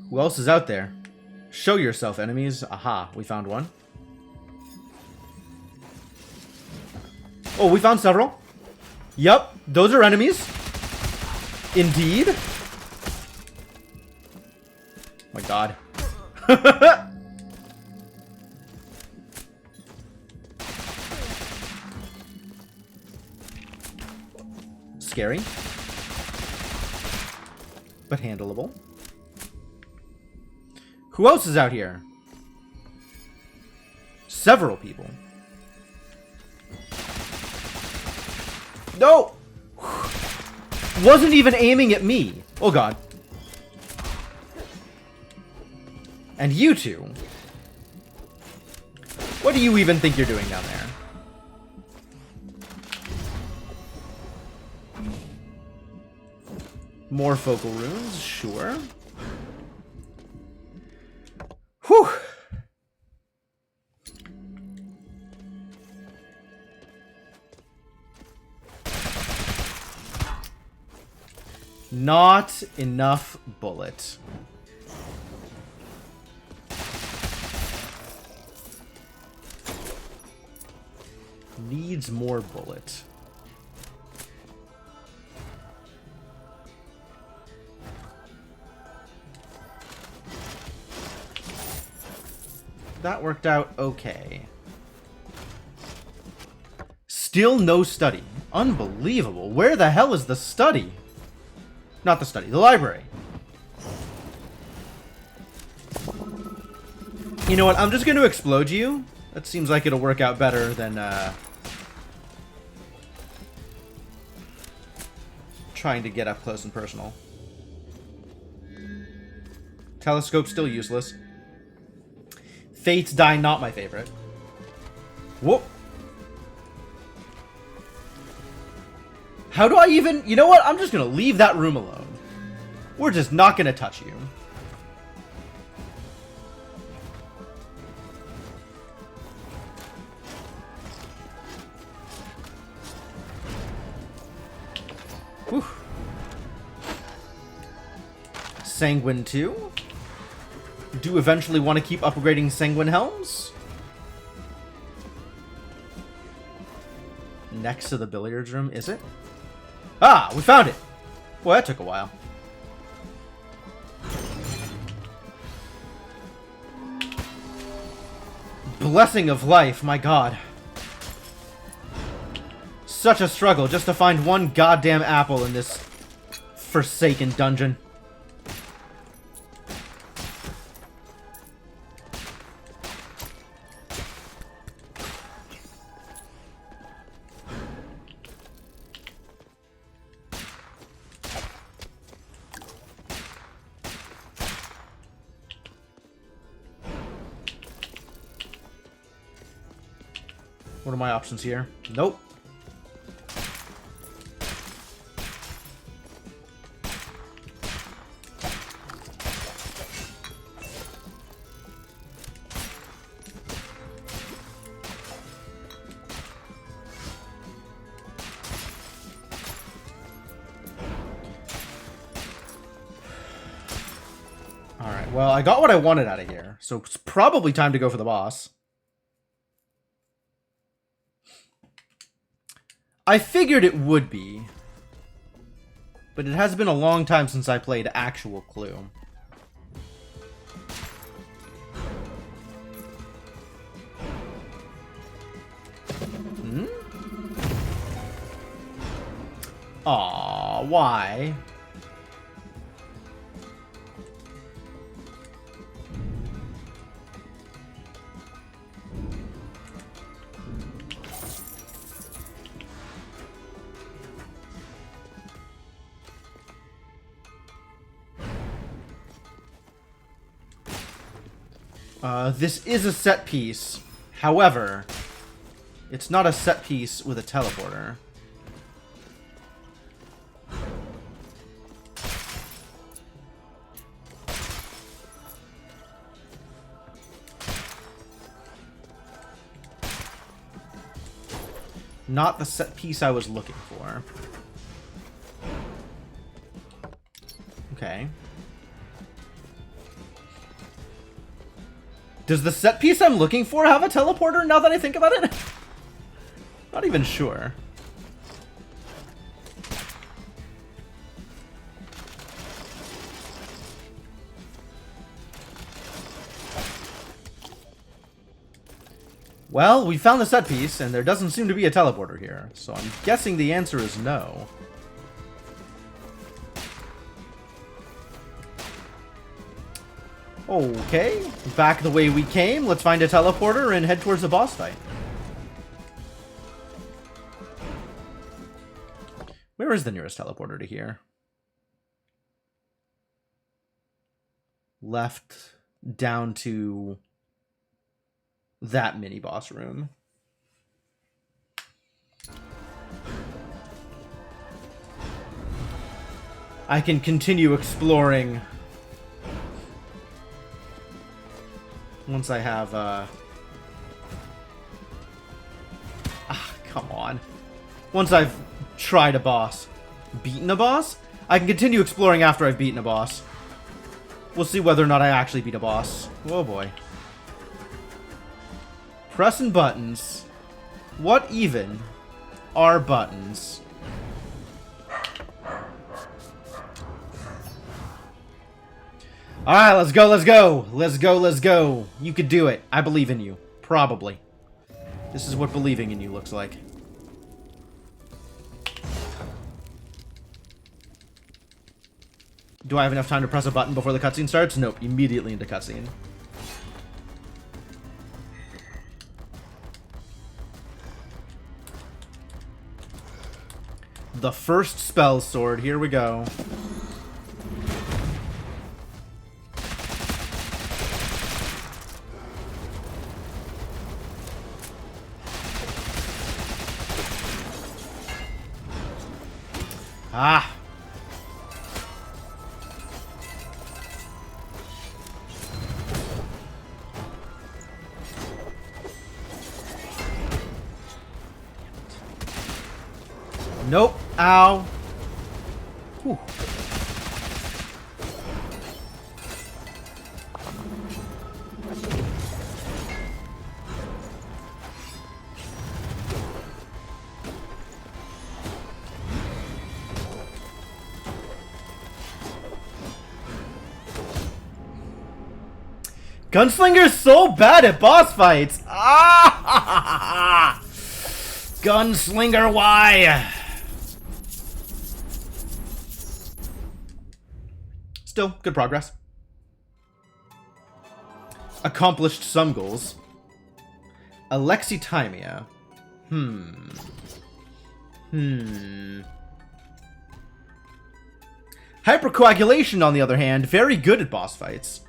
Who else is out there? Show yourself, enemies. Aha, we found one. Oh, we found several. Yep, those are enemies. Indeed. My god. Scary. But handleable. Who else is out here? Several people. No! Wasn't even aiming at me. Oh god. And you two. What do you even think you're doing down there? More focal runes, sure. Whew. Not enough bullet. Needs more bullet. That worked out okay. Still no study. Unbelievable. Where the hell is the study? Not the study, the library. You know what? I'm just going to explode you. That seems like it'll work out better than trying to get up close and personal. Telescope still useless. Fate's Die, not my favorite. Whoop. How do I even... You know what? I'm just going to leave that room alone. We're just not going to touch you. Whew. Sanguine 2. Do eventually want to keep upgrading Sanguine Helms. Next to the billiards room, is it? Ah, we found it! Boy, that took a while. Blessing of life, my god. Such a struggle just to find one goddamn apple in this forsaken dungeon. What are my options here? Nope. Alright, well, I got what I wanted out of here, so it's probably time to go for the boss. I figured it would be, but it has been a long time since I played actual Clue. Hmm? Aw, why? This is a set piece. However, it's not a set piece with a teleporter. Not the set piece I was looking for. Okay. Does the set piece I'm looking for have a teleporter now that I think about it? Not even sure. Well, we found the set piece, and there doesn't seem to be a teleporter here, so I'm guessing the answer is no. Okay, back the way we came. Let's find a teleporter and head towards the boss fight. Where is the nearest teleporter to here? Left down to that mini boss room. I can continue exploring once I have come on. Once I've tried a boss. Beaten a boss? I can continue exploring after I've beaten a boss. We'll see whether or not I actually beat a boss. Oh boy. Pressing buttons. What even are buttons? Alright, let's go, let's go! Let's go, let's go! You could do it. I believe in you. Probably. This is what believing in you looks like. Do I have enough time to press a button before the cutscene starts? Nope, immediately into cutscene. The first spell sword, here we go. Ah! Nope. Ow. Whew. Gunslinger's so bad at boss fights. Ah! Gunslinger, why? Still, good progress. Accomplished some goals. Alexithymia. Hypercoagulation, on the other hand, very good at boss fights.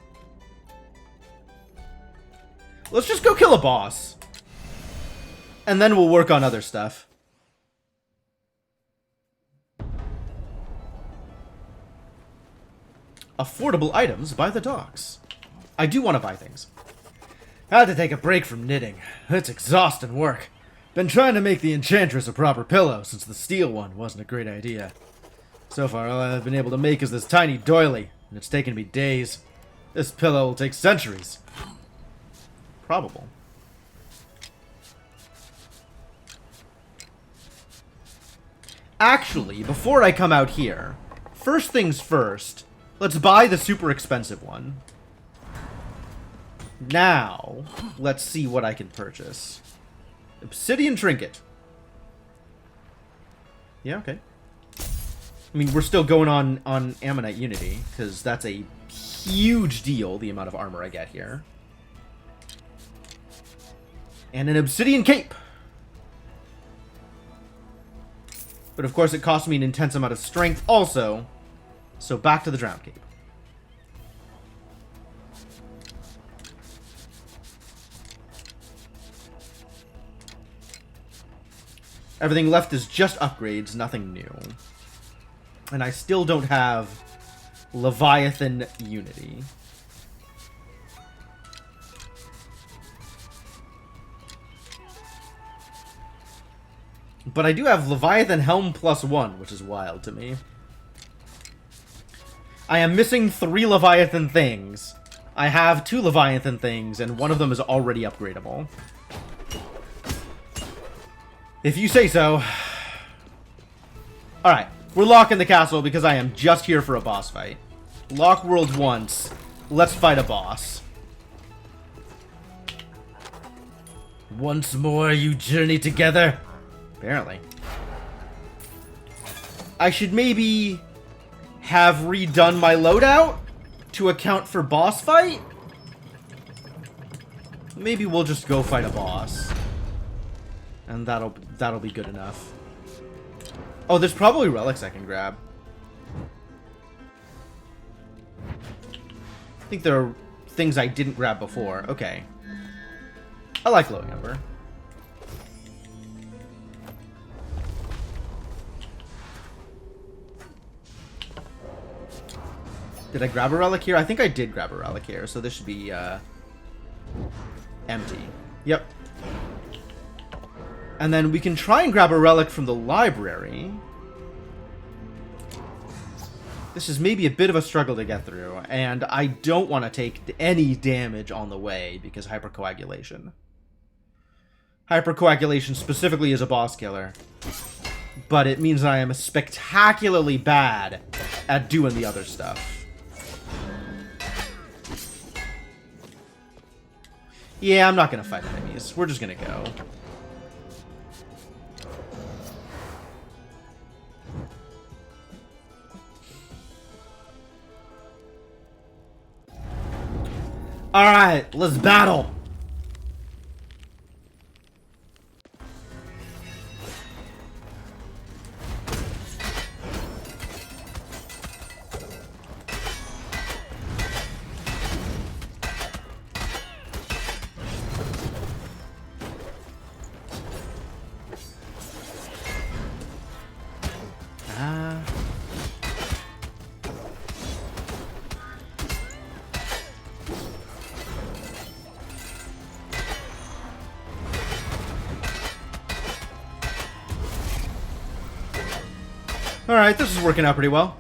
Let's just go kill a boss. And then we'll work on other stuff. Affordable items by the docks. I do want to buy things. I had to take a break from knitting. It's exhausting work. Been trying to make the Enchantress a proper pillow since the steel one wasn't a great idea. So far, all I've been able to make is this tiny doily, and it's taken me days. This pillow will take centuries. Probable. Actually, before I come out here, first things first, let's buy the super expensive one. Now, let's see what I can purchase. Obsidian Trinket. Yeah, okay. I mean, we're still going on Ammonite Unity, because that's a huge deal, the amount of armor I get here. And an Obsidian Cape. But of course it cost me an intense amount of strength also. So back to the Drowned Cape. Everything left is just upgrades, nothing new. And I still don't have Leviathan Unity. But I do have Leviathan Helm +1, which is wild to me. I am missing 3 Leviathan things. I have 2 Leviathan things, and one of them is already upgradable. If you say so. Alright, we're locking the castle because I am just here for a boss fight. Lock world once. Let's fight a boss. Once more you journey together. Apparently. I should maybe have redone my loadout to account for boss fight. Maybe we'll just go fight a boss. And that'll be good enough. Oh, there's probably relics I can grab. I think there are things I didn't grab before. Okay. I like glowing ember. Did I grab a relic here? I think I did grab a relic here, so this should be empty. Yep. And then we can try and grab a relic from the library. This is maybe a bit of a struggle to get through, and I don't want to take any damage on the way because hypercoagulation. Hypercoagulation specifically is a boss killer, but it means I am spectacularly bad at doing the other stuff. Yeah, I'm not going to fight enemies. We're just going to go. Alright, let's battle! Alright, this is working out pretty well.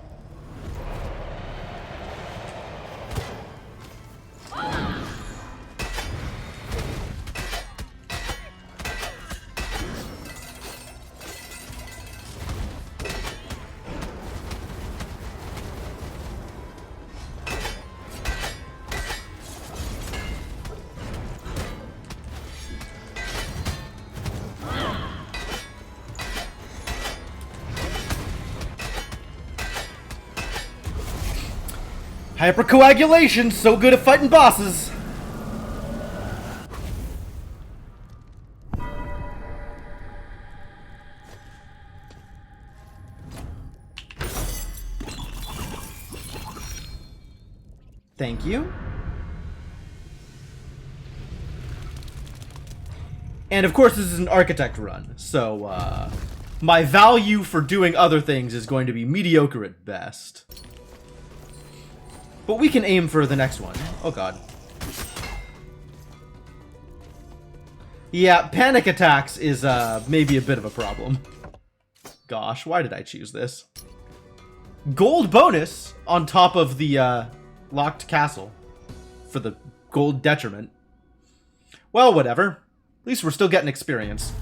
Hypercoagulation, so good at fighting bosses. Thank you. And of course this is an architect run, so my value for doing other things is going to be mediocre at best. But we can aim for the next one. Oh god. Yeah, panic attacks is maybe a bit of a problem. Gosh, why did I choose this? Gold bonus on top of the locked castle for the gold detriment. Well, whatever. At least we're still getting experience.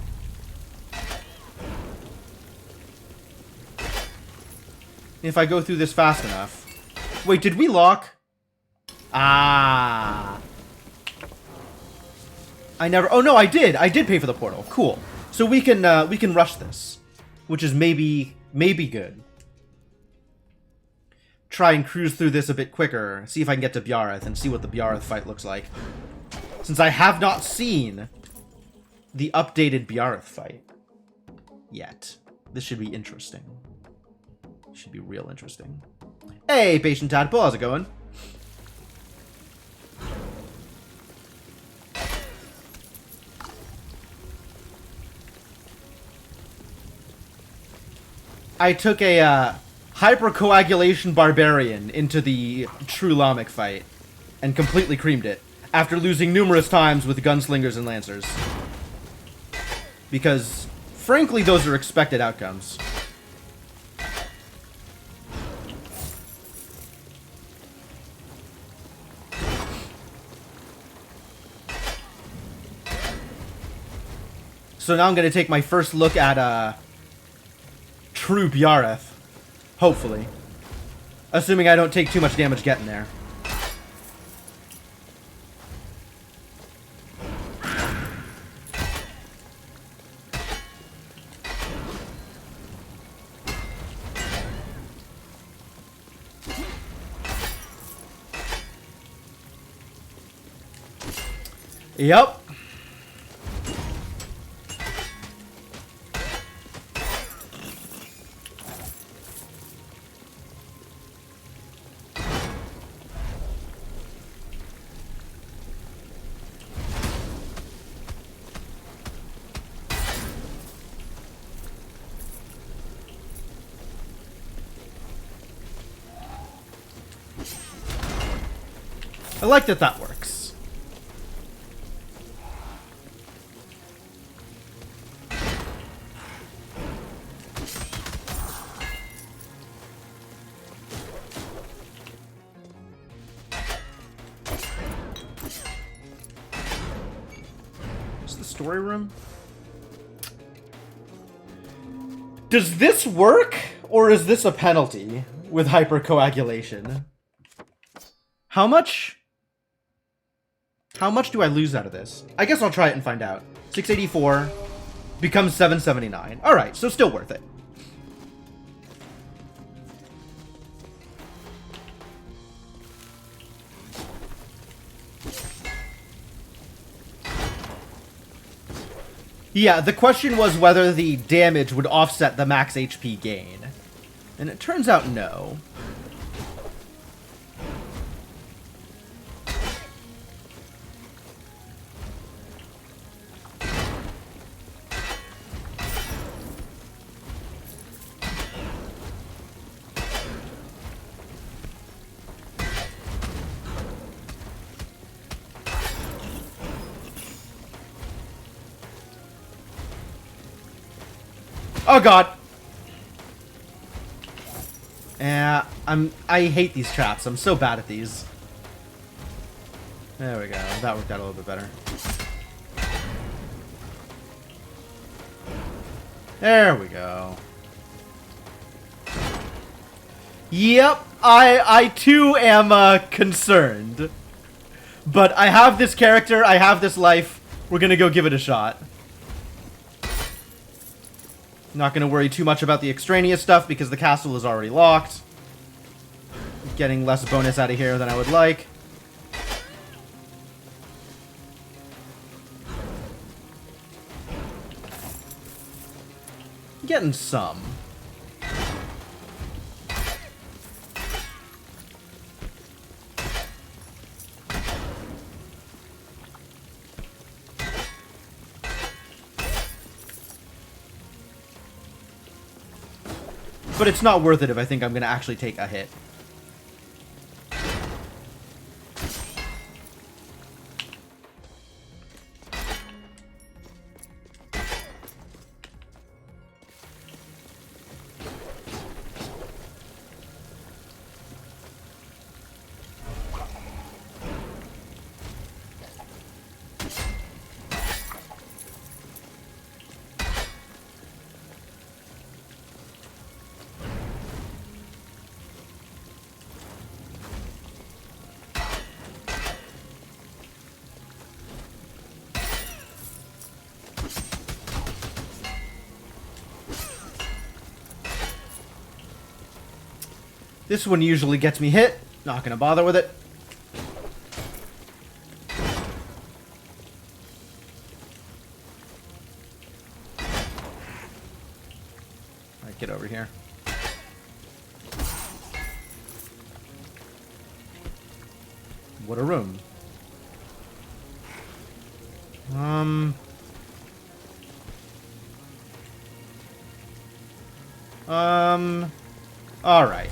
If I go through this fast enough. Wait, did we lock? Ah. I never... Oh, no, I did. I did pay for the portal. Cool. So we can rush this. Which is maybe good. Try and cruise through this a bit quicker. See if I can get to Bjareth and see what the Bjareth fight looks like. Since I have not seen the updated Bjareth fight yet. This should be interesting. Should be real interesting. Hey, Patient Tadpole, how's it going? I took a hypercoagulation barbarian into the True Lamech fight and completely creamed it after losing numerous times with gunslingers and lancers. Because, frankly, those are expected outcomes. So now I'm going to take my first look at Troop Yareth. Hopefully. Assuming I don't take too much damage getting there. Yep. I like that that works. Is the story room? Does this work, or is this a penalty with hypercoagulation? How much do I lose out of this? I guess I'll try it and find out. 684 becomes 779. Alright, so still worth it. Yeah, the question was whether the damage would offset the max HP gain. And it turns out no. Oh god. Yeah, I hate these traps. I'm so bad at these. There we go. That worked out a little bit better. There we go. Yep, I too am concerned. But I have this character, I have this life. We're gonna go give it a shot. Not gonna worry too much about the extraneous stuff because the castle is already locked. Getting less bonus out of here than I would like. Getting some. But it's not worth it if I think I'm going to actually take a hit. This one usually gets me hit. Not gonna bother with it. Alright, get over here. What a room. Alright.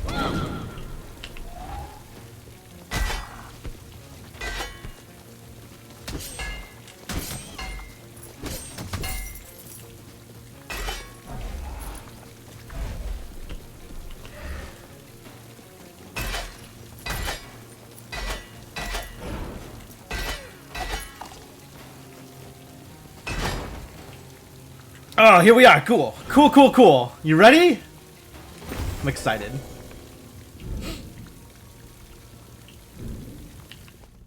Oh, here we are. Cool. Cool, cool, cool. You ready? I'm excited.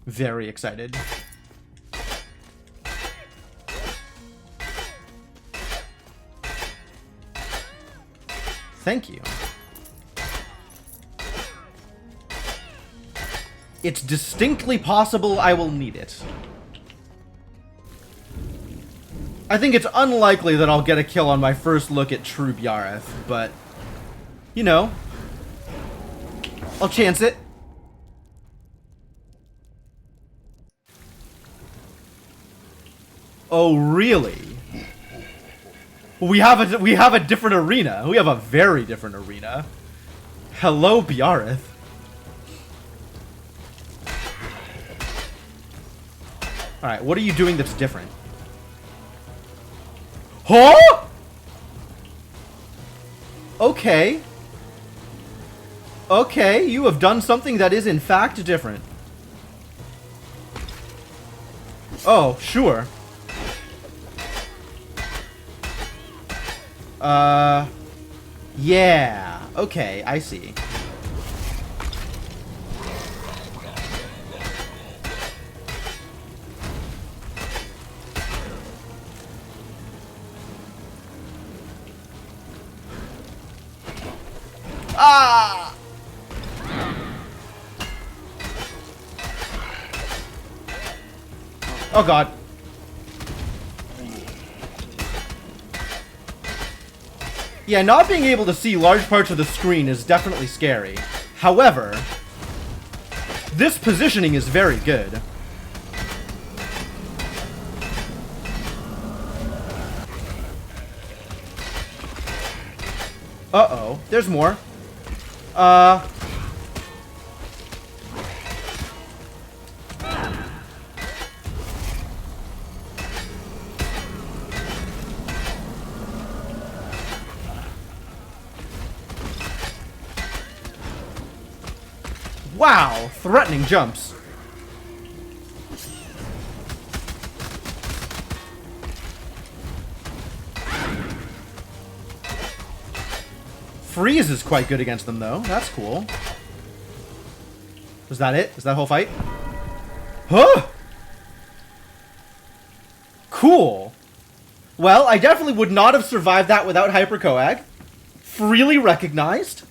Very excited. Thank you. It's distinctly possible I will need it. I think it's unlikely that I'll get a kill on my first look at True Biareth, but, you know, I'll chance it. Oh, really? We have a different arena. We have a very different arena. Hello, Biareth. Alright, what are you doing that's different? Huh? Okay. Okay, you have done something that is in fact different. Oh, sure. Yeah. Okay, I see. Ah! Oh god. Yeah, not being able to see large parts of the screen is definitely scary. However, this positioning is very good. Uh-oh, there's more. Wow, threatening jumps. Freeze is quite good against them, though. That's cool. Was that it? Is that whole fight? Huh? Cool. Well, I definitely would not have survived that without Hypercoag. Freely recognized.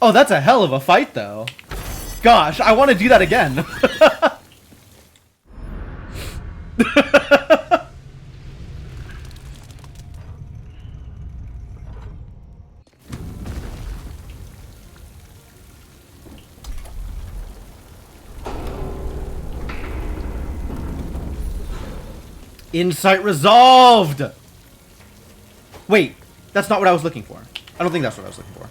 Oh, that's a hell of a fight, though. Gosh, I want to do that again. Insight resolved! Wait, that's not what I was looking for. I don't think that's what I was looking for.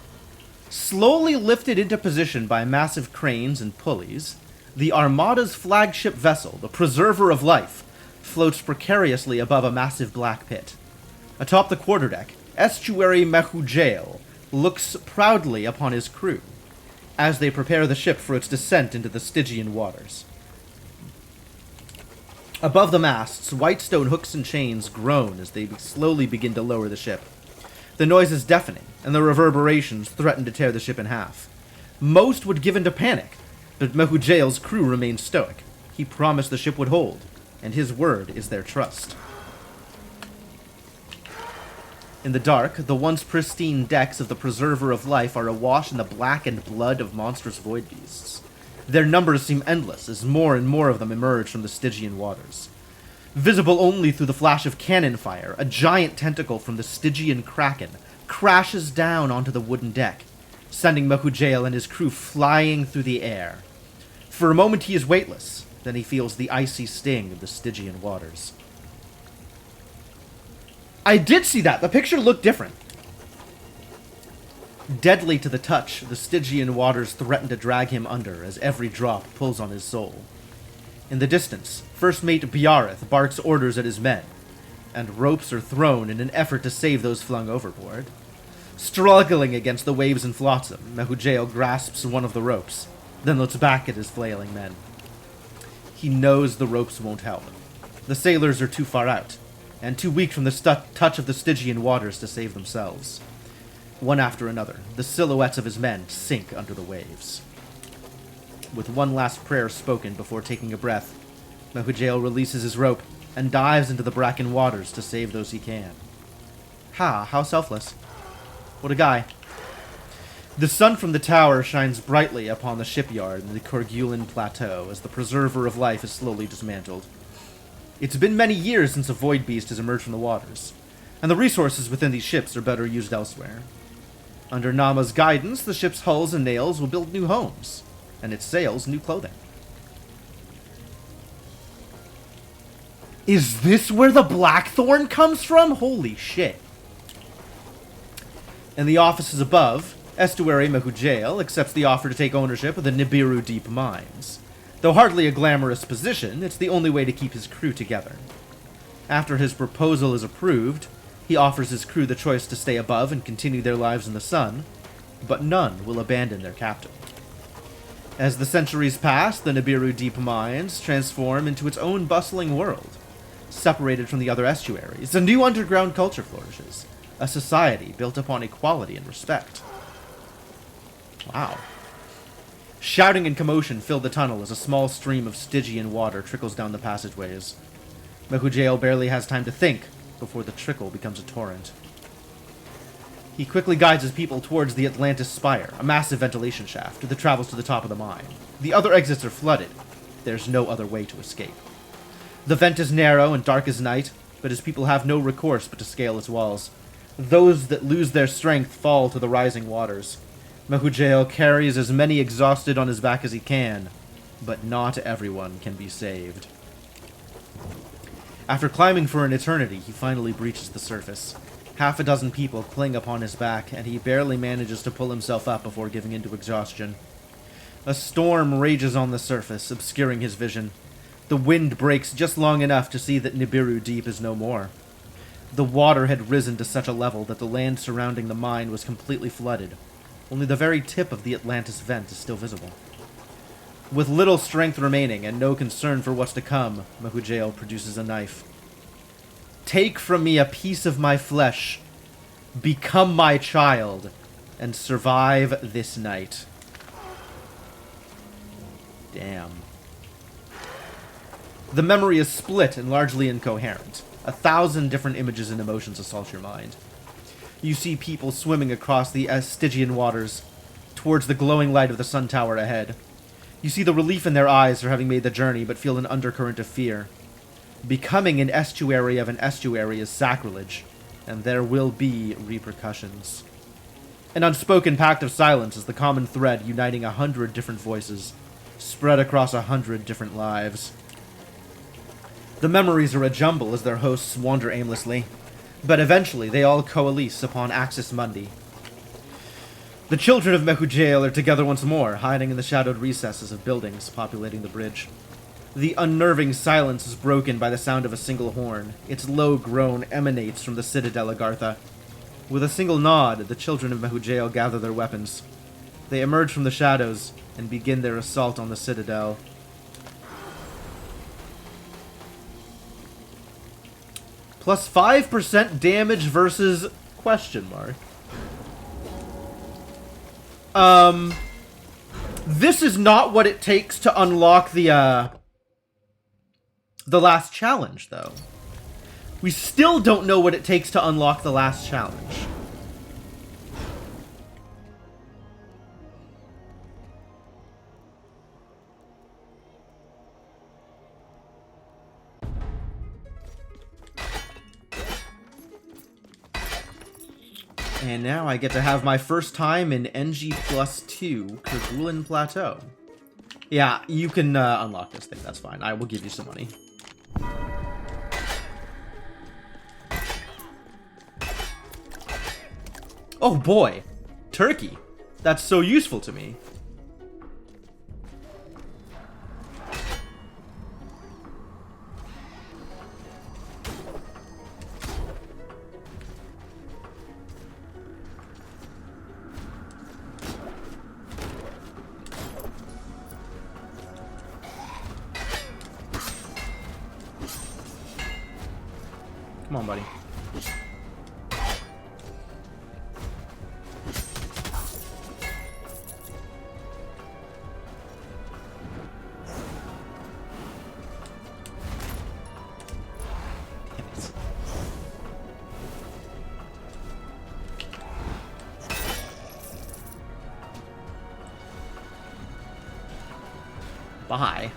Slowly lifted into position by massive cranes and pulleys, the Armada's flagship vessel, the Preserver of Life, floats precariously above a massive black pit. Atop the quarterdeck, Estuary Mehujael looks proudly upon his crew as they prepare the ship for its descent into the Stygian waters. Above the masts, white stone hooks and chains groan as they slowly begin to lower the ship. The noise is deafening, and the reverberations threaten to tear the ship in half. Most would give in to panic, but Mehujael's crew remains stoic. He promised the ship would hold, and his word is their trust. In the dark, the once pristine decks of the Preserver of Life are awash in the blackened blood of monstrous void beasts. Their numbers seem endless as more and more of them emerge from the Stygian waters. Visible only through the flash of cannon fire, a giant tentacle from the Stygian Kraken crashes down onto the wooden deck, sending Mehujael and his crew flying through the air. For a moment he is weightless, then he feels the icy sting of the Stygian waters. I did see that! The picture looked different. Deadly to the touch, the Stygian waters threaten to drag him under as every drop pulls on his soul. In the distance, First Mate Biareth barks orders at his men, and ropes are thrown in an effort to save those flung overboard. Struggling against the waves and flotsam, Mehujael grasps one of the ropes, then looks back at his flailing men. He knows the ropes won't help. The sailors are too far out. and too weak from the touch of the Stygian waters to save themselves. One after another, the silhouettes of his men sink under the waves. With one last prayer spoken before taking a breath, Mehujael releases his rope and dives into the bracken waters to save those he can. Ha, how selfless. What a guy. The sun from the tower shines brightly upon the shipyard in the Kerguelen Plateau as the preserver of life is slowly dismantled. It's been many years since a void beast has emerged from the waters, and the resources within these ships are better used elsewhere. Under Nama's guidance, the ship's hulls and nails will build new homes, and its sails new clothing. Is this where the Blackthorn comes from? Holy shit. In the offices above, Estuary Mehujael accepts the offer to take ownership of the Nibiru Deep Mines. Though hardly a glamorous position, it's the only way to keep his crew together. After his proposal is approved, he offers his crew the choice to stay above and continue their lives in the sun, but none will abandon their captain. As the centuries pass, the Nibiru Deep Mines transform into its own bustling world. Separated from the other estuaries, a new underground culture flourishes, a society built upon equality and respect. Wow. Shouting and commotion fill the tunnel as a small stream of Stygian water trickles down the passageways. Mehujael barely has time to think before the trickle becomes a torrent. He quickly guides his people towards the Atlantis Spire, a massive ventilation shaft that travels to the top of the mine. The other exits are flooded. There's no other way to escape. The vent is narrow and dark as night, but his people have no recourse but to scale its walls. Those that lose their strength fall to the rising waters. Mehujael carries as many exhausted on his back as he can, but not everyone can be saved. After climbing for an eternity, he finally breaches the surface. Half a dozen people cling upon his back, and he barely manages to pull himself up before giving in to exhaustion. A storm rages on the surface, obscuring his vision. The wind breaks just long enough to see that Nibiru Deep is no more. The water had risen to such a level that the land surrounding the mine was completely flooded. Only the very tip of the Atlantis vent is still visible. With little strength remaining and no concern for what's to come, Mehujael produces a knife. Take from me a piece of my flesh, become my child, and survive this night. Damn. The memory is split and largely incoherent. 1,000 different images and emotions assault your mind. You see people swimming across the Stygian waters, towards the glowing light of the sun tower ahead. You see the relief in their eyes for having made the journey, but feel an undercurrent of fear. Becoming an estuary of an estuary is sacrilege, and there will be repercussions. An unspoken pact of silence is the common thread uniting 100 different voices, spread across 100 different lives. The memories are a jumble as their hosts wander aimlessly, but eventually they all coalesce upon Axis Mundi. The children of Mehujael are together once more, hiding in the shadowed recesses of buildings populating the bridge. The unnerving silence is broken by the sound of a single horn. Its low groan emanates from the citadel Agartha. With a single nod, the children of Mehujael gather their weapons. They emerge from the shadows and begin their assault on the citadel. Plus 5% damage versus question mark. This is not what it takes to unlock the last challenge, though. We still don't know what it takes to unlock the last challenge. And now I get to have my first time in NG plus 2, Kerguelen Plateau. Yeah, you can unlock this thing, that's fine. I will give you some money. Oh boy! Turkey! That's so useful to me. Come on, buddy. Bye.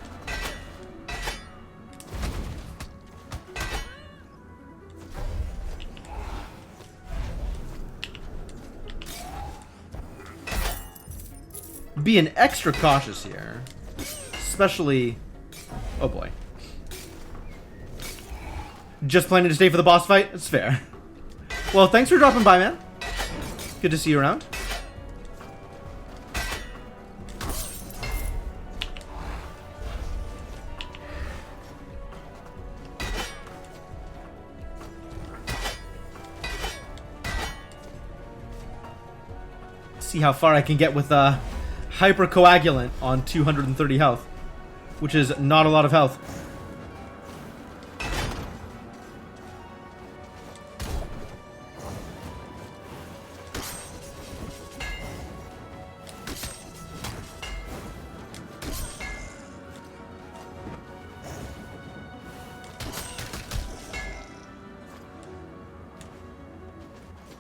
Being extra cautious here. Especially... Oh boy. Just planning to stay for the boss fight? It's fair. Well, thanks for dropping by, man. Good to see you around. See how far I can get with Hypercoagulant on 230 health, which is not a lot of health.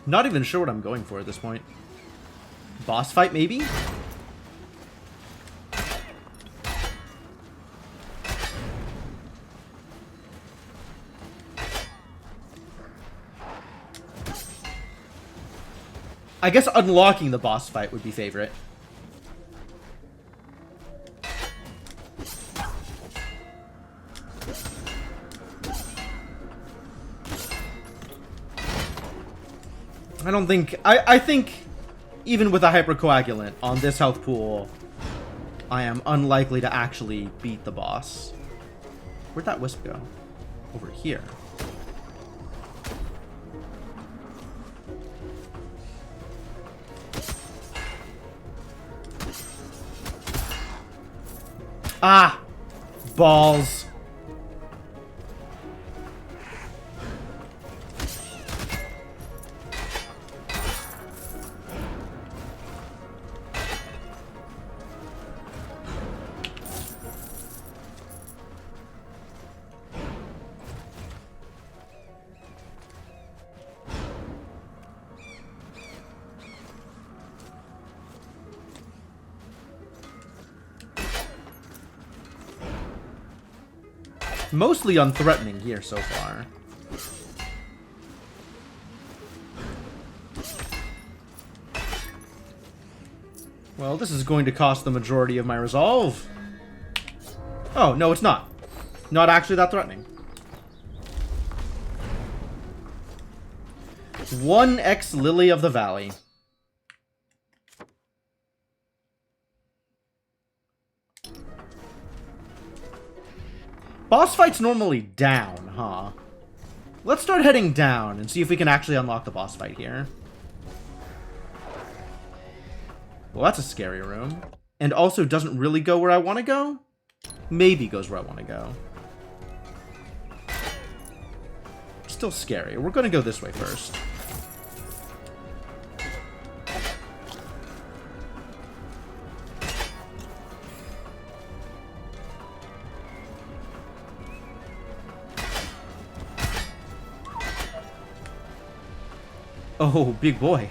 Not even sure what I'm going for at this point. Boss fight, maybe? I guess unlocking the boss fight would be favorite. I don't think... I think even with a hypercoagulant on this health pool, I am unlikely to actually beat the boss. Where'd that wisp go? Over here. Ah! Balls. Mostly unthreatening here so far. Well, this is going to cost the majority of my resolve. Oh, no, it's not. Not actually that threatening. 1x Lily of the Valley. Boss fight's normally down, huh? Let's start heading down and see if we can actually unlock the boss fight here. Well, that's a scary room. And also doesn't really go where I want to go? Maybe goes where I want to go. Still scary. We're going to go this way first. Oh, big boy.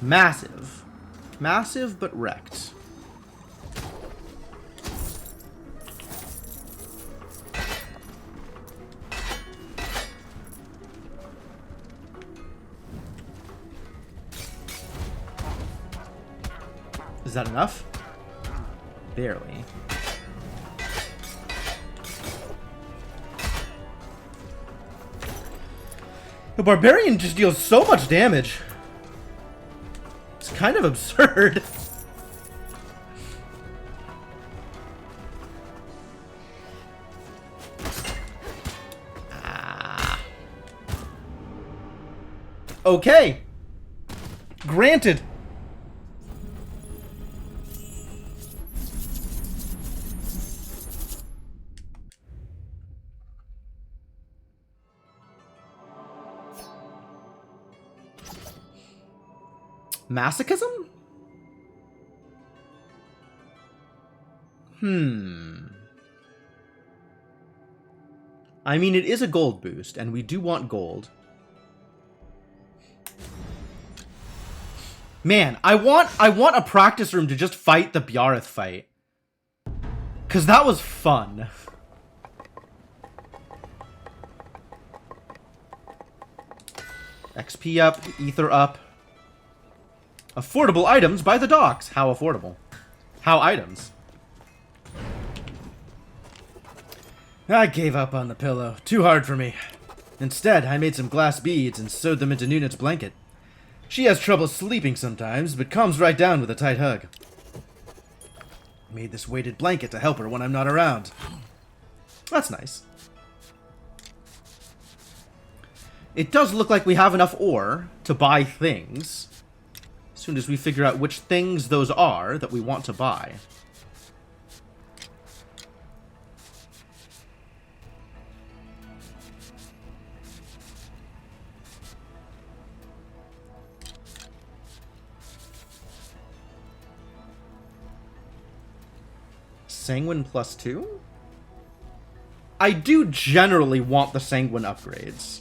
Massive. Massive, but wrecked. Is that enough? Barely. The barbarian just deals so much damage. It's kind of absurd. Okay. Granted. Masochism? I mean, it is a gold boost, and we do want gold. Man, I want a practice room to just fight the Bjareth fight. Because that was fun. XP up, ether up. Affordable items by the docks. How affordable? How items? I gave up on the pillow. Too hard for me. Instead, I made some glass beads and sewed them into Nunet's blanket. She has trouble sleeping sometimes, but calms right down with a tight hug. Made this weighted blanket to help her when I'm not around. That's nice. It does look like we have enough ore to buy things. As soon as we figure out which things those are that we want to buy. Sanguine +2? I do generally want the Sanguine upgrades.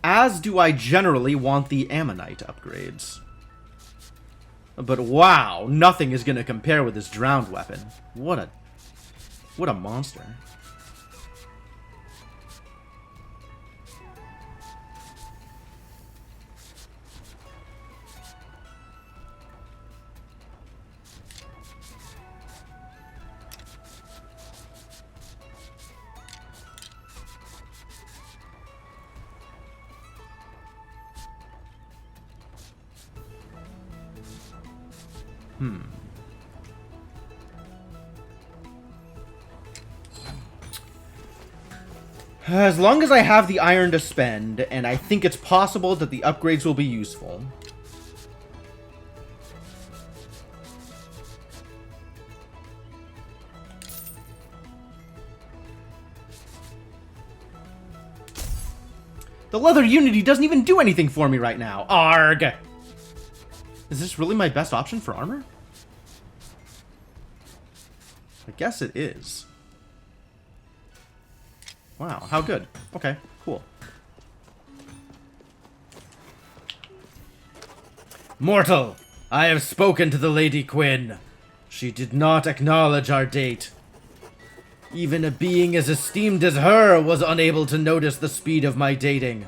As do I generally want the Ammonite upgrades. But wow, nothing is going to compare with this drowned weapon. What a monster. As long as I have the iron to spend, and I think it's possible that the upgrades will be useful. The leather unity doesn't even do anything for me right now. Arg! Is this really my best option for armor? I guess it is. Wow, how good. Okay, cool. Mortal, I have spoken to the Lady Quinn. She did not acknowledge our date. Even a being as esteemed as her was unable to notice the speed of my dating.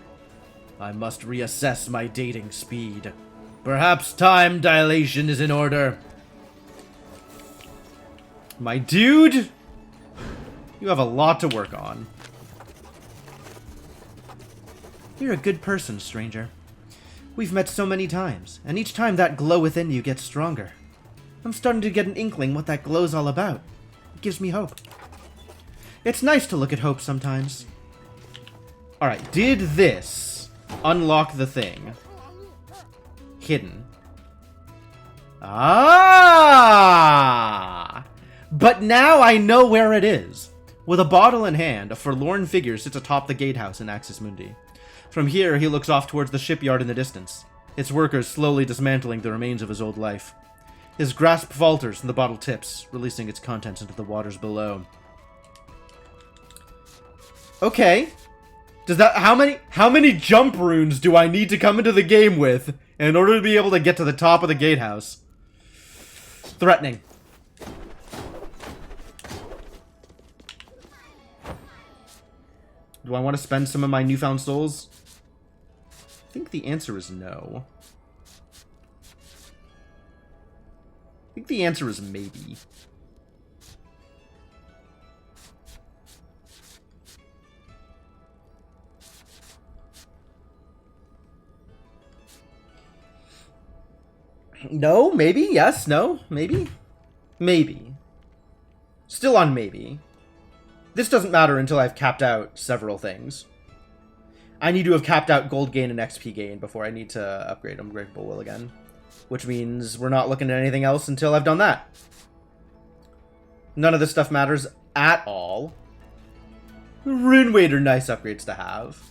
I must reassess my dating speed. Perhaps time dilation is in order. My dude, you have a lot to work on. You're a good person, stranger. We've met so many times, and each time that glow within you gets stronger. I'm starting to get an inkling what that glow's all about. It gives me hope. It's nice to look at hope sometimes. Alright, did this unlock the thing? Hidden. Ah! But now I know where it is. With a bottle in hand, a forlorn figure sits atop the gatehouse in Axis Mundi. From here, he looks off towards the shipyard in the distance, its workers slowly dismantling the remains of his old life. His grasp falters and the bottle tips, releasing its contents into the waters below. Okay. Does that how many jump runes do I need to come into the game with in order to be able to get to the top of the gatehouse? Threatening. Do I want to spend some of my newfound souls? I think the answer is no. I think the answer is maybe. No, maybe, yes, no, maybe. Maybe. Still on maybe. This doesn't matter until I've capped out several things. I need to have capped out gold gain and XP gain before I need to upgrade Unbreakable Will again. Which means we're not looking at anything else until I've done that. None of this stuff matters at all. Rune Wader, nice upgrades to have.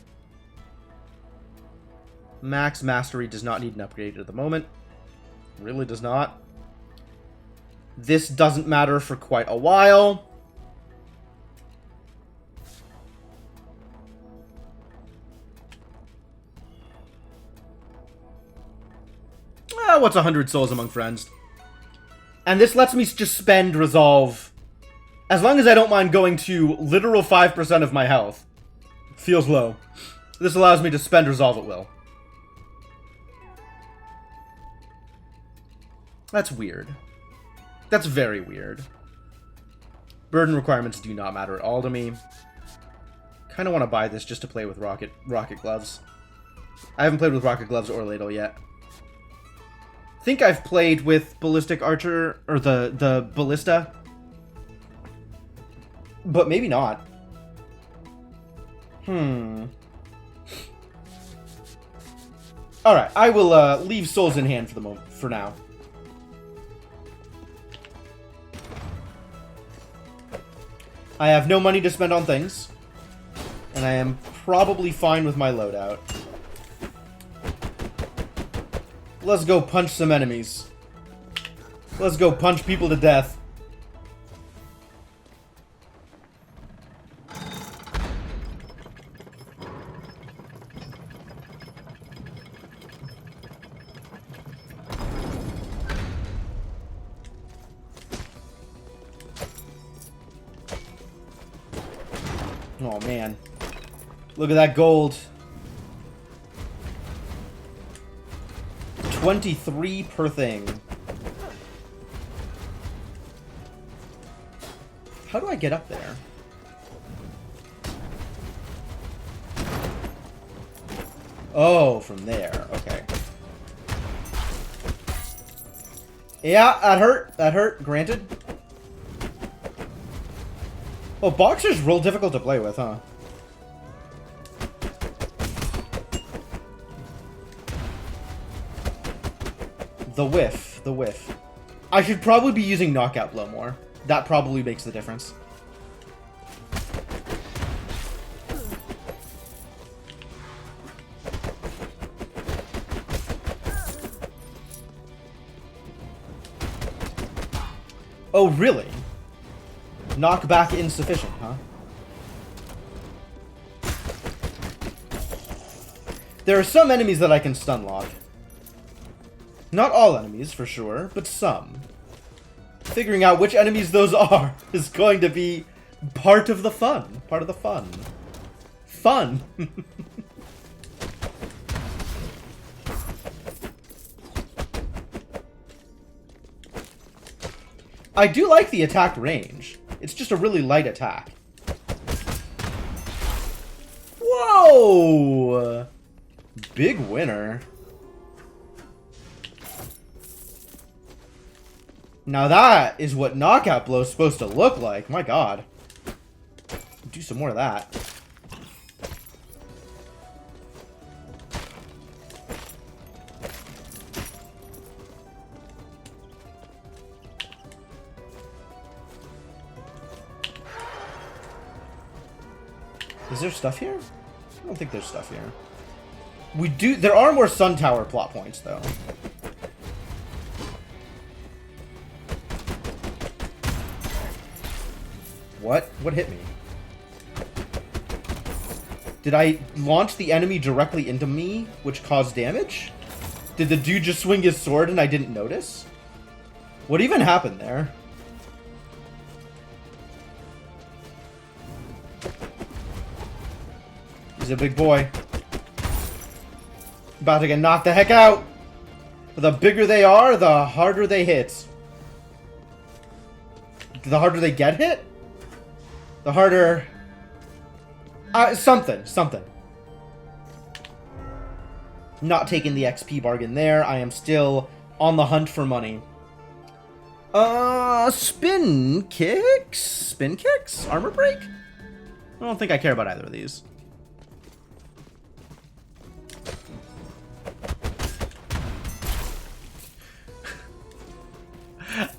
Max Mastery does not need an upgrade at the moment. Really does not. This doesn't matter for quite a while. What's 100 souls among friends? And this lets me just spend resolve. As long as I don't mind going to literal 5% of my health. Feels low. This allows me to spend resolve at will. That's weird. That's very weird. Burden requirements do not matter at all to me. Kind of want to buy this just to play with rocket gloves. I haven't played with rocket gloves or ladle yet. I think I've played with ballistic archer or the ballista, but maybe not. All right, I will leave souls in hand for the moment. For now. I have no money to spend on things, and I am probably fine with my loadout. Let's go punch some enemies. Let's go punch people to death. Oh man. Look at that gold. 23 per thing. How do I get up there? Oh, from there. Okay. Yeah, that hurt. That hurt. Granted. Oh, Boxer's real difficult to play with, huh? The whiff. The whiff. I should probably be using Knockout Blow more. That probably makes the difference. Oh, really? Knockback insufficient, huh? There are some enemies that I can stun lock. Not all enemies, for sure, but some. Figuring out which enemies those are is going to be part of the fun. Part of the fun. Fun! I do like the attack range. It's just a really light attack. Whoa! Big winner. Now that is what Knockout Blow is supposed to look like. My god. Do some more of that. Is there stuff here? I don't think there's stuff here. There are more Sun Tower plot points, though. What? What hit me? Did I launch the enemy directly into me, which caused damage? Did the dude just swing his sword and I didn't notice? What even happened there? He's a big boy. About to get knocked the heck out. The bigger they are, the harder they hit. The harder they get hit? The harder... something. Not taking the XP bargain there. I am still on the hunt for money. Spin kicks? Spin kicks? Armor break? I don't think I care about either of these.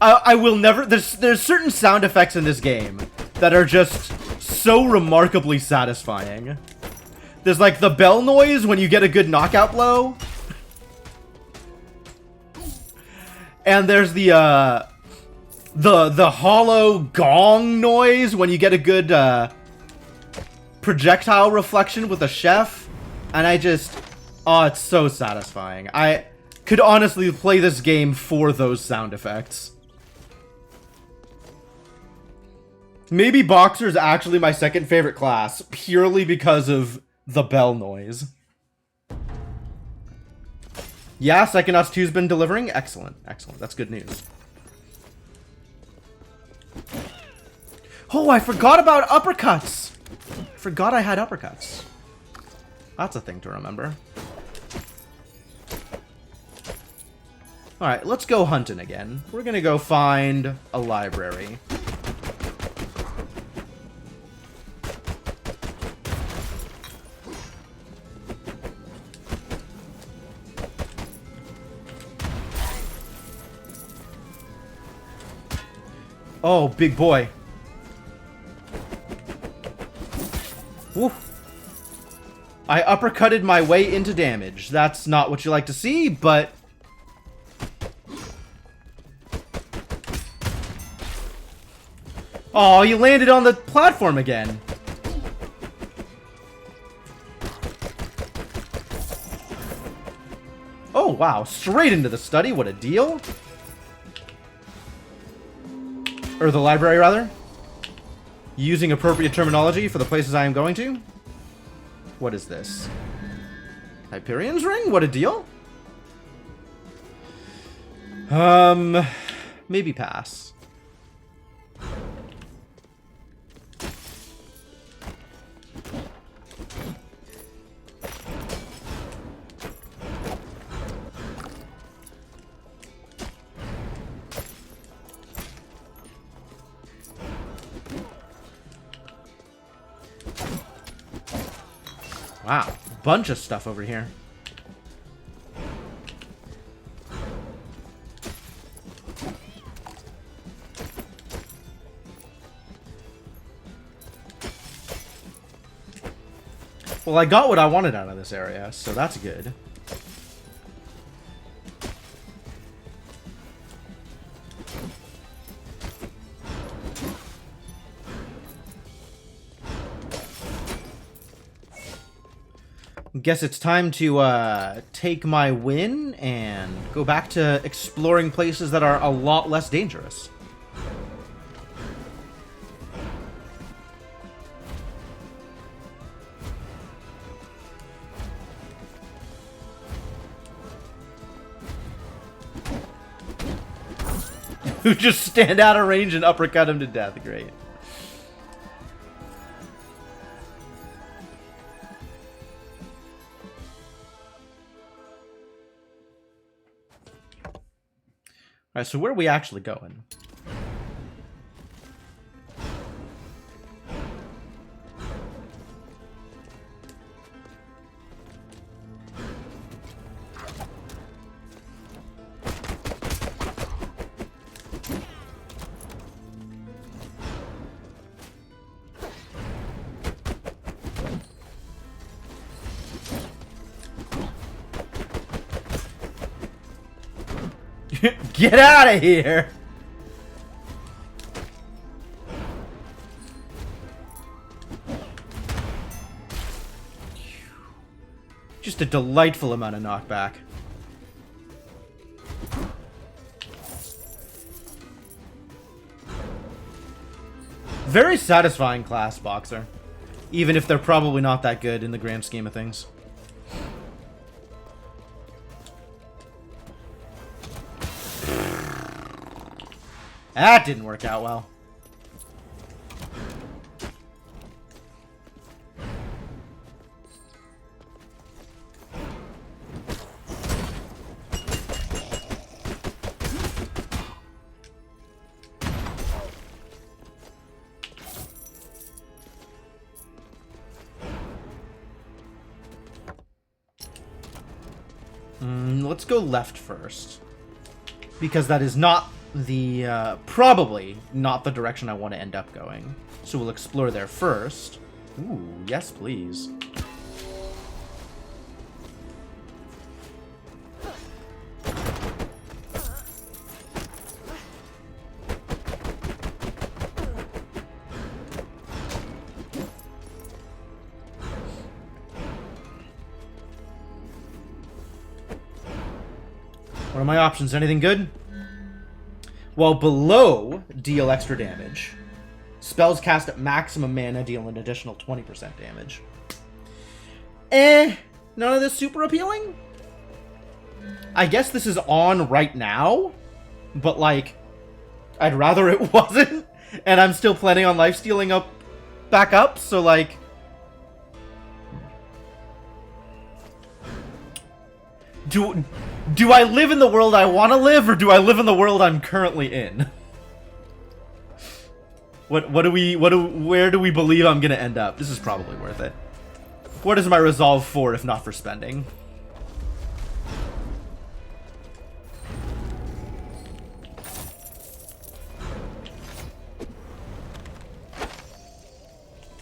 I will never... There's certain sound effects in this game that are just so remarkably satisfying. There's like the bell noise when you get a good knockout blow. And there's the hollow gong noise when you get a good projectile reflection with a chef. And I just, oh, it's so satisfying. I could honestly play this game for those sound effects. Maybe Boxer is actually my second favorite class, purely because of the bell noise. Yeah, Psychonauts 2's been delivering? Excellent, excellent. That's good news. Oh, I forgot about uppercuts! Forgot I had uppercuts. That's a thing to remember. Alright, let's go hunting again. We're gonna go find a library. Oh, big boy. Woof. I uppercutted my way into damage. That's not what you like to see, but... Oh, you landed on the platform again. Oh, wow. Straight into the study. What a deal. Or the library, rather. Using appropriate terminology for the places I am going to. What is this? Hyperion's ring? What a deal. Maybe pass. Wow, bunch of stuff over here. Well, I got what I wanted out of this area, so that's good. Guess it's time to take my win and go back to exploring places that are a lot less dangerous. Who just stand out of range and uppercut him to death. Great. Alright, so where are we actually going? Get out of here! Just a delightful amount of knockback. Very satisfying class, Boxer. Even if they're probably not that good in the grand scheme of things. That didn't work out well. Let's go left first. Because that is not the, probably not the direction I want to end up going. So we'll explore there first. Ooh, yes please. What are my options? Anything good? While below, deal extra damage. Spells cast at maximum mana deal an additional 20% damage. None of this super appealing? I guess this is on right now, but like, I'd rather it wasn't, and I'm still planning on lifestealing up, back up, so like... Do I live in the world I want to live, or do I live in the world I'm currently in? Where do we believe I'm gonna end up? This is probably worth it. What is my resolve for, if not for spending?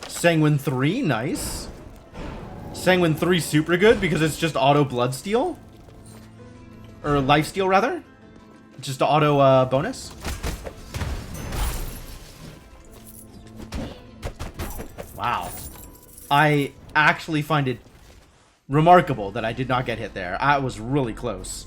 Sanguine 3, nice. Sanguine 3 super good because it's just auto bloodsteal. Or lifesteal, rather. Just auto bonus. Wow. I actually find it remarkable that I did not get hit there. I was really close.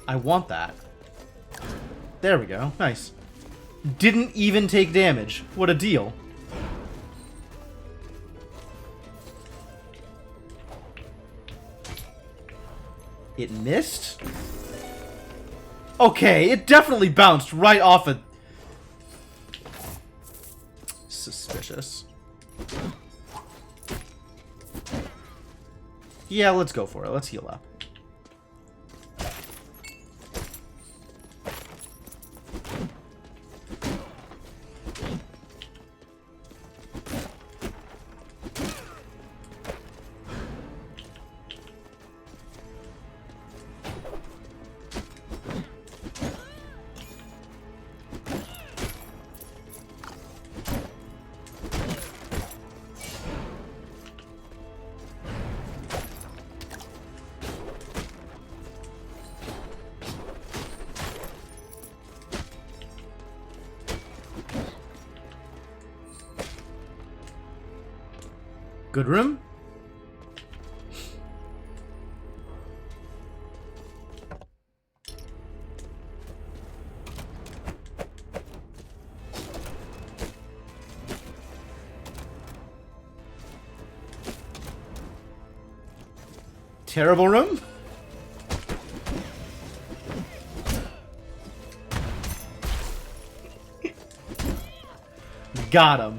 I want that. There we go. Nice. Didn't even take damage. What a deal. It missed? Okay, it definitely bounced right off of... Suspicious. Yeah, let's go for it. Let's heal up. Good room? Terrible room? Got him.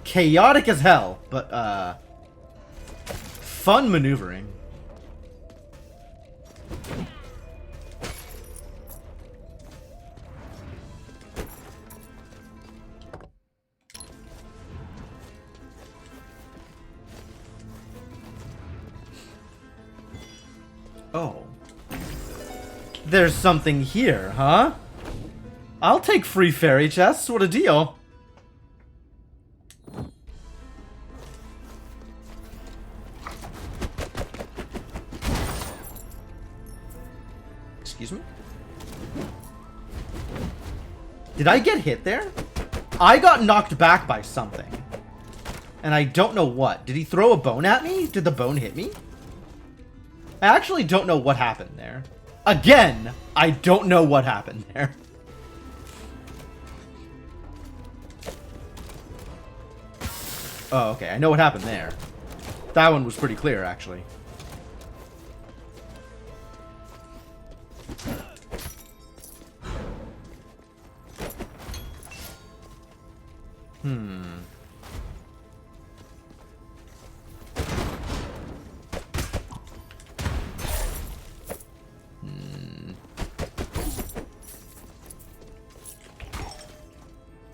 Chaotic as hell, but, fun maneuvering. Oh. There's something here, huh? I'll take free fairy chests, what a deal. Excuse me? Did I get hit there? I got knocked back by something. And I don't know what. Did he throw a bone at me? Did the bone hit me? I actually don't know what happened there. Again, I don't know what happened there. Oh, okay. I know what happened there. That one was pretty clear, actually.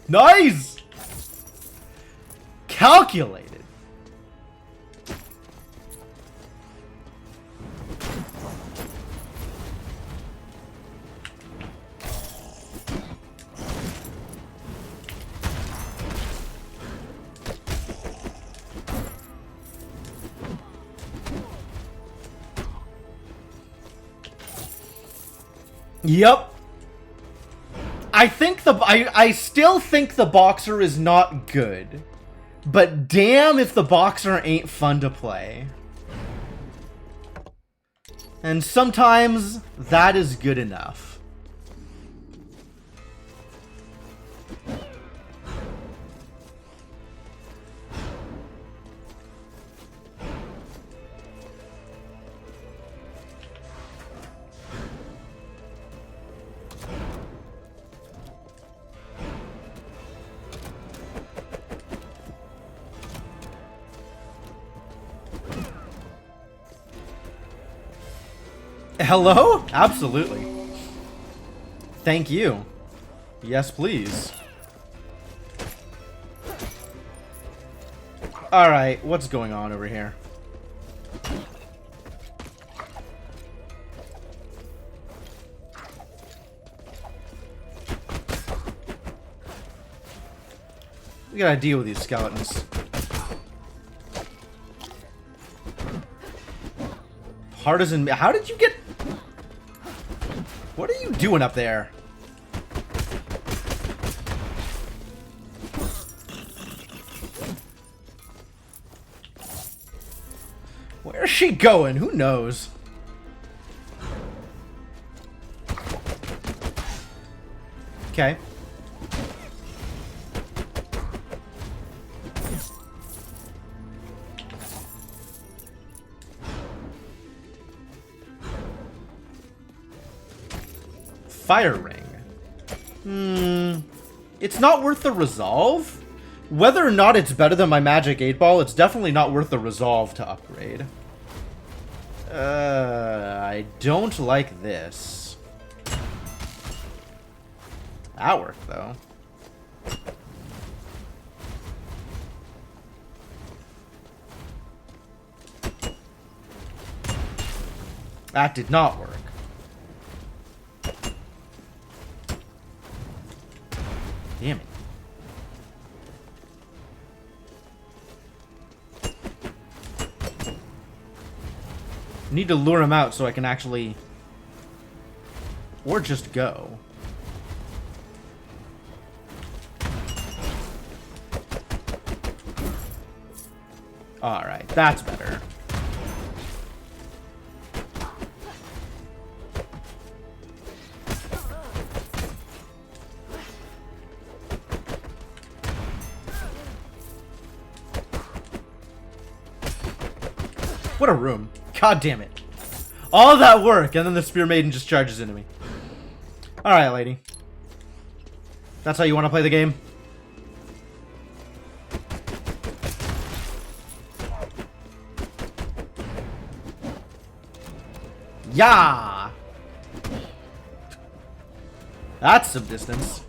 Nice! Calculated. Yep. I still think the Boxer is not good. But damn if the Boxer ain't fun to play. And sometimes that is good enough. Hello? Absolutely. Thank you. Yes, please. Alright, what's going on over here? We gotta deal with these skeletons. Partisan... How did you get... What are you doing up there? Where's she going? Who knows? Okay. Fire ring. It's not worth the resolve. Whether or not it's better than my magic 8-ball, it's definitely not worth the resolve to upgrade. I don't like this. That worked, though. That did not work. Damn it. Need to lure him out so I can actually... Or just go. Alright, that's better. What a room. God damn it. All that work, and then the Spear Maiden just charges into me. Alright, lady. That's how you want to play the game? Yeah! That's some distance.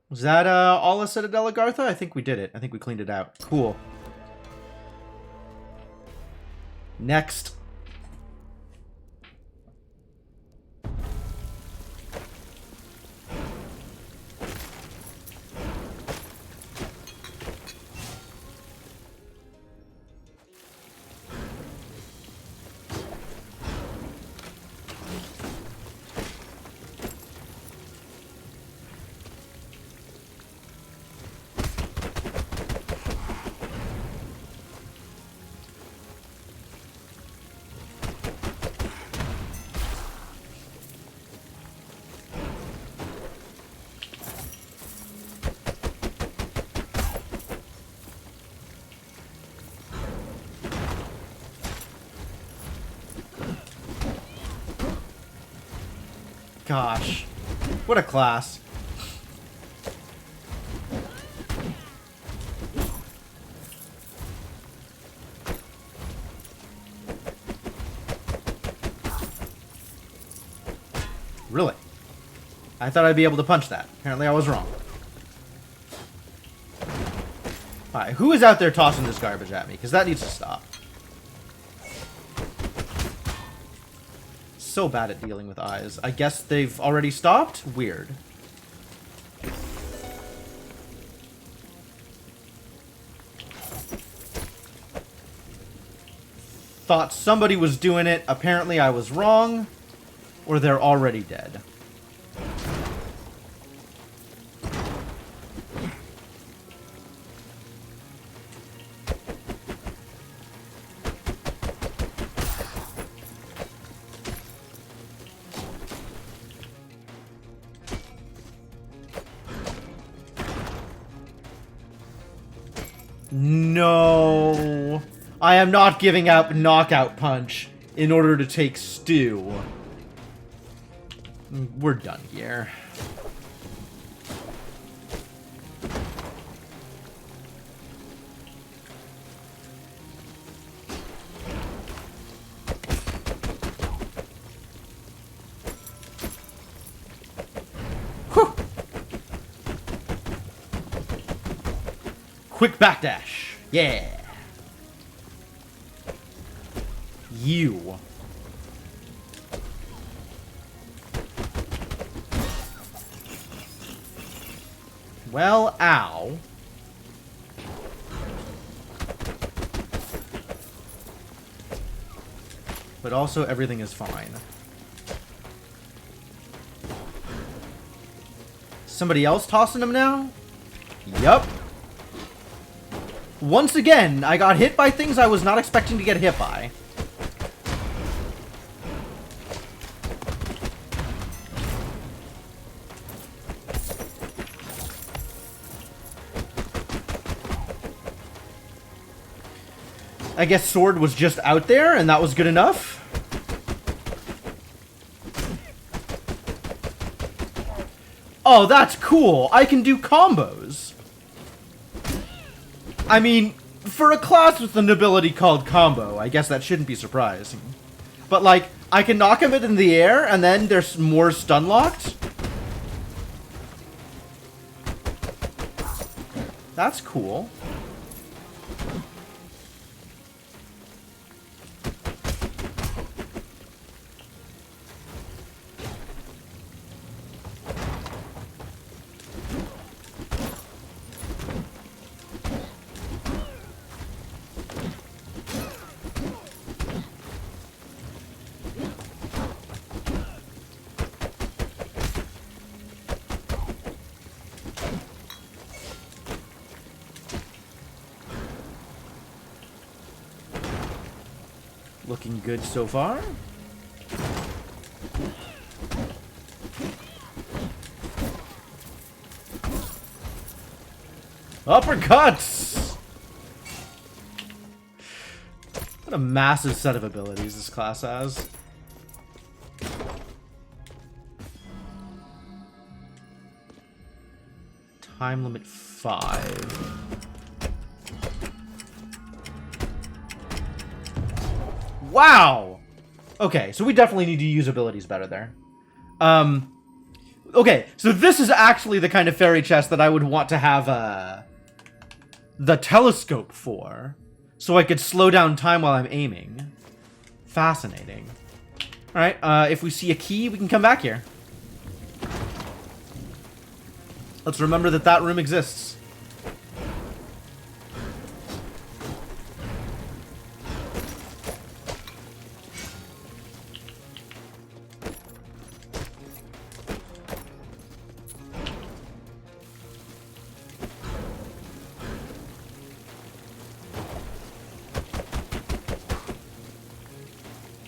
Was that all of Citadel Agartha? I think we did it. I think we cleaned it out. Cool. Next. Gosh. What a class. Really? I thought I'd be able to punch that. Apparently I was wrong. Alright, who is out there tossing this garbage at me? Because that needs to stop. So bad at dealing with eyes. I guess they've already stopped? Weird. thought somebody was doing it. Apparently I was wrong. Or they're already dead. No. I am not giving out Knockout Punch in order to take Stew. We're done here. Whew. Quick backdash. Yeah. You. Well, ow. But also everything is fine. Somebody else tossing him now? Yup. Once again, I got hit by things I was not expecting to get hit by. I guess sword was just out there, and that was good enough. Oh, that's cool. I can do combos. I mean, for a class with an ability called combo, I guess that shouldn't be surprising. But, like, I can knock him in the air, and then there's more stun locked. That's cool. Looking good so far. Uppercuts! What a massive set of abilities this class has. Time limit 5. Wow! Okay, so we definitely need to use abilities better there. Okay, so this is actually the kind of fairy chest that I would want to have, the telescope for. So I could slow down time while I'm aiming. Fascinating. Alright, if we see a key, we can come back here. Let's remember that that room exists.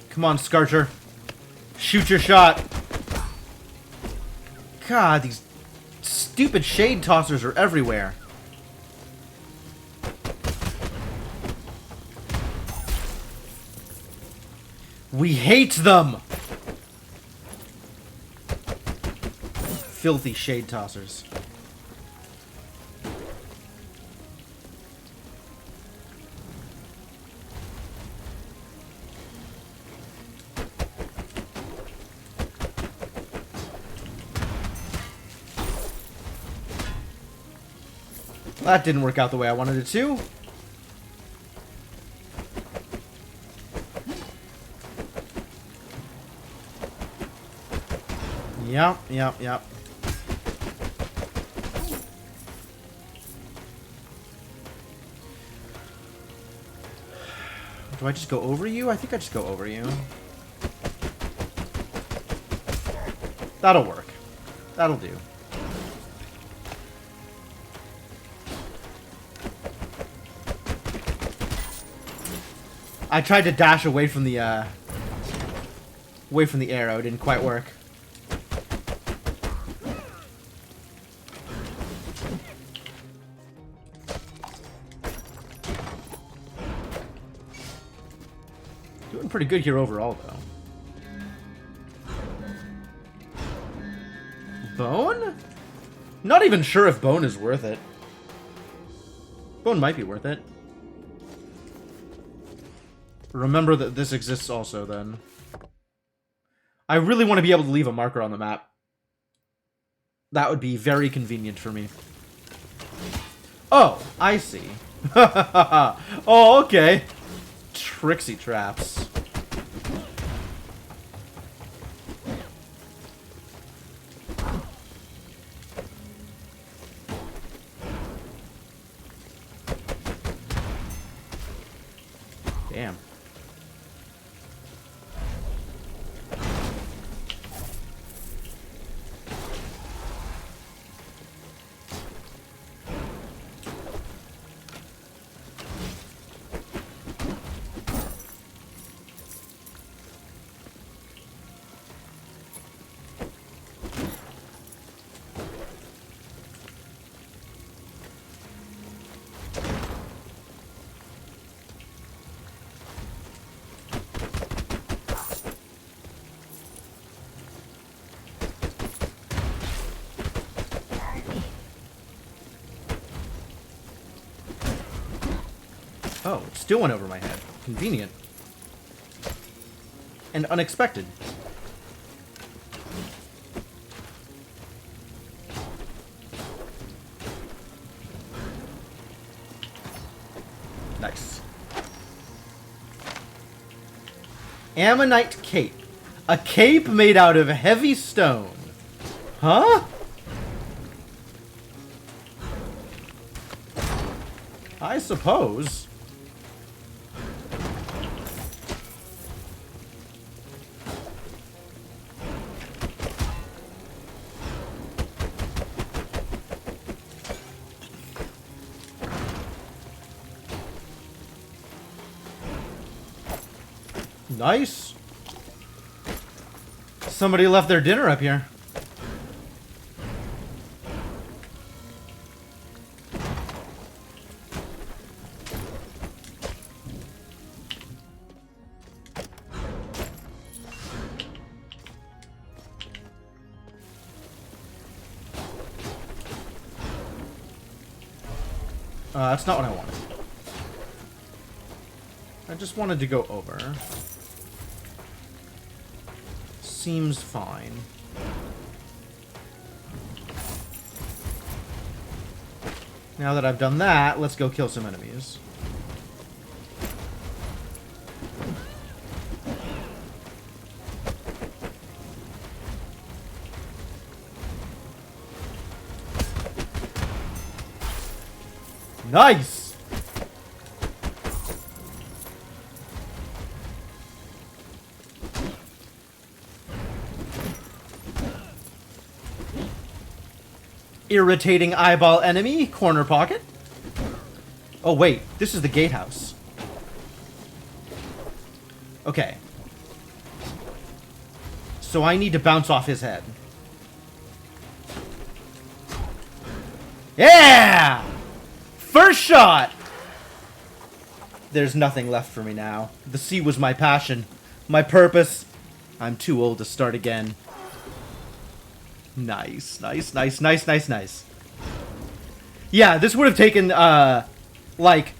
Come on, Scarcher. Shoot your shot. God, these stupid shade tossers are everywhere. We hate them! Filthy shade tossers. That didn't work out the way I wanted it to. Yep. What Do I just go over you? I think I just go over you. That'll work. That'll do. I tried to dash away from the arrow. It didn't quite work. Doing pretty good here overall, though. Bone? Not even sure if bone is worth it. Bone might be worth it. Remember that this exists also, then. I really want to be able to leave a marker on the map. That would be very convenient for me. Oh, I see. Oh, okay. Tricksy traps. Damn. Oh, it still went over my head. Convenient. And unexpected. Nice. Ammonite cape. A cape made out of heavy stone. Huh? I suppose. Nice. Somebody left their dinner up here. That's not what I wanted. I just wanted to go over. Seems fine. Now that I've done that, let's go kill some enemies. Nice! Irritating eyeball enemy, corner pocket. Oh wait, this is the gatehouse. Okay. So I need to bounce off his head. Yeah! First shot! There's nothing left for me now. The sea was my passion, my purpose. I'm too old to start again. Nice, nice, nice, nice, nice, nice. Yeah, this would have taken, like,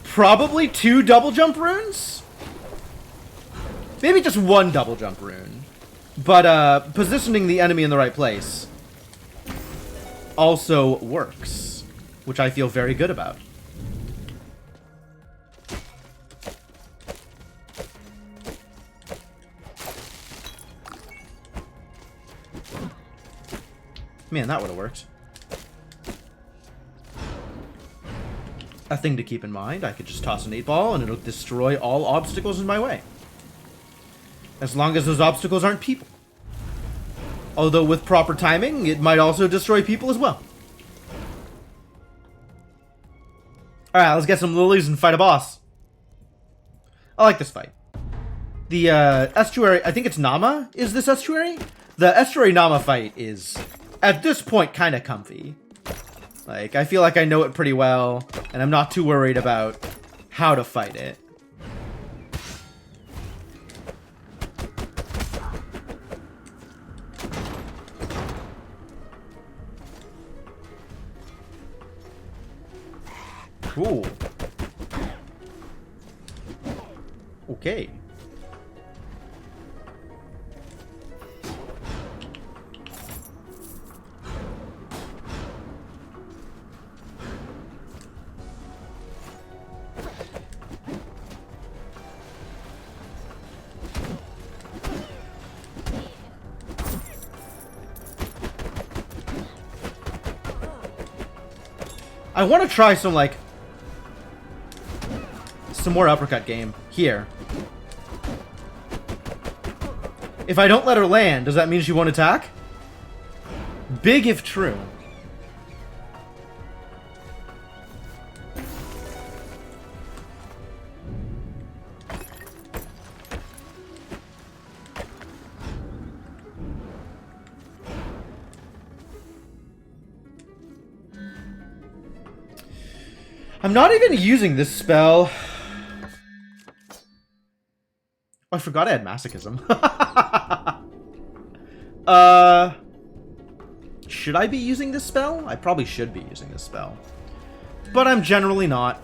probably 2 double jump runes? Maybe just 1 double jump rune. But, positioning the enemy in the right place also works, which I feel very good about. Man, that would have worked. A thing to keep in mind, I could just toss an 8-ball and it'll destroy all obstacles in my way. As long as those obstacles aren't people. Although with proper timing, it might also destroy people as well. Alright, let's get some lilies and fight a boss. I like this fight. The estuary, I think it's Nama, is this estuary? The estuary Nama fight is, at this point, kind of comfy. Like, I feel like I know it pretty well, and I'm not too worried about how to fight it. Cool. Okay. I want to try some, like, some more uppercut game here. If I don't let her land, does that mean she won't attack? Big if true. I'm not even using this spell. Oh, I forgot I had masochism. Should I be using this spell? I probably should be using this spell. But I'm generally not.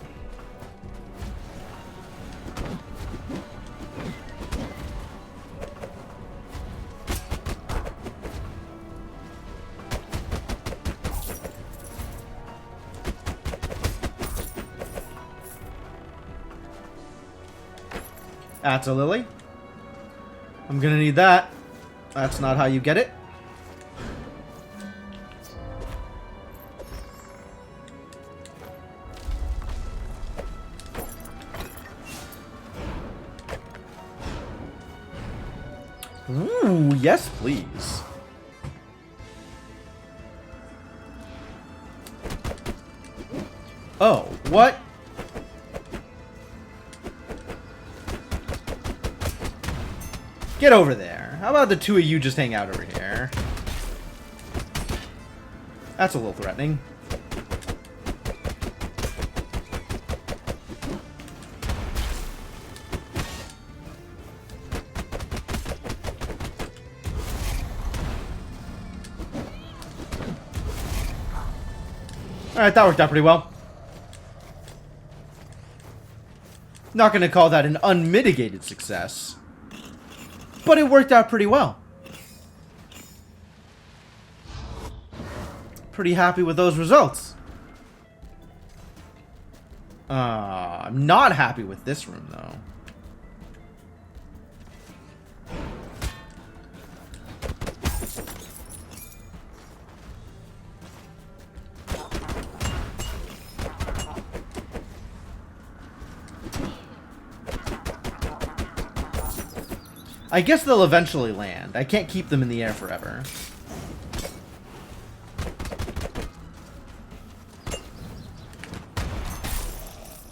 That's a lily. I'm gonna need that. That's not how you get it. Ooh, yes, please. Oh, what? Get over there. How about the two of you just hang out over here? That's a little threatening. Alright, that worked out pretty well. Not gonna call that an unmitigated success. But it worked out pretty well. Pretty happy with those results. I'm not happy with this room, though. I guess they'll eventually land. I can't keep them in the air forever.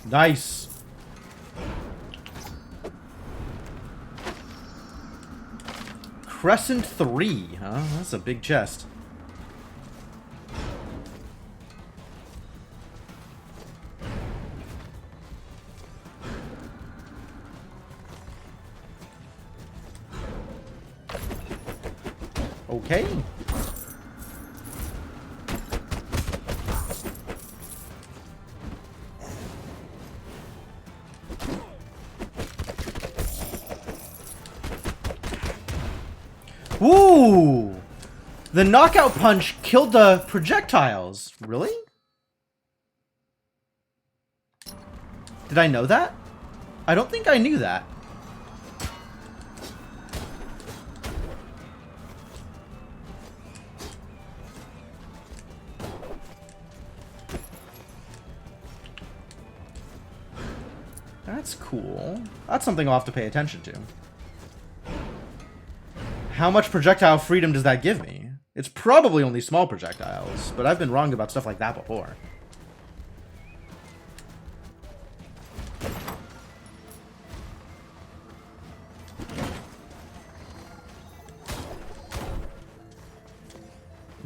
Nice. Crescent 3, huh? That's a big chest. Okay. Ooh! The knockout punch killed the projectiles. Really? Did I know that? I don't think I knew that. That's cool. That's something I'll have to pay attention to. How much projectile freedom does that give me? It's probably only small projectiles, but I've been wrong about stuff like that before.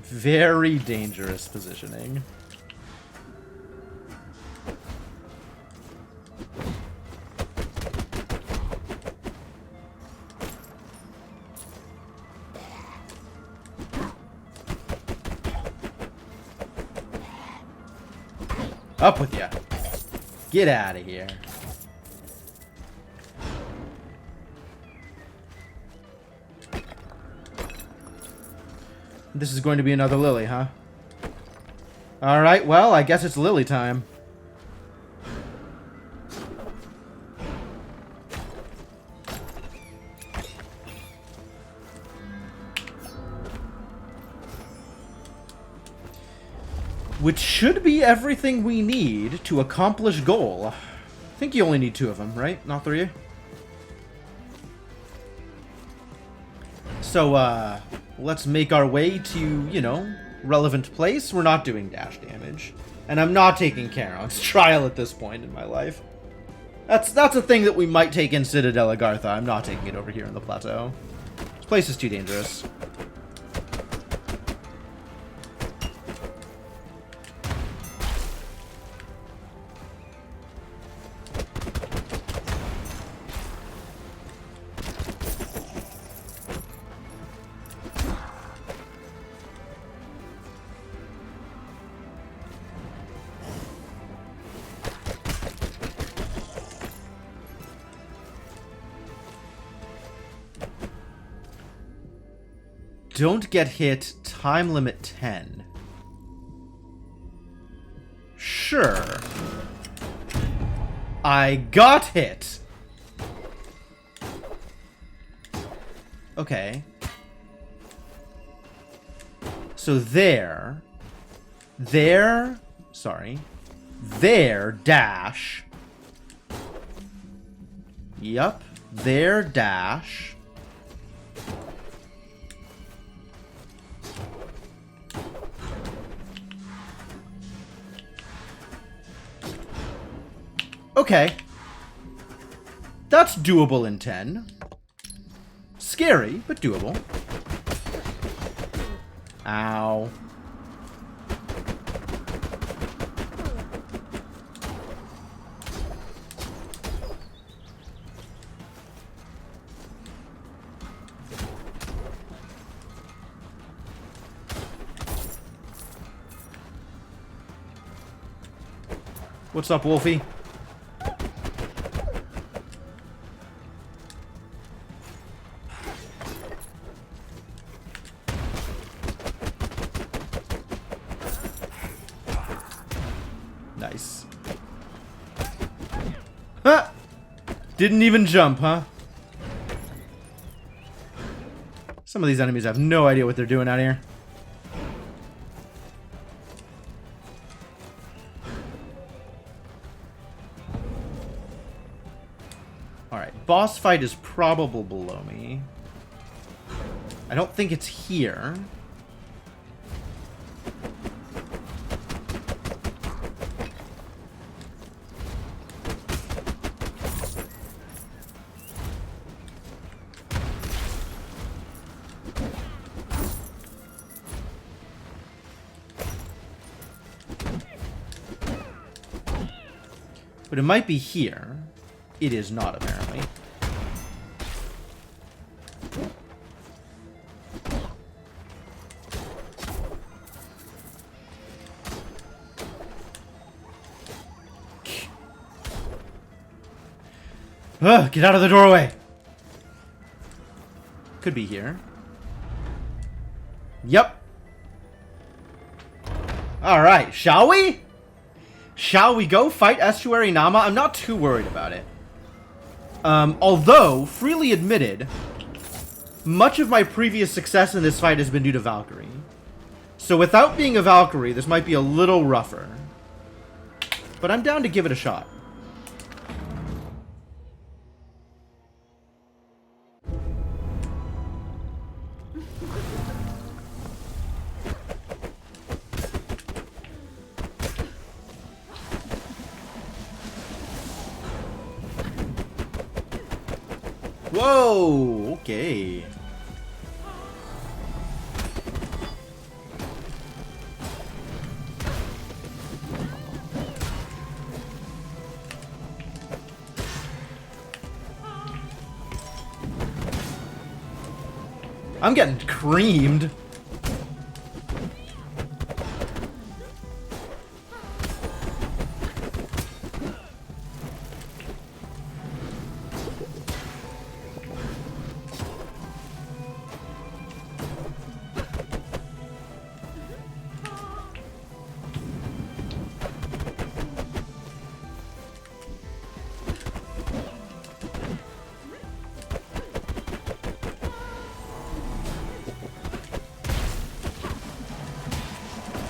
Very dangerous positioning. Up with ya. Get out of here. This is going to be another Lily, huh? Alright, well, I guess it's Lily time. Which should be everything we need to accomplish goal. I think you only need 2 of them, right? Not 3? So, let's make our way to, you know, relevant place. We're not doing dash damage. And I'm not taking Charon's trial at this point in my life. That's a thing that we might take in Citadel Agartha. I'm not taking it over here in the plateau. This place is too dangerous. Don't get hit, time limit 10. Sure. I got hit. Okay. So there, sorry, there, dash. Yup, there, dash. Okay. That's doable in 10. Scary, but doable. Ow. What's up, Wolfie? Nice. Huh! Didn't even jump, huh? Some of these enemies have no idea what they're doing out here. Alright, boss fight is probably below me. I don't think it's here. But it might be here. It is not, apparently. Ugh, get out of the doorway! Could be here. Yep. Alright, shall we? Shall we go fight Estuary Nama? I'm not too worried about it. Although, freely admitted, much of my previous success in this fight has been due to Valkyrie. So without being a Valkyrie, this might be a little rougher. But I'm down to give it a shot. Whoa! Okay. I'm getting creamed.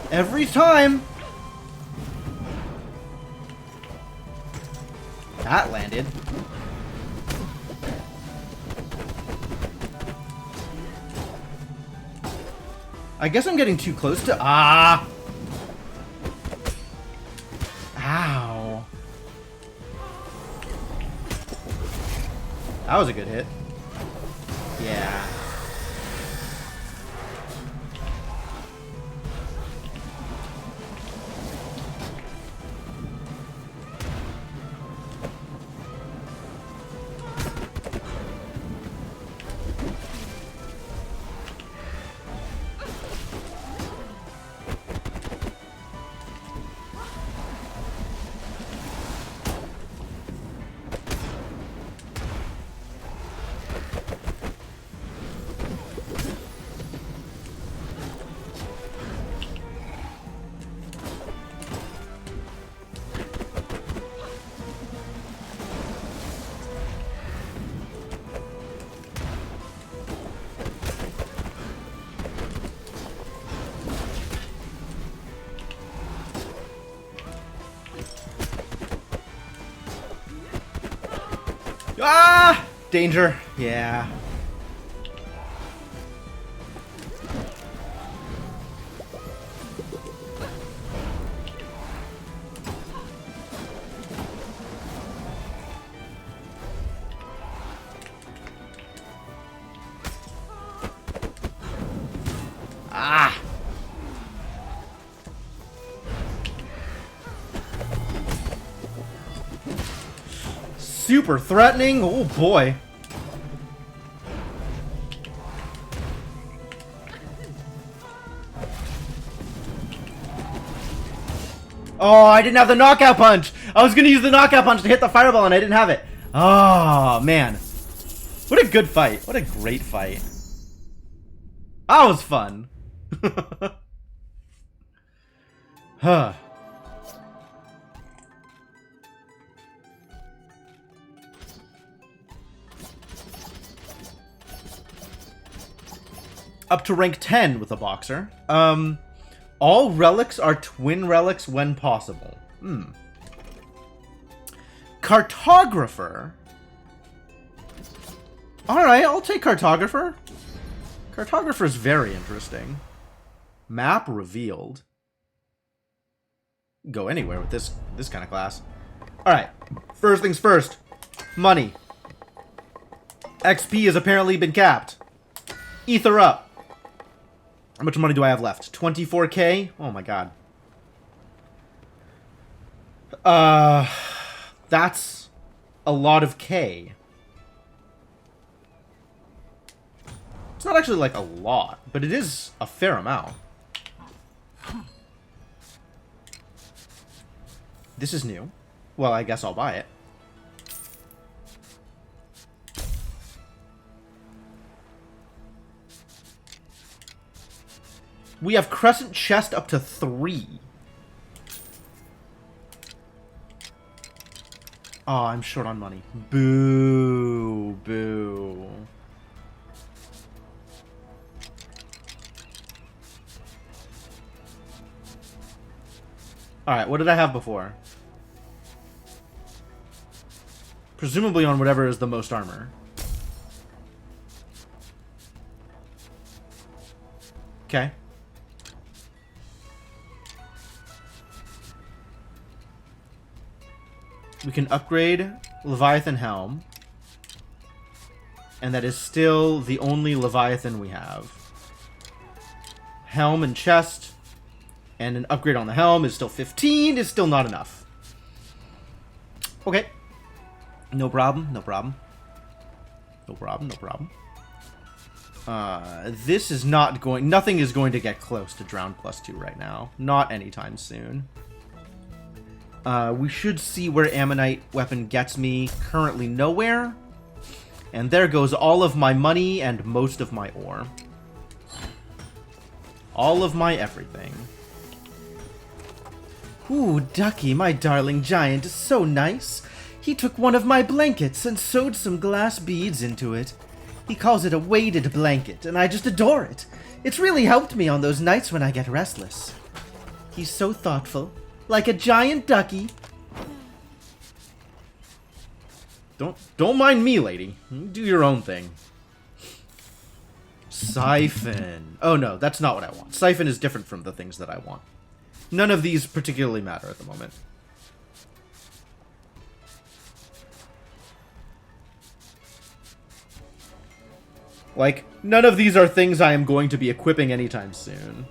Every time. That landed. I guess I'm getting too close to... Ah! Ow. That was a good hit. Yeah. Ah! Danger. Yeah. Ah! Super threatening. Oh boy. Oh, I didn't have the knockout punch. I was gonna use the knockout punch to hit the fireball and I didn't have it. Oh, man. What a good fight. What a great fight. That was fun. Huh. Up to rank 10 with a boxer. All relics are twin relics when possible. Cartographer. Alright, I'll take Cartographer. Cartographer's very interesting. Map revealed. Go anywhere with this kind of class. Alright, first things first. Money. XP has apparently been capped. Ether up. How much money do I have left? 24k? Oh my god. That's a lot of K. It's not actually like a lot, but it is a fair amount. This is new. Well, I guess I'll buy it. We have Crescent Chest up to 3. Oh, I'm short on money. Boo. Boo. Alright, what did I have before? Presumably on whatever is the most armor. Okay. We can upgrade Leviathan Helm. And that is still the only Leviathan we have. Helm and chest. And an upgrade on the helm is still 15. Is still not enough. Okay. No problem. No problem. No problem. No problem. This is not going... Nothing is going to get close to Drown +2 right now. Not anytime soon. We should see where Ammonite weapon gets me. Currently nowhere. And there goes all of my money and most of my ore. All of my everything. Ooh, Ducky, my darling giant, is so nice. He took one of my blankets and sewed some glass beads into it. He calls it a weighted blanket, and I just adore it. It's really helped me on those nights when I get restless. He's so thoughtful. Like a giant ducky. Don't mind me, lady. Do your own thing. Siphon. Oh no, that's not what I want. Siphon is different from the things that I want. None of these particularly matter at the moment. Like, none of these are things I am going to be equipping anytime soon.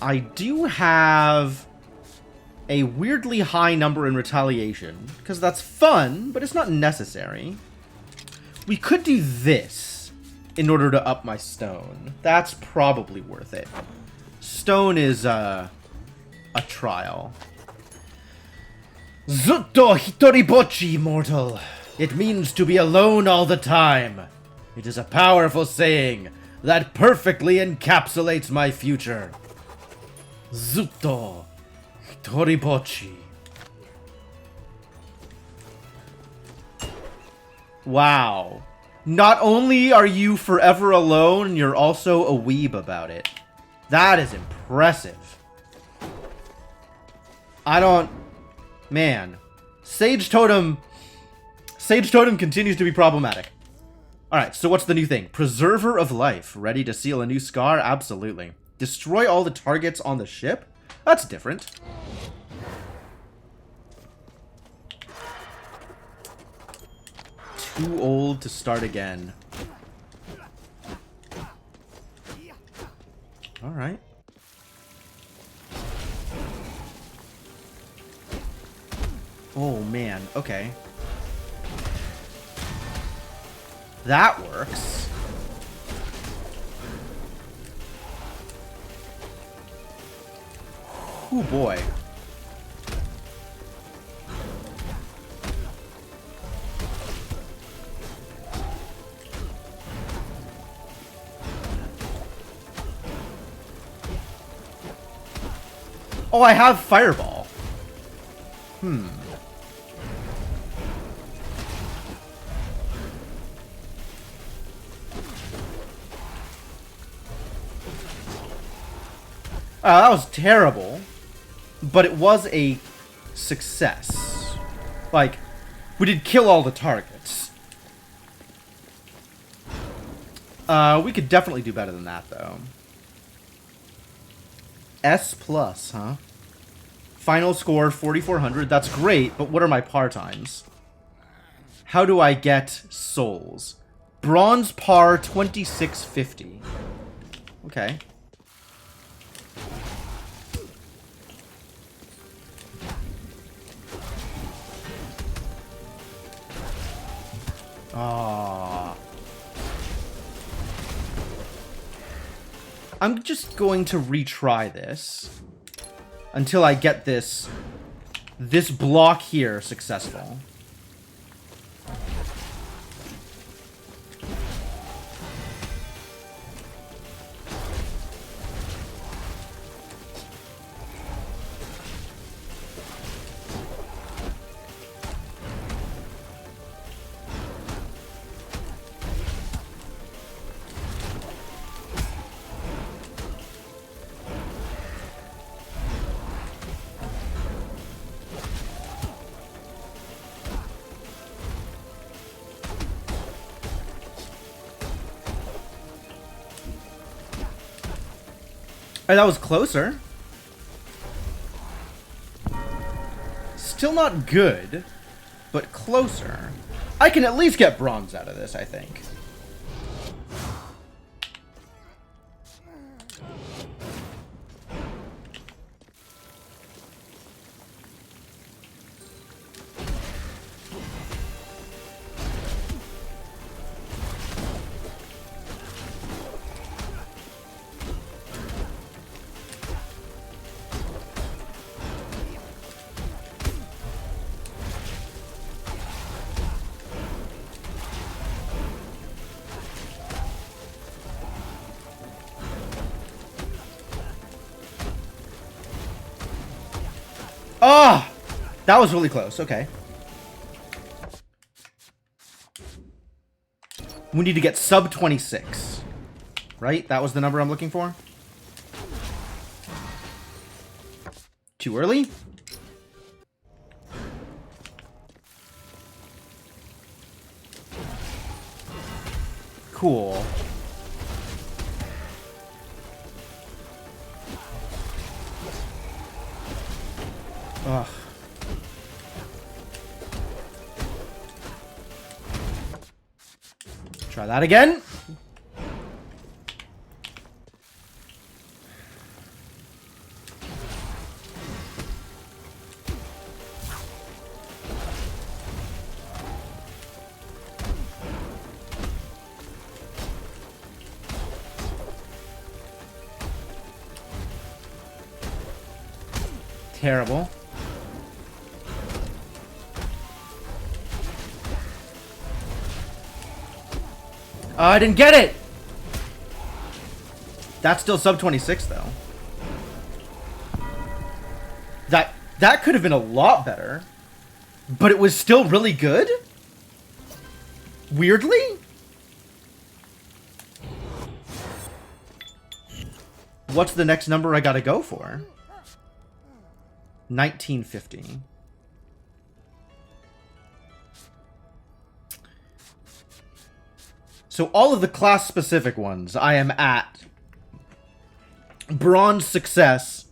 I do have a weirdly high number in retaliation, because that's fun, but it's not necessary. We could do this in order to up my stone. That's probably worth it. Stone is, a trial. Zutto Hitoribochi, mortal. It means to be alone all the time. It is a powerful saying that perfectly encapsulates my future. Zutto Hitoribochi. Wow. Not only are you forever alone, you're also a weeb about it. That is impressive. I don't... Man. Sage Totem continues to be problematic. Alright, so what's the new thing? Preserver of Life. Ready to seal a new scar? Absolutely. Destroy all the targets on the ship? That's different. Too old to start again. Alright. Oh, man. Okay. That works. Oh, boy. Oh, I have Fireball. That was terrible, but it was a success. Like, we did kill all the targets. We could definitely do better than that, though. S+, huh? Final score, 4,400. That's great, but what are my par times? How do I get souls? Bronze par, 2650. Okay. Ah. I'm just going to retry this until I get this block here successful. That was closer. Still not good, but closer. I can at least get bronze out of this, I think. Ah! That was really close. Okay. We need to get sub 26. Right? That was the number I'm looking for? Too early? Cool. Ugh. Try that again. Terrible. I didn't get it! That's still sub 26 though. That could have been a lot better. But it was still really good? Weirdly? What's the next number I gotta go for? 1950. So all of the class-specific ones, I am at bronze success,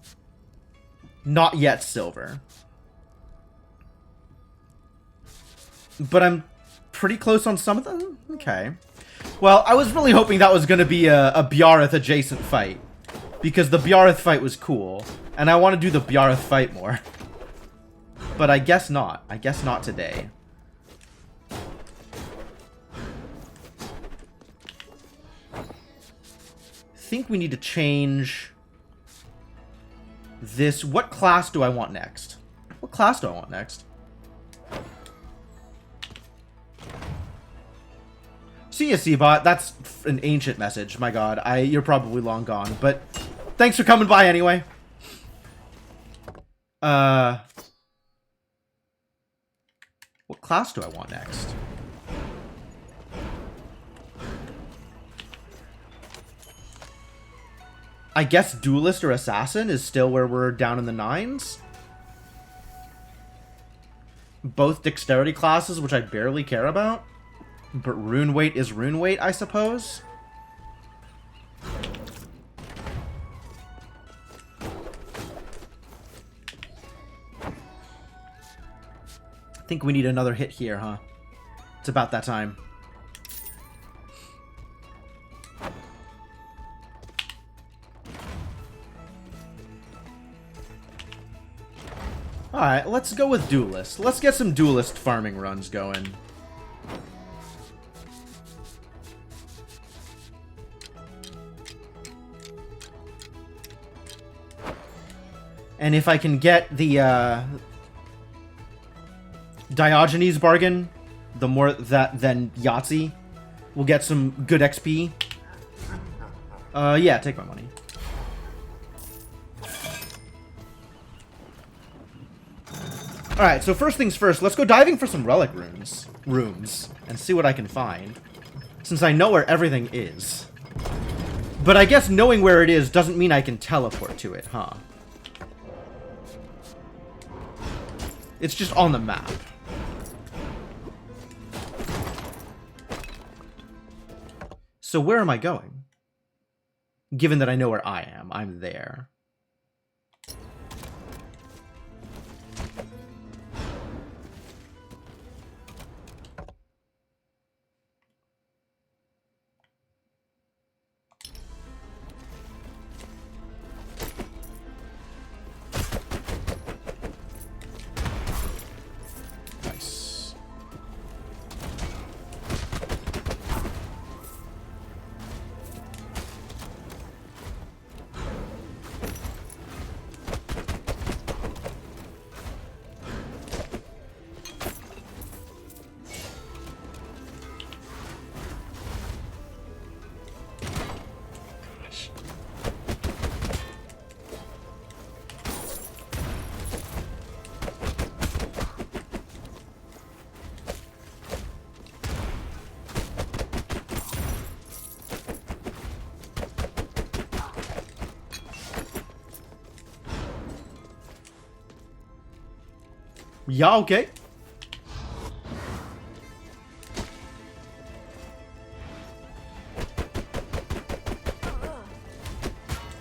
not yet silver. But I'm pretty close on some of them? Okay. Well, I was really hoping that was going to be a Bjareth adjacent fight. Because the Bjareth fight was cool. And I want to do the Bjareth fight more. But I guess not. I guess not today. I think we need to change this. What class do I want next? What class do I want next? See ya, Seabot. That's an ancient message. My god. You're probably long gone. But thanks for coming by anyway. What class do I want next? I guess Duelist or Assassin is still where we're down in the 9s. Both dexterity classes, which I barely care about. But rune weight is rune weight, I suppose. I think we need another hit here, huh? It's about that time. Alright, let's go with Duelist. Let's get some Duelist farming runs going. And if I can get the Diogenes bargain, the more that than Yahtzee, we'll get some good XP. Yeah, take my money. Alright, so first things first, let's go diving for some relic rooms, and see what I can find. Since I know where everything is. But I guess knowing where it is doesn't mean I can teleport to it, huh? It's just on the map. So where am I going? Given that I know where I am, I'm there. Yeah, okay.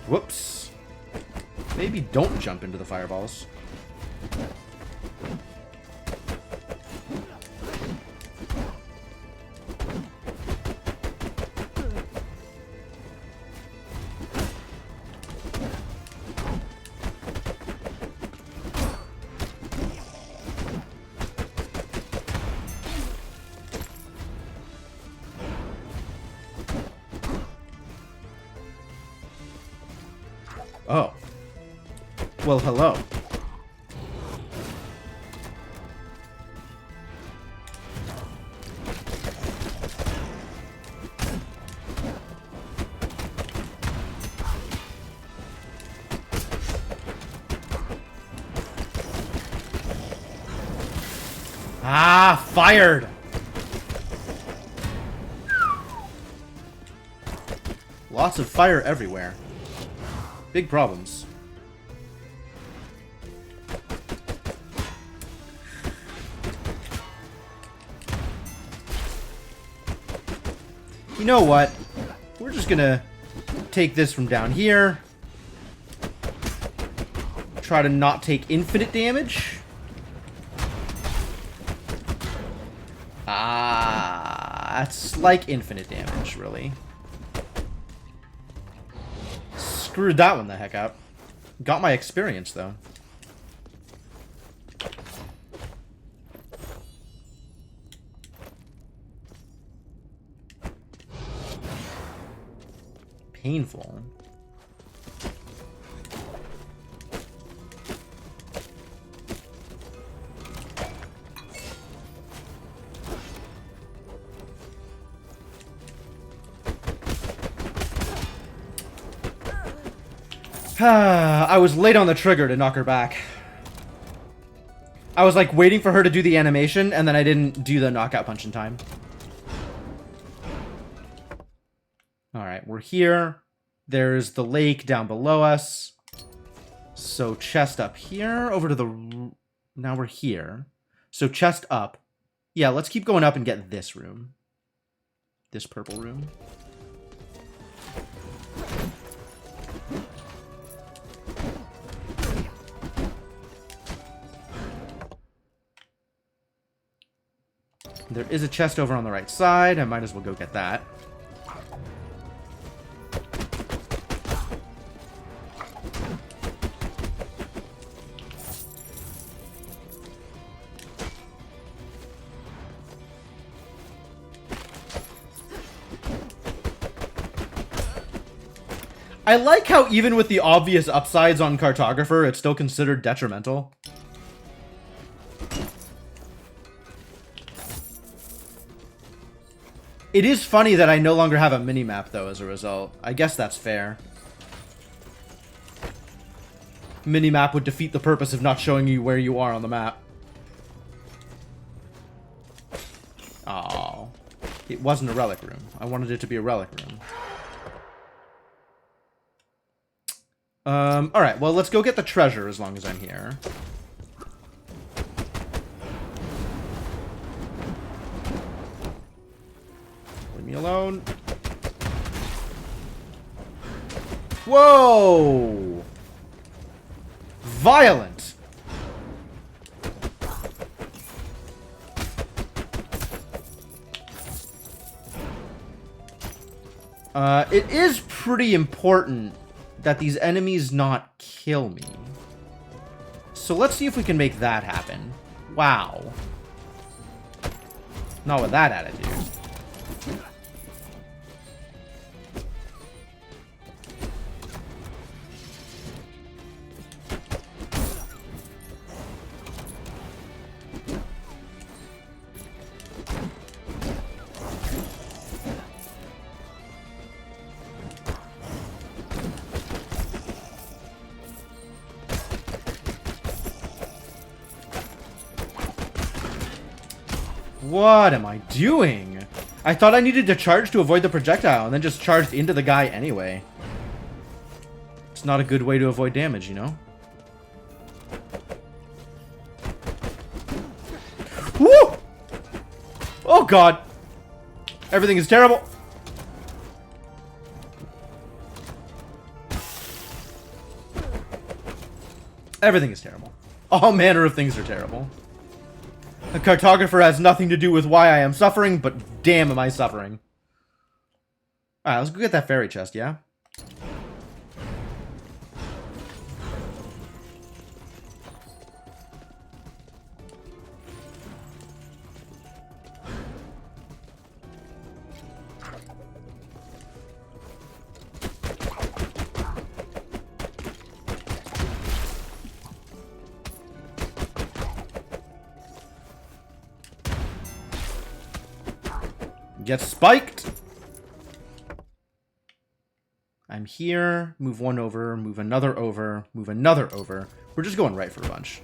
Whoops. Maybe don't jump into the fireballs. Oh. Well, hello. Ah, fired! Lots of fire everywhere. Big problems. You know what? We're just gonna take this from down here. Try to not take infinite damage. Ah, that's like infinite damage, really. Screwed that one the heck up. Got my experience, though. Painful. I was late on the trigger to knock her back. I was like waiting for her to do the animation, and then I didn't do the knockout punch in time. Alright, we're here. There's the lake down below us. So chest up here, over to the... Now we're here. So chest up. Yeah, let's keep going up and get this room. This purple room. There is a chest over on the right side. I might as well go get that. I like how even with the obvious upsides on Cartographer, it's still considered detrimental. It is funny that I no longer have a minimap, though, as a result. I guess that's fair. Minimap would defeat the purpose of not showing you where you are on the map. Oh, it wasn't a relic room. I wanted it to be a relic room. Alright, well, let's go get the treasure as long as I'm here. Leave me alone. Whoa! Violent! It is pretty important that these enemies not kill me. So let's see if we can make that happen. Wow. Not with that attitude. What am I doing? I thought I needed to charge to avoid the projectile, and then just charged into the guy anyway. It's not a good way to avoid damage, you know? Oh god! Everything is terrible! Everything is terrible. All manner of things are terrible. The cartographer has nothing to do with why I am suffering, but damn am I suffering. Alright, let's go get that fairy chest, yeah? Get spiked! I'm here. Move one over, move another over, move another over. We're just going right for a bunch.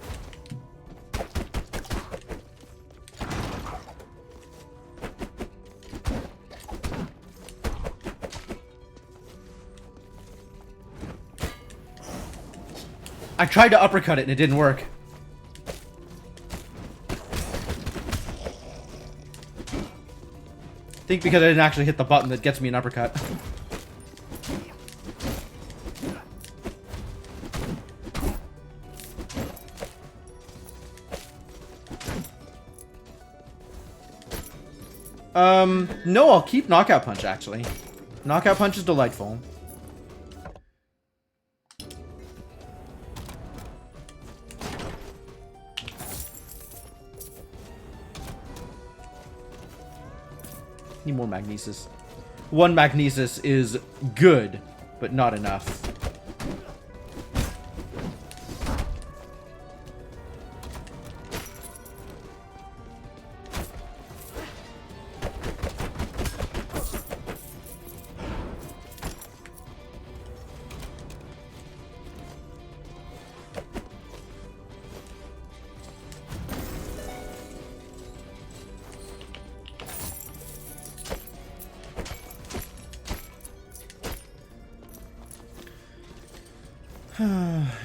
I tried to uppercut it and it didn't work. I think because I didn't actually hit the button that gets me an uppercut. No, I'll keep Knockout Punch, actually. Knockout Punch is delightful. Need more Magnesis. One Magnesis is good, but not enough.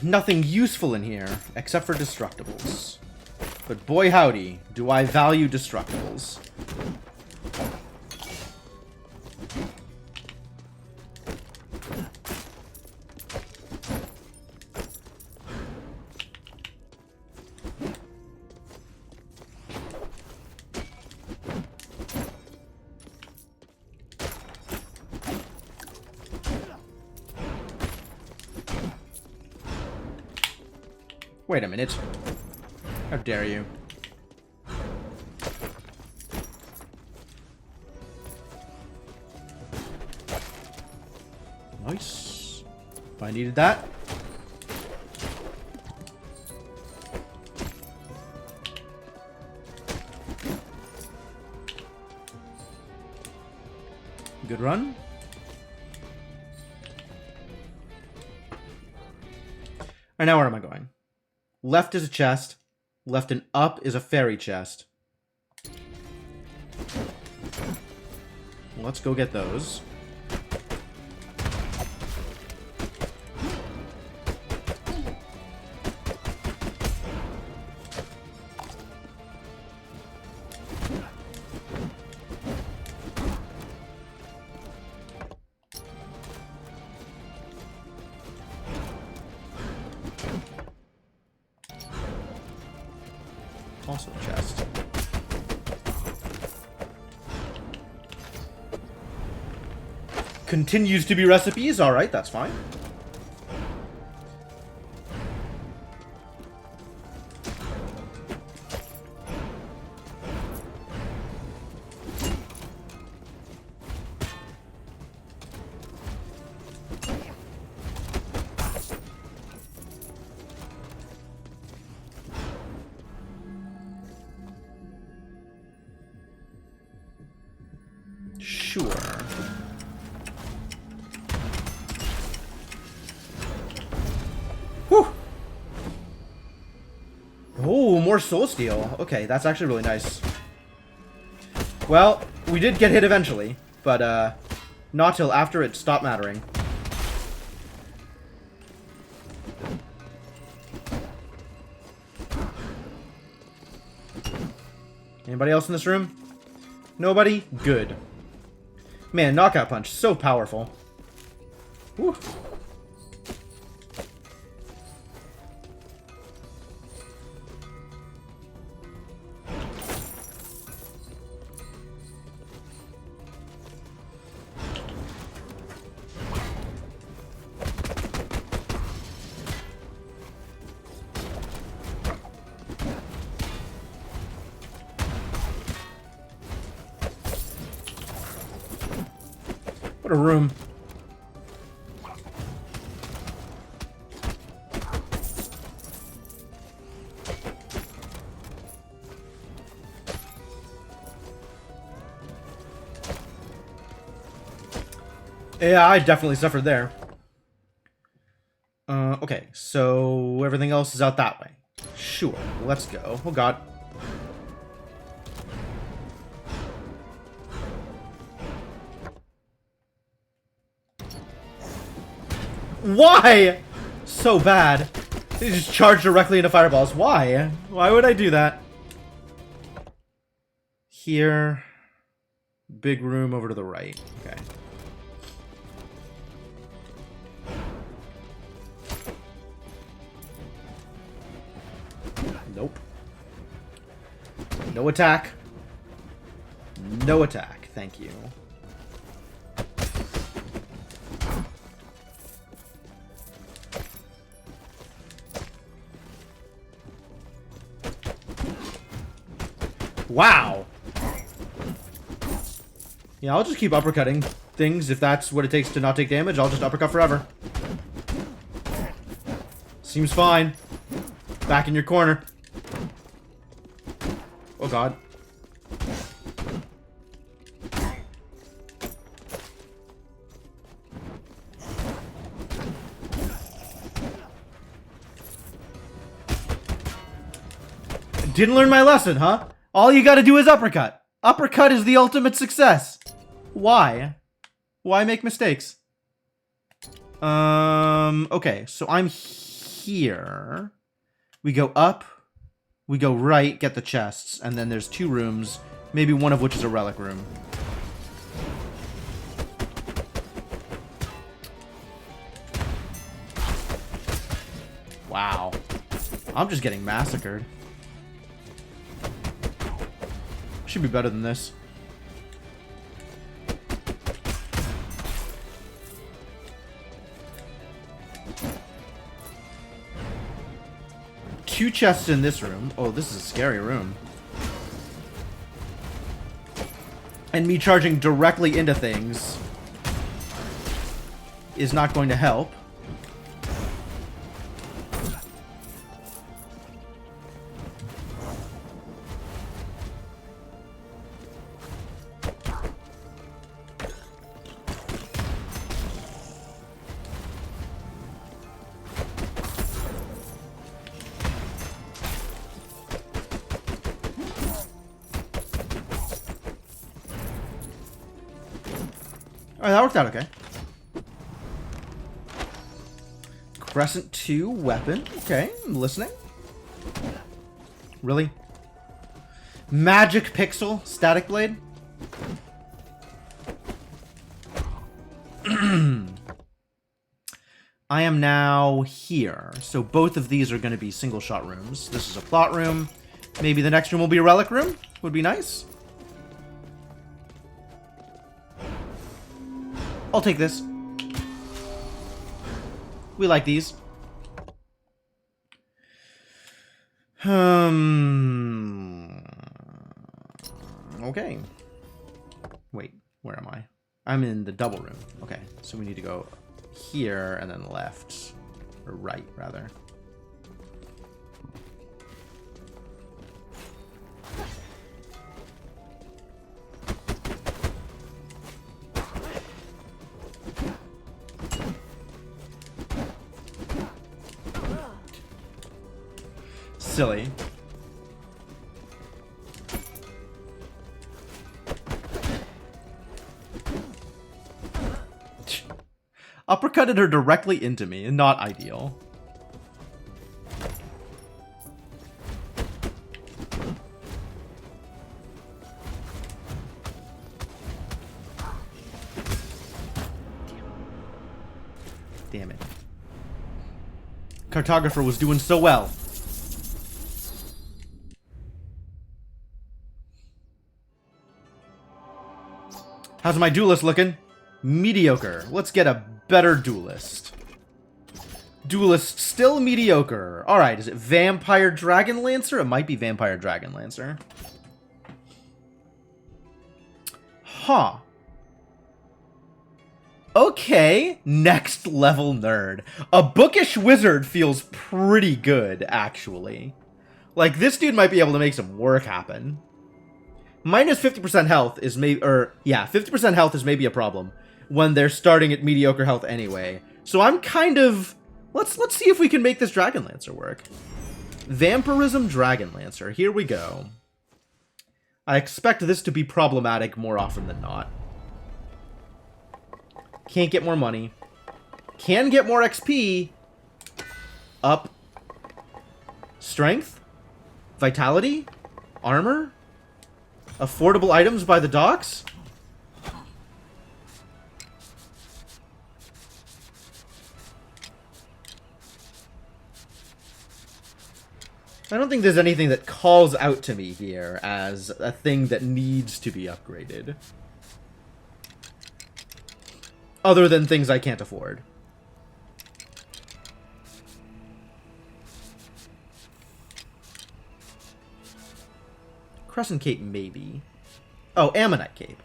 Nothing useful in here, except for Destructibles. But boy howdy, do I value Destructibles. Wait a minute. How dare you? Nice. If I needed that. Good run. Alright, now where am I going? Left is a chest. Left and up is a fairy chest. Let's go get those. Also a chest. Continues to be recipes. Alright, that's fine. Sure. Whew. Oh, more soul steel. Okay, that's actually really nice. Well, we did get hit eventually, but not till after it stopped mattering. Anybody else in this room? Nobody? Good. Man, knockout punch, so powerful. Woo. What a room. Yeah, I definitely suffered there. Okay, so everything else is out that way. Sure, let's go. Oh god. Why? So bad. They just charge directly into fireballs. Why? Why would I do that? Here. Big room over to the right. Okay. Nope. No attack. No attack. Thank you. Wow. Yeah, I'll just keep uppercutting things if that's what it takes to not take damage. I'll just uppercut forever. Seems fine. Back in your corner. Oh god. Didn't learn my lesson, huh? All you gotta do is uppercut. Uppercut is the ultimate success. Why? Why make mistakes? Okay, so I'm here. We go up, we go right, get the chests, and then there's 2 rooms, maybe one of which is a relic room. Wow. I'm just getting massacred. Should be better than this. Two chests in this room. Oh, this is a scary room. And me charging directly into things is not going to help. Alright, that worked out okay. Crescent 2 weapon. Okay, I'm listening. Really? Magic Pixel Static Blade? I am now here. So both of these are going to be single shot rooms. This is a plot room. Maybe the next room will be a relic room. Would be nice. I'll take this. We like these. Okay. Wait, where am I? I'm in the double room. Okay, so we need to go here and then left. Or right, rather. Silly. Uppercutted her directly into me, not ideal. Damn it. Cartographer was doing so well. How's my duelist looking? Mediocre. Let's get a better duelist. Duelist still mediocre. Alright, is it Vampire Dragon Lancer? It might be Vampire Dragon Lancer. Huh. Okay, next level nerd. A bookish wizard feels pretty good, actually. Like, this dude might be able to make some work happen. Minus 50% health is maybe, 50% health is maybe a problem when they're starting at mediocre health anyway. So I'm kind of, let's see if we can make this Dragon Lancer work. Vampirism Dragon Lancer, here we go. I expect this to be problematic more often than not. Can't get more money. Can get more XP. Up. Strength. Vitality. Armor. Affordable items by the docks. I don't think there's anything that calls out to me here as a thing that needs to be upgraded. Other than things I can't afford. Crescent Cape, maybe. Oh, Ammonite Cape.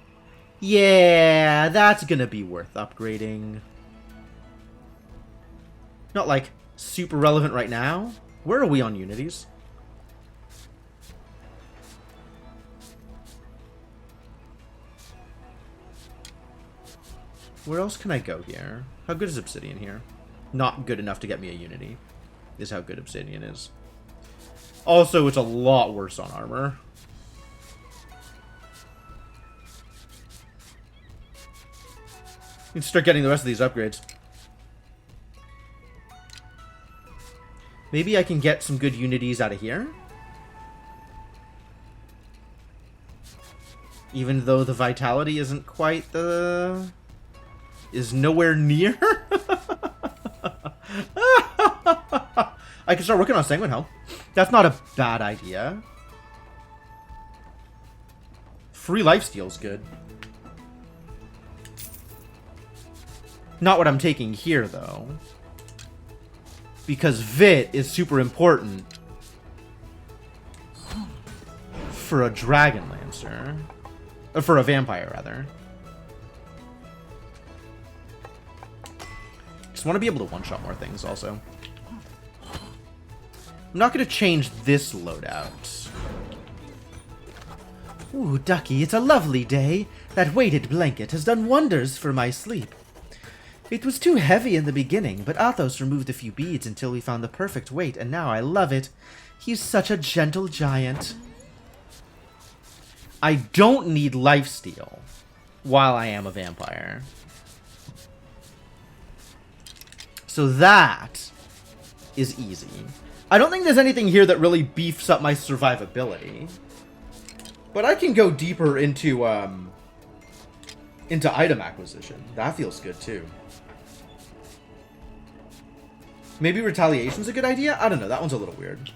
Yeah, that's gonna be worth upgrading. Not, like, super relevant right now. Where are we on Unities? Where else can I go here? How good is Obsidian here? Not good enough to get me a Unity, is how good Obsidian is. Also, it's a lot worse on armor. We can start getting the rest of these upgrades. Maybe I can get some good Unities out of here? Even though the Vitality isn't quite the... is nowhere near? I can start working on Sanguine Helm. That's not a bad idea. Free lifesteal's good. Not what I'm taking here, though. Because Vit is super important for a Dragon Lancer. Or for a Vampire, rather. Just want to be able to one-shot more things, also. I'm not going to change this loadout. Ooh, Ducky, it's a lovely day. That weighted blanket has done wonders for my sleep. It was too heavy in the beginning, but Athos removed a few beads until we found the perfect weight, and now I love it. He's such a gentle giant. I don't need lifesteal while I am a vampire. So that is easy. I don't think there's anything here that really beefs up my survivability. But I can go deeper into item acquisition. That feels good too. Maybe retaliation's a good idea? I don't know, that one's a little weird.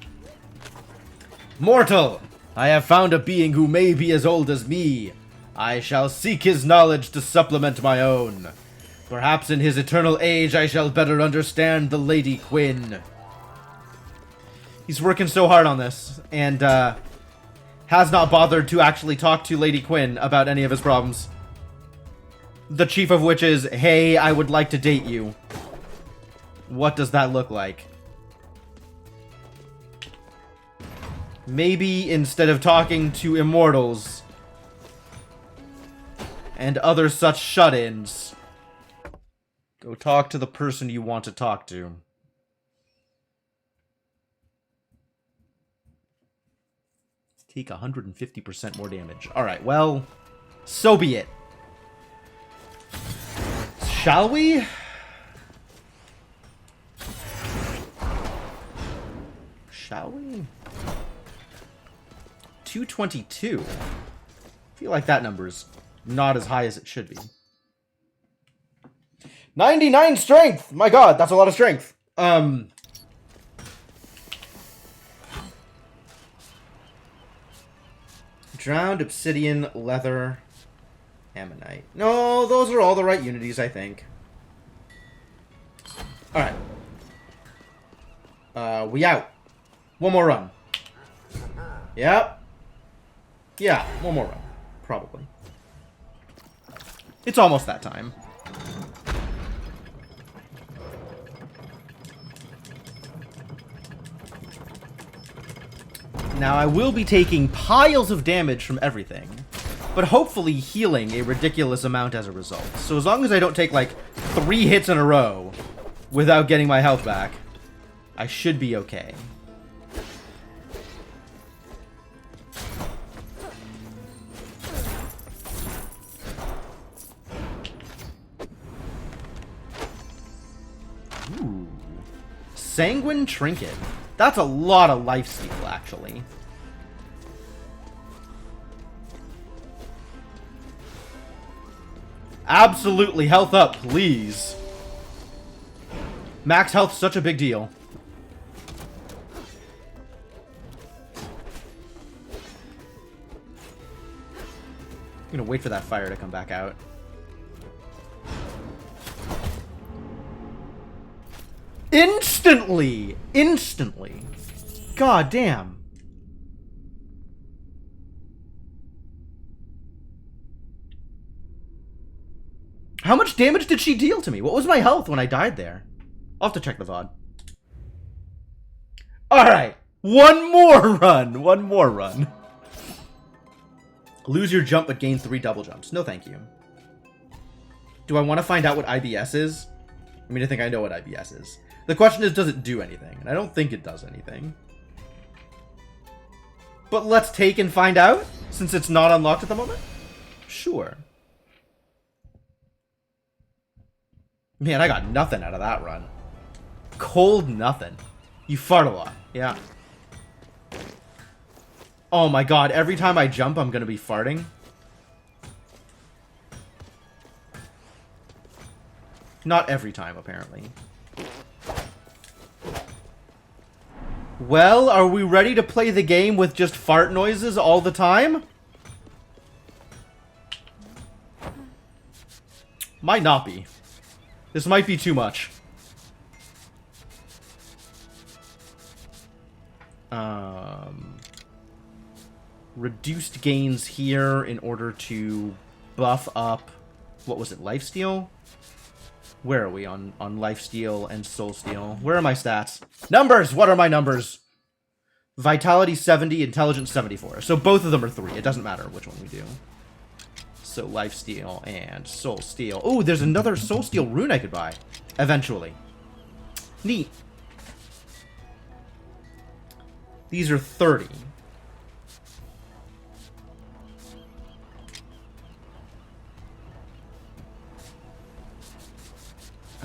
Mortal! I have found a being who may be as old as me. I shall seek his knowledge to supplement my own. Perhaps in his eternal age I shall better understand the Lady Quinn. He's working so hard on this, and has not bothered to actually talk to Lady Quinn about any of his problems. The chief of which is, hey, I would like to date you. What does that look like? Maybe instead of talking to immortals and other such shut-ins, go talk to the person you want to talk to. Take 150% more damage. Alright, well, so be it. Shall we? Shall we? 222. I feel like that number is not as high as it should be. 99 strength! My god, that's a lot of strength. Drowned, obsidian, leather, ammonite. No, those are all the right unities, I think. Alright. We out. One more run. Yep. Yeah, one more run. Probably. It's almost that time. Now, I will be taking piles of damage from everything, but hopefully healing a ridiculous amount as a result. So as long as I don't take, like, 3 hits in a row without getting my health back, I should be okay. Ooh. Sanguine Trinket. That's a lot of lifesteal, actually. Absolutely, health up, please. Max health, such a big deal. I'm gonna wait for that fire to come back out. Instantly! Instantly! God damn. How much damage did she deal to me? What was my health when I died there? I'll have to check the VOD. Alright. One more run. One more run. Lose your jump but gain 3 double jumps. No thank you. Do I want to find out what IBS is? I mean, I think I know what IBS is. The question is, does it do anything? And I don't think it does anything. But let's take and find out, since it's not unlocked at the moment? Sure. Man, I got nothing out of that run. Cold nothing. You fart a lot. Yeah. Oh my god, every time I jump, I'm gonna be farting. Not every time, apparently. Well, are we ready to play the game with just fart noises all the time? Might not be. This might be too much. Reduced gains here in order to buff up... What was it? Lifesteal? Where are we on Lifesteal and Soulsteal? Where are my stats? Numbers! What are my numbers? Vitality 70, Intelligence 74. So both of them are 3. It doesn't matter which one we do. So Lifesteal and Soulsteal. Oh, there's another Soulsteal rune I could buy. Eventually. Neat. These are 30.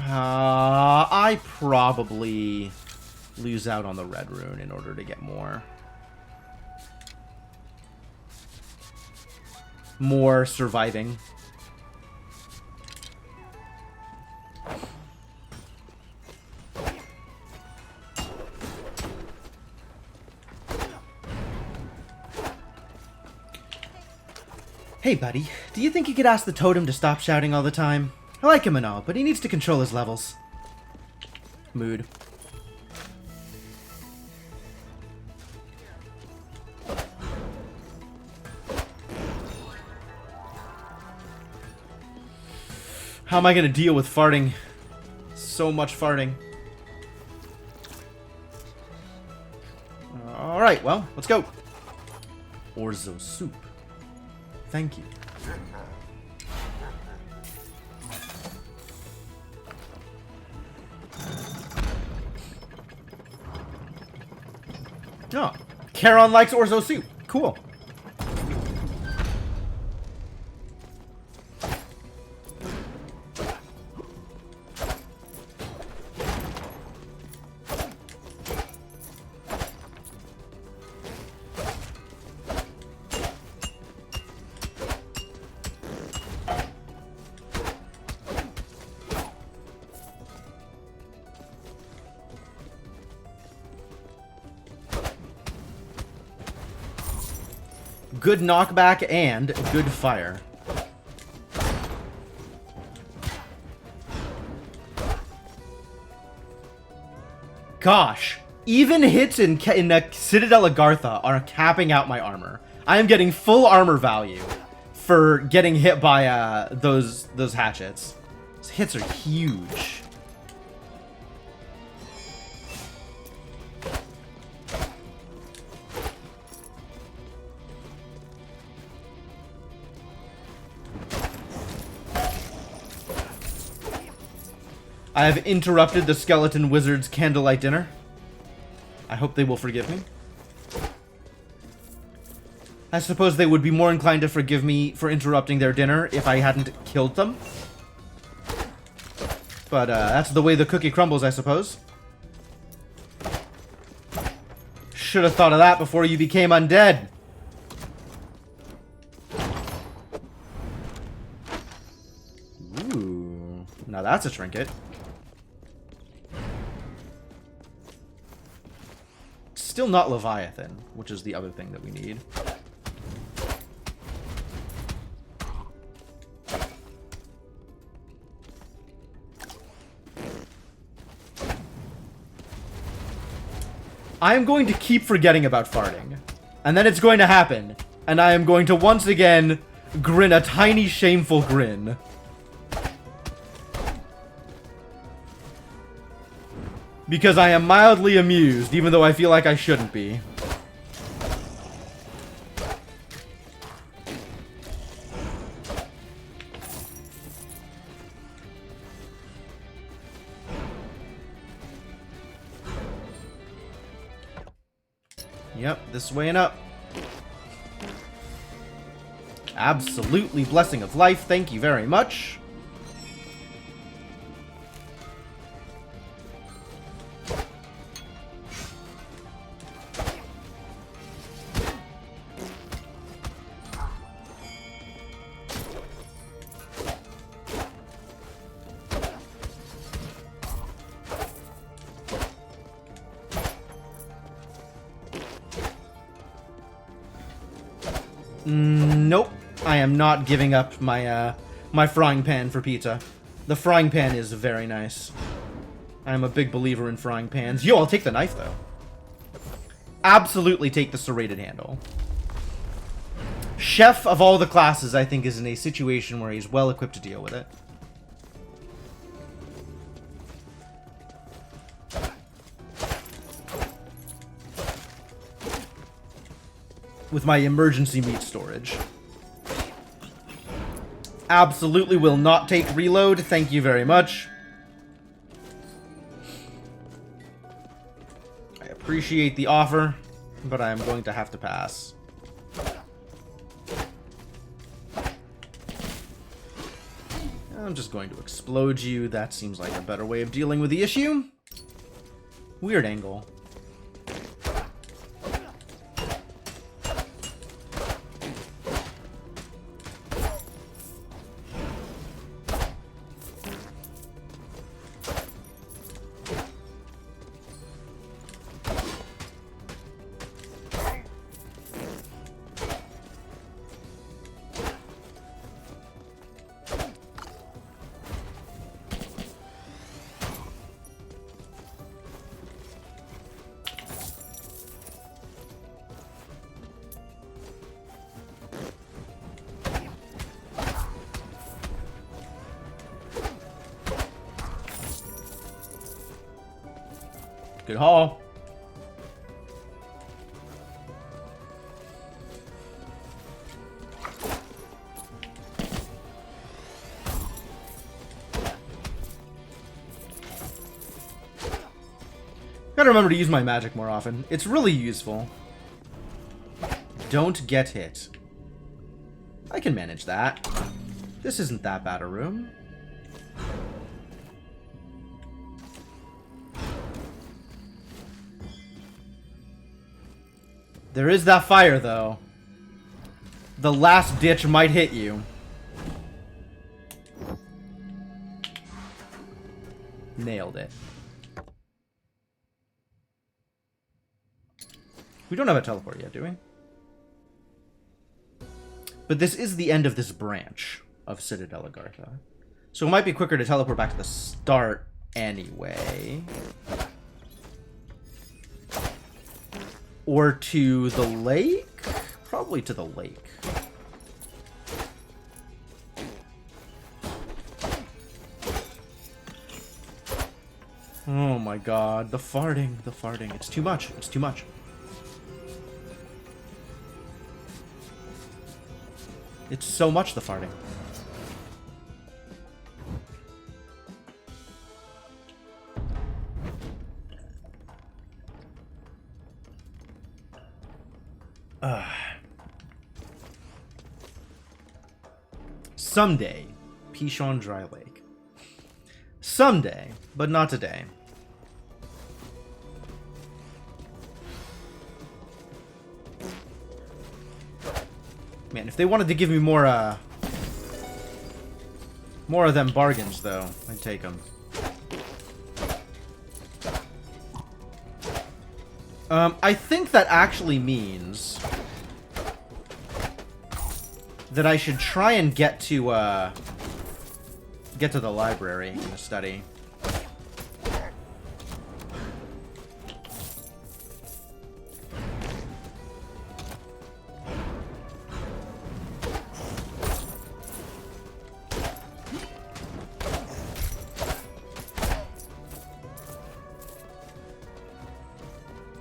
I probably lose out on the red rune in order to get more. More surviving. Hey, buddy. Do you think you could ask the totem to stop shouting all the time? I like him and all, but he needs to control his levels. Mood. How am I gonna deal with farting? So much farting. Alright, well, let's go. Orzo soup. Thank you. Oh, Charon likes orzo soup. Cool. good knockback and good fire. Gosh, even hits in Citadel Agartha are capping out my armor. I am getting full armor value for getting hit by those hatchets. These hits are huge. I have interrupted the Skeleton Wizard's candlelight dinner. I hope they will forgive me. I suppose they would be more inclined to forgive me for interrupting their dinner if I hadn't killed them. But that's the way the cookie crumbles, I suppose. Should have thought of that before you became undead. Ooh, now that's a trinket. Still not Leviathan, which is the other thing that we need. I am going to keep forgetting about farting. And then it's going to happen. And I am going to once again grin a tiny, shameful grin. Because I am mildly amused, even though I feel like I shouldn't be. Yep, this way and up. Absolutely blessing of life, thank you very much. Nope. I am not giving up my my frying pan for pizza. The frying pan is very nice. I am a big believer in frying pans. Yo, I'll take the knife, though. Absolutely take the serrated handle. Chef of all the classes, I think, is in a situation where he's well equipped to deal with it. With my emergency meat storage. Absolutely will not take reload. Thank you very much. I appreciate the offer, but I am going to have to pass. I'm just going to explode you. That seems like a better way of dealing with the issue. Weird angle. Good haul. Gotta remember to use my magic more often. It's really useful. Don't get hit. I can manage that. This isn't that bad a room. There is that fire, though. The last ditch might hit you. Nailed it. We don't have a teleport yet, do we? But this is the end of this branch of Citadel Agartha. So it might be quicker to teleport back to the start anyway. Or to the lake? Probably to the lake. Oh my god, the farting, the farting. It's too much, it's too much. It's so much, the farting. Someday, Pishon Dry Lake. Someday, but not today. Man, if they wanted to give me more of them bargains, though, I'd take them. I think that actually means that I should try and get to the library in the study.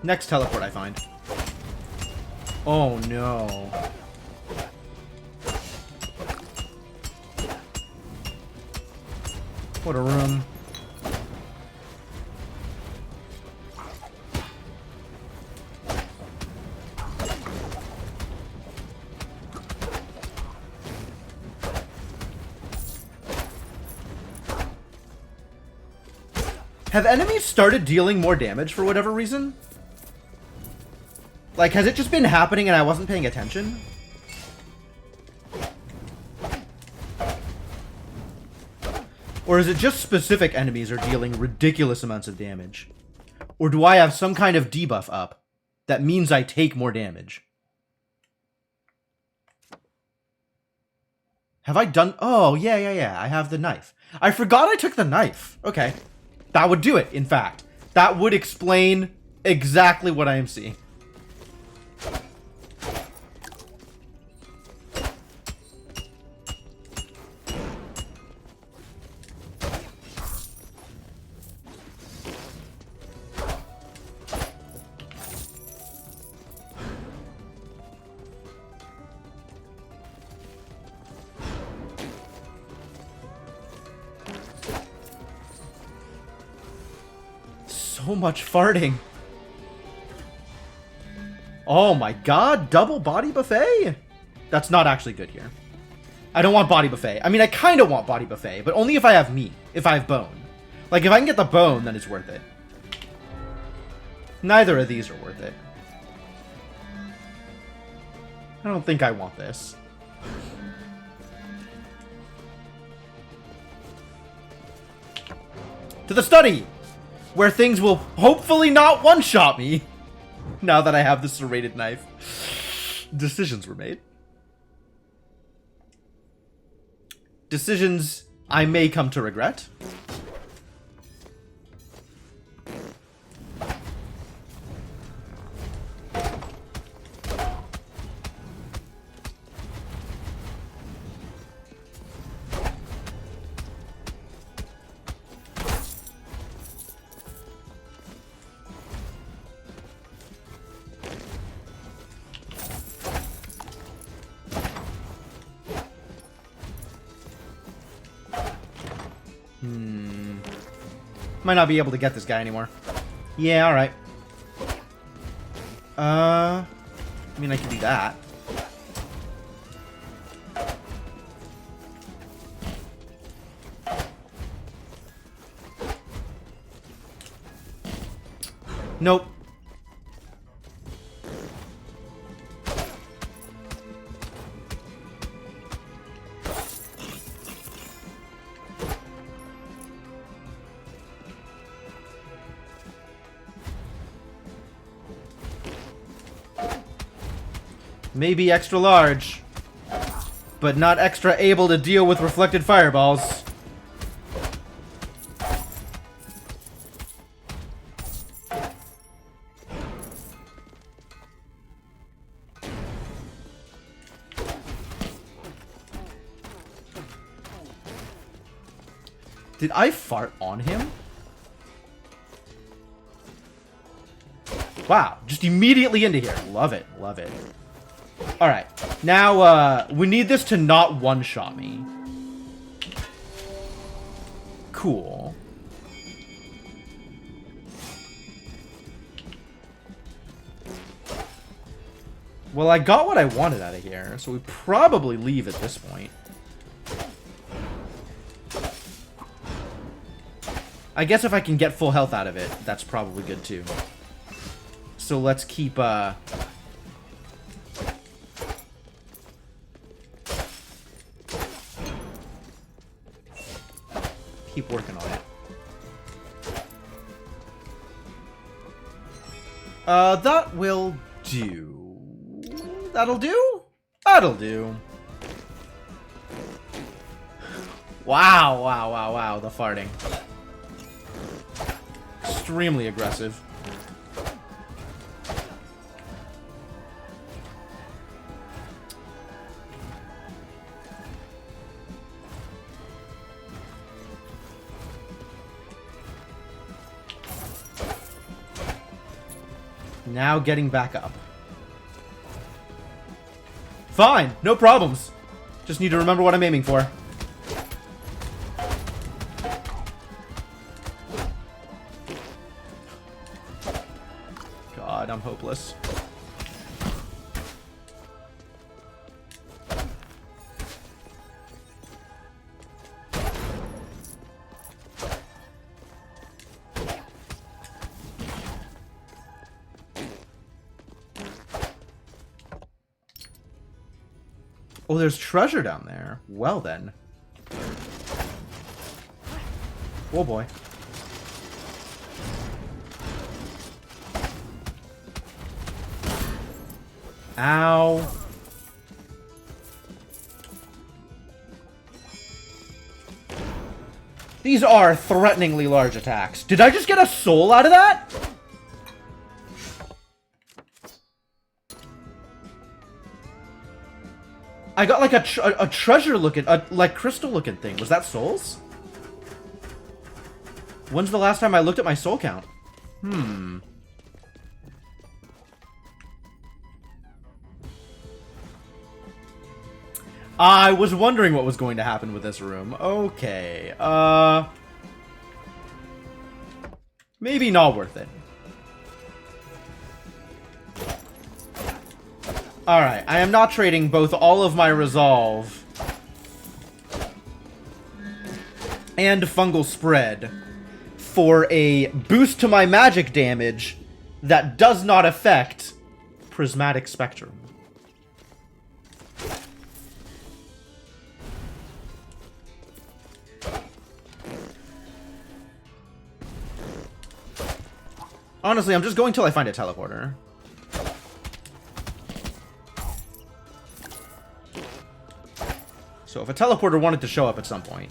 Next teleport I find. Oh no. What a room. Have enemies started dealing more damage for whatever reason? Like, has it just been happening and I wasn't paying attention? Or is it just specific enemies are dealing ridiculous amounts of damage? Or do I have some kind of debuff up that means I take more damage? Have I done... Oh, yeah. I have the knife. I forgot I took the knife. Okay. That would do it, in fact. That would explain exactly what I am seeing. So much farting. Oh my god, double body buffet? That's not actually good here. I don't want body buffet. I mean, I kind of want body buffet, but only if I have meat, if I have bone. Like, if I can get the bone, then it's worth it. Neither of these are worth it. I don't think I want this. To the study! Where things will hopefully not one-shot me. Now that I have the serrated knife. Decisions were made. Decisions I may come to regret. Might not be able to get this guy anymore. Yeah, alright. I mean, I can do that. Nope. Maybe extra large. but not extra able to deal with reflected fireballs. Did I fart on him? Wow, just immediately into here. Love it, love it. Alright, now, we need this to not one-shot me. Cool. Well, I got what I wanted out of here, so we probably leave at this point. I guess if I can get full health out of it, that's probably good too. So let's keep, keep working on it. That will do. That'll do? That'll do. Wow, wow, wow, wow, the farting. Extremely aggressive. Now getting back up. Fine, no problems. Just need to remember what I'm aiming for. God, I'm hopeless. Oh, there's treasure down there. Well then. Oh boy. Ow. These are threateningly large attacks. Did I just get a soul out of that? I got like a treasure looking, like crystal looking thing. Was that souls? When's the last time I looked at my soul count? I was wondering what was going to happen with this room. Okay, maybe not worth it. Alright, I am not trading both all of my resolve and fungal spread for a boost to my magic damage that does not affect prismatic spectrum. Honestly, I'm just going till I find a teleporter. So if a teleporter wanted to show up at some point.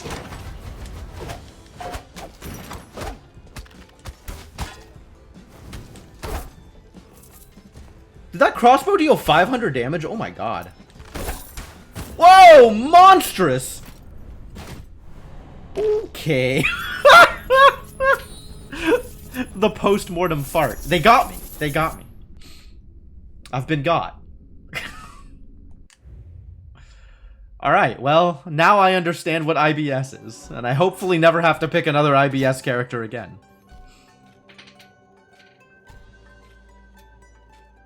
Did that crossbow deal 500 damage? Oh my god. Whoa! Monstrous! Okay. The post-mortem fart. They got me. They got me. I've been got. Alright, well, now I understand what IBS is, and I hopefully never have to pick another IBS character again.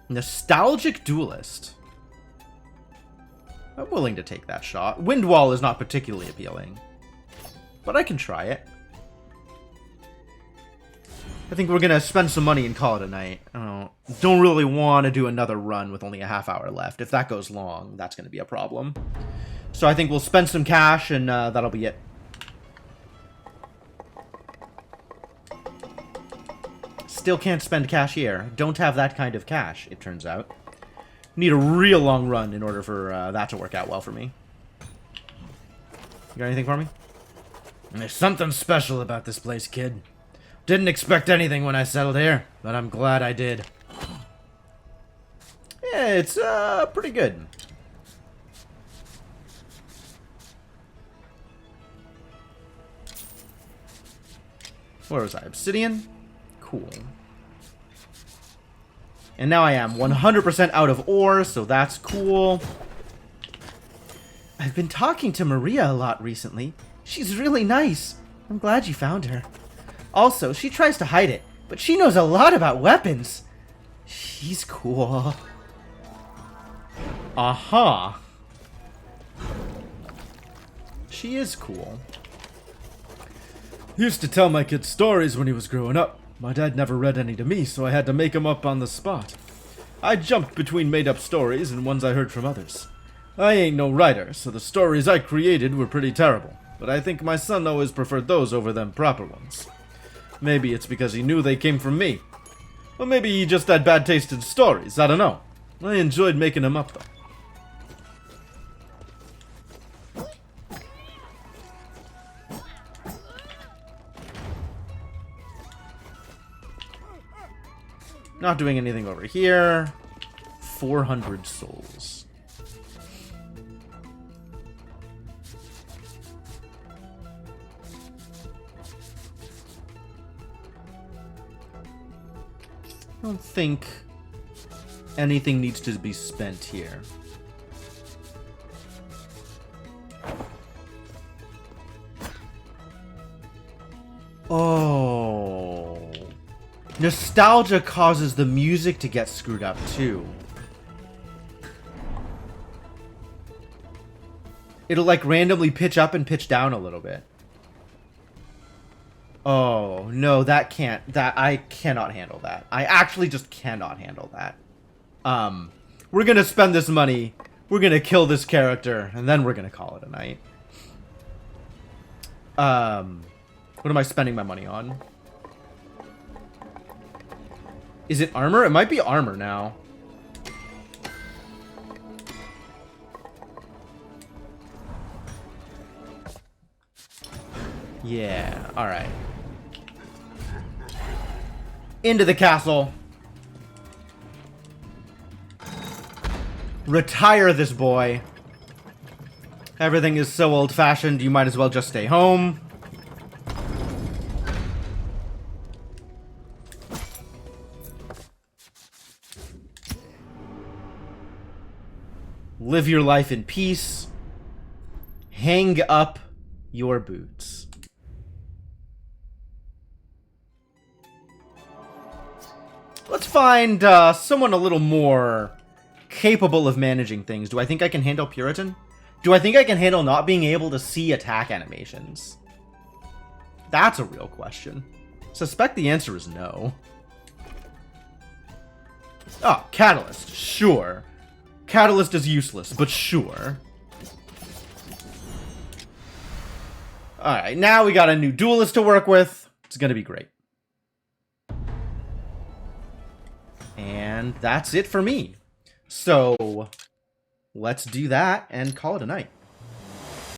Nostalgic Duelist. I'm willing to take that shot. Windwall is not particularly appealing, but I can try it. I think we're gonna spend some money and call it a night. I don't really want to do another run with only a half hour left. If that goes long, that's gonna be a problem. So I think we'll spend some cash, and that'll be it. Still can't spend cash here. Don't have that kind of cash, it turns out. Need a real long run in order for that to work out well for me. You got anything for me? There's something special about this place, kid. Didn't expect anything when I settled here, but I'm glad I did. Yeah, it's, pretty good. Where was I? Obsidian? Cool. And now I am 100% out of ore, so that's cool. I've been talking to Maria a lot recently. She's really nice. I'm glad you found her. Also, she tries to hide it, but she knows a lot about weapons. She's cool. Aha. She is cool. Used to tell my kid stories when he was growing up. My dad never read any to me, so I had to make them up on the spot. I jumped between made-up stories and ones I heard from others. I ain't no writer, so the stories I created were pretty terrible, but I think my son always preferred those over them proper ones. Maybe it's because he knew they came from me. Or maybe he just had bad taste in stories, I don't know. I enjoyed making them up, though. Not doing anything over here. 400 souls. I don't think anything needs to be spent here. Oh. Nostalgia causes the music to get screwed up too. It'll like randomly pitch up and pitch down a little bit. Oh, no, that I cannot handle that. I actually just cannot handle that. We're gonna spend this money, we're gonna kill this character, and then we're gonna call it a night. What am I spending my money on? Is it armor? It might be armor now. Yeah, alright. Into the castle. Retire this boy. Everything is so old-fashioned, you might as well just stay home. Live your life in peace. Hang up your boots. Let's find someone a little more capable of managing things. Do I think I can handle Puritan? Do I think I can handle not being able to see attack animations? That's a real question. Suspect the answer is no. Oh, Catalyst. Sure. Catalyst is useless, but sure. Alright, now we got a new duelist to work with. It's gonna be great. And that's it for me. So, let's do that and call it a night.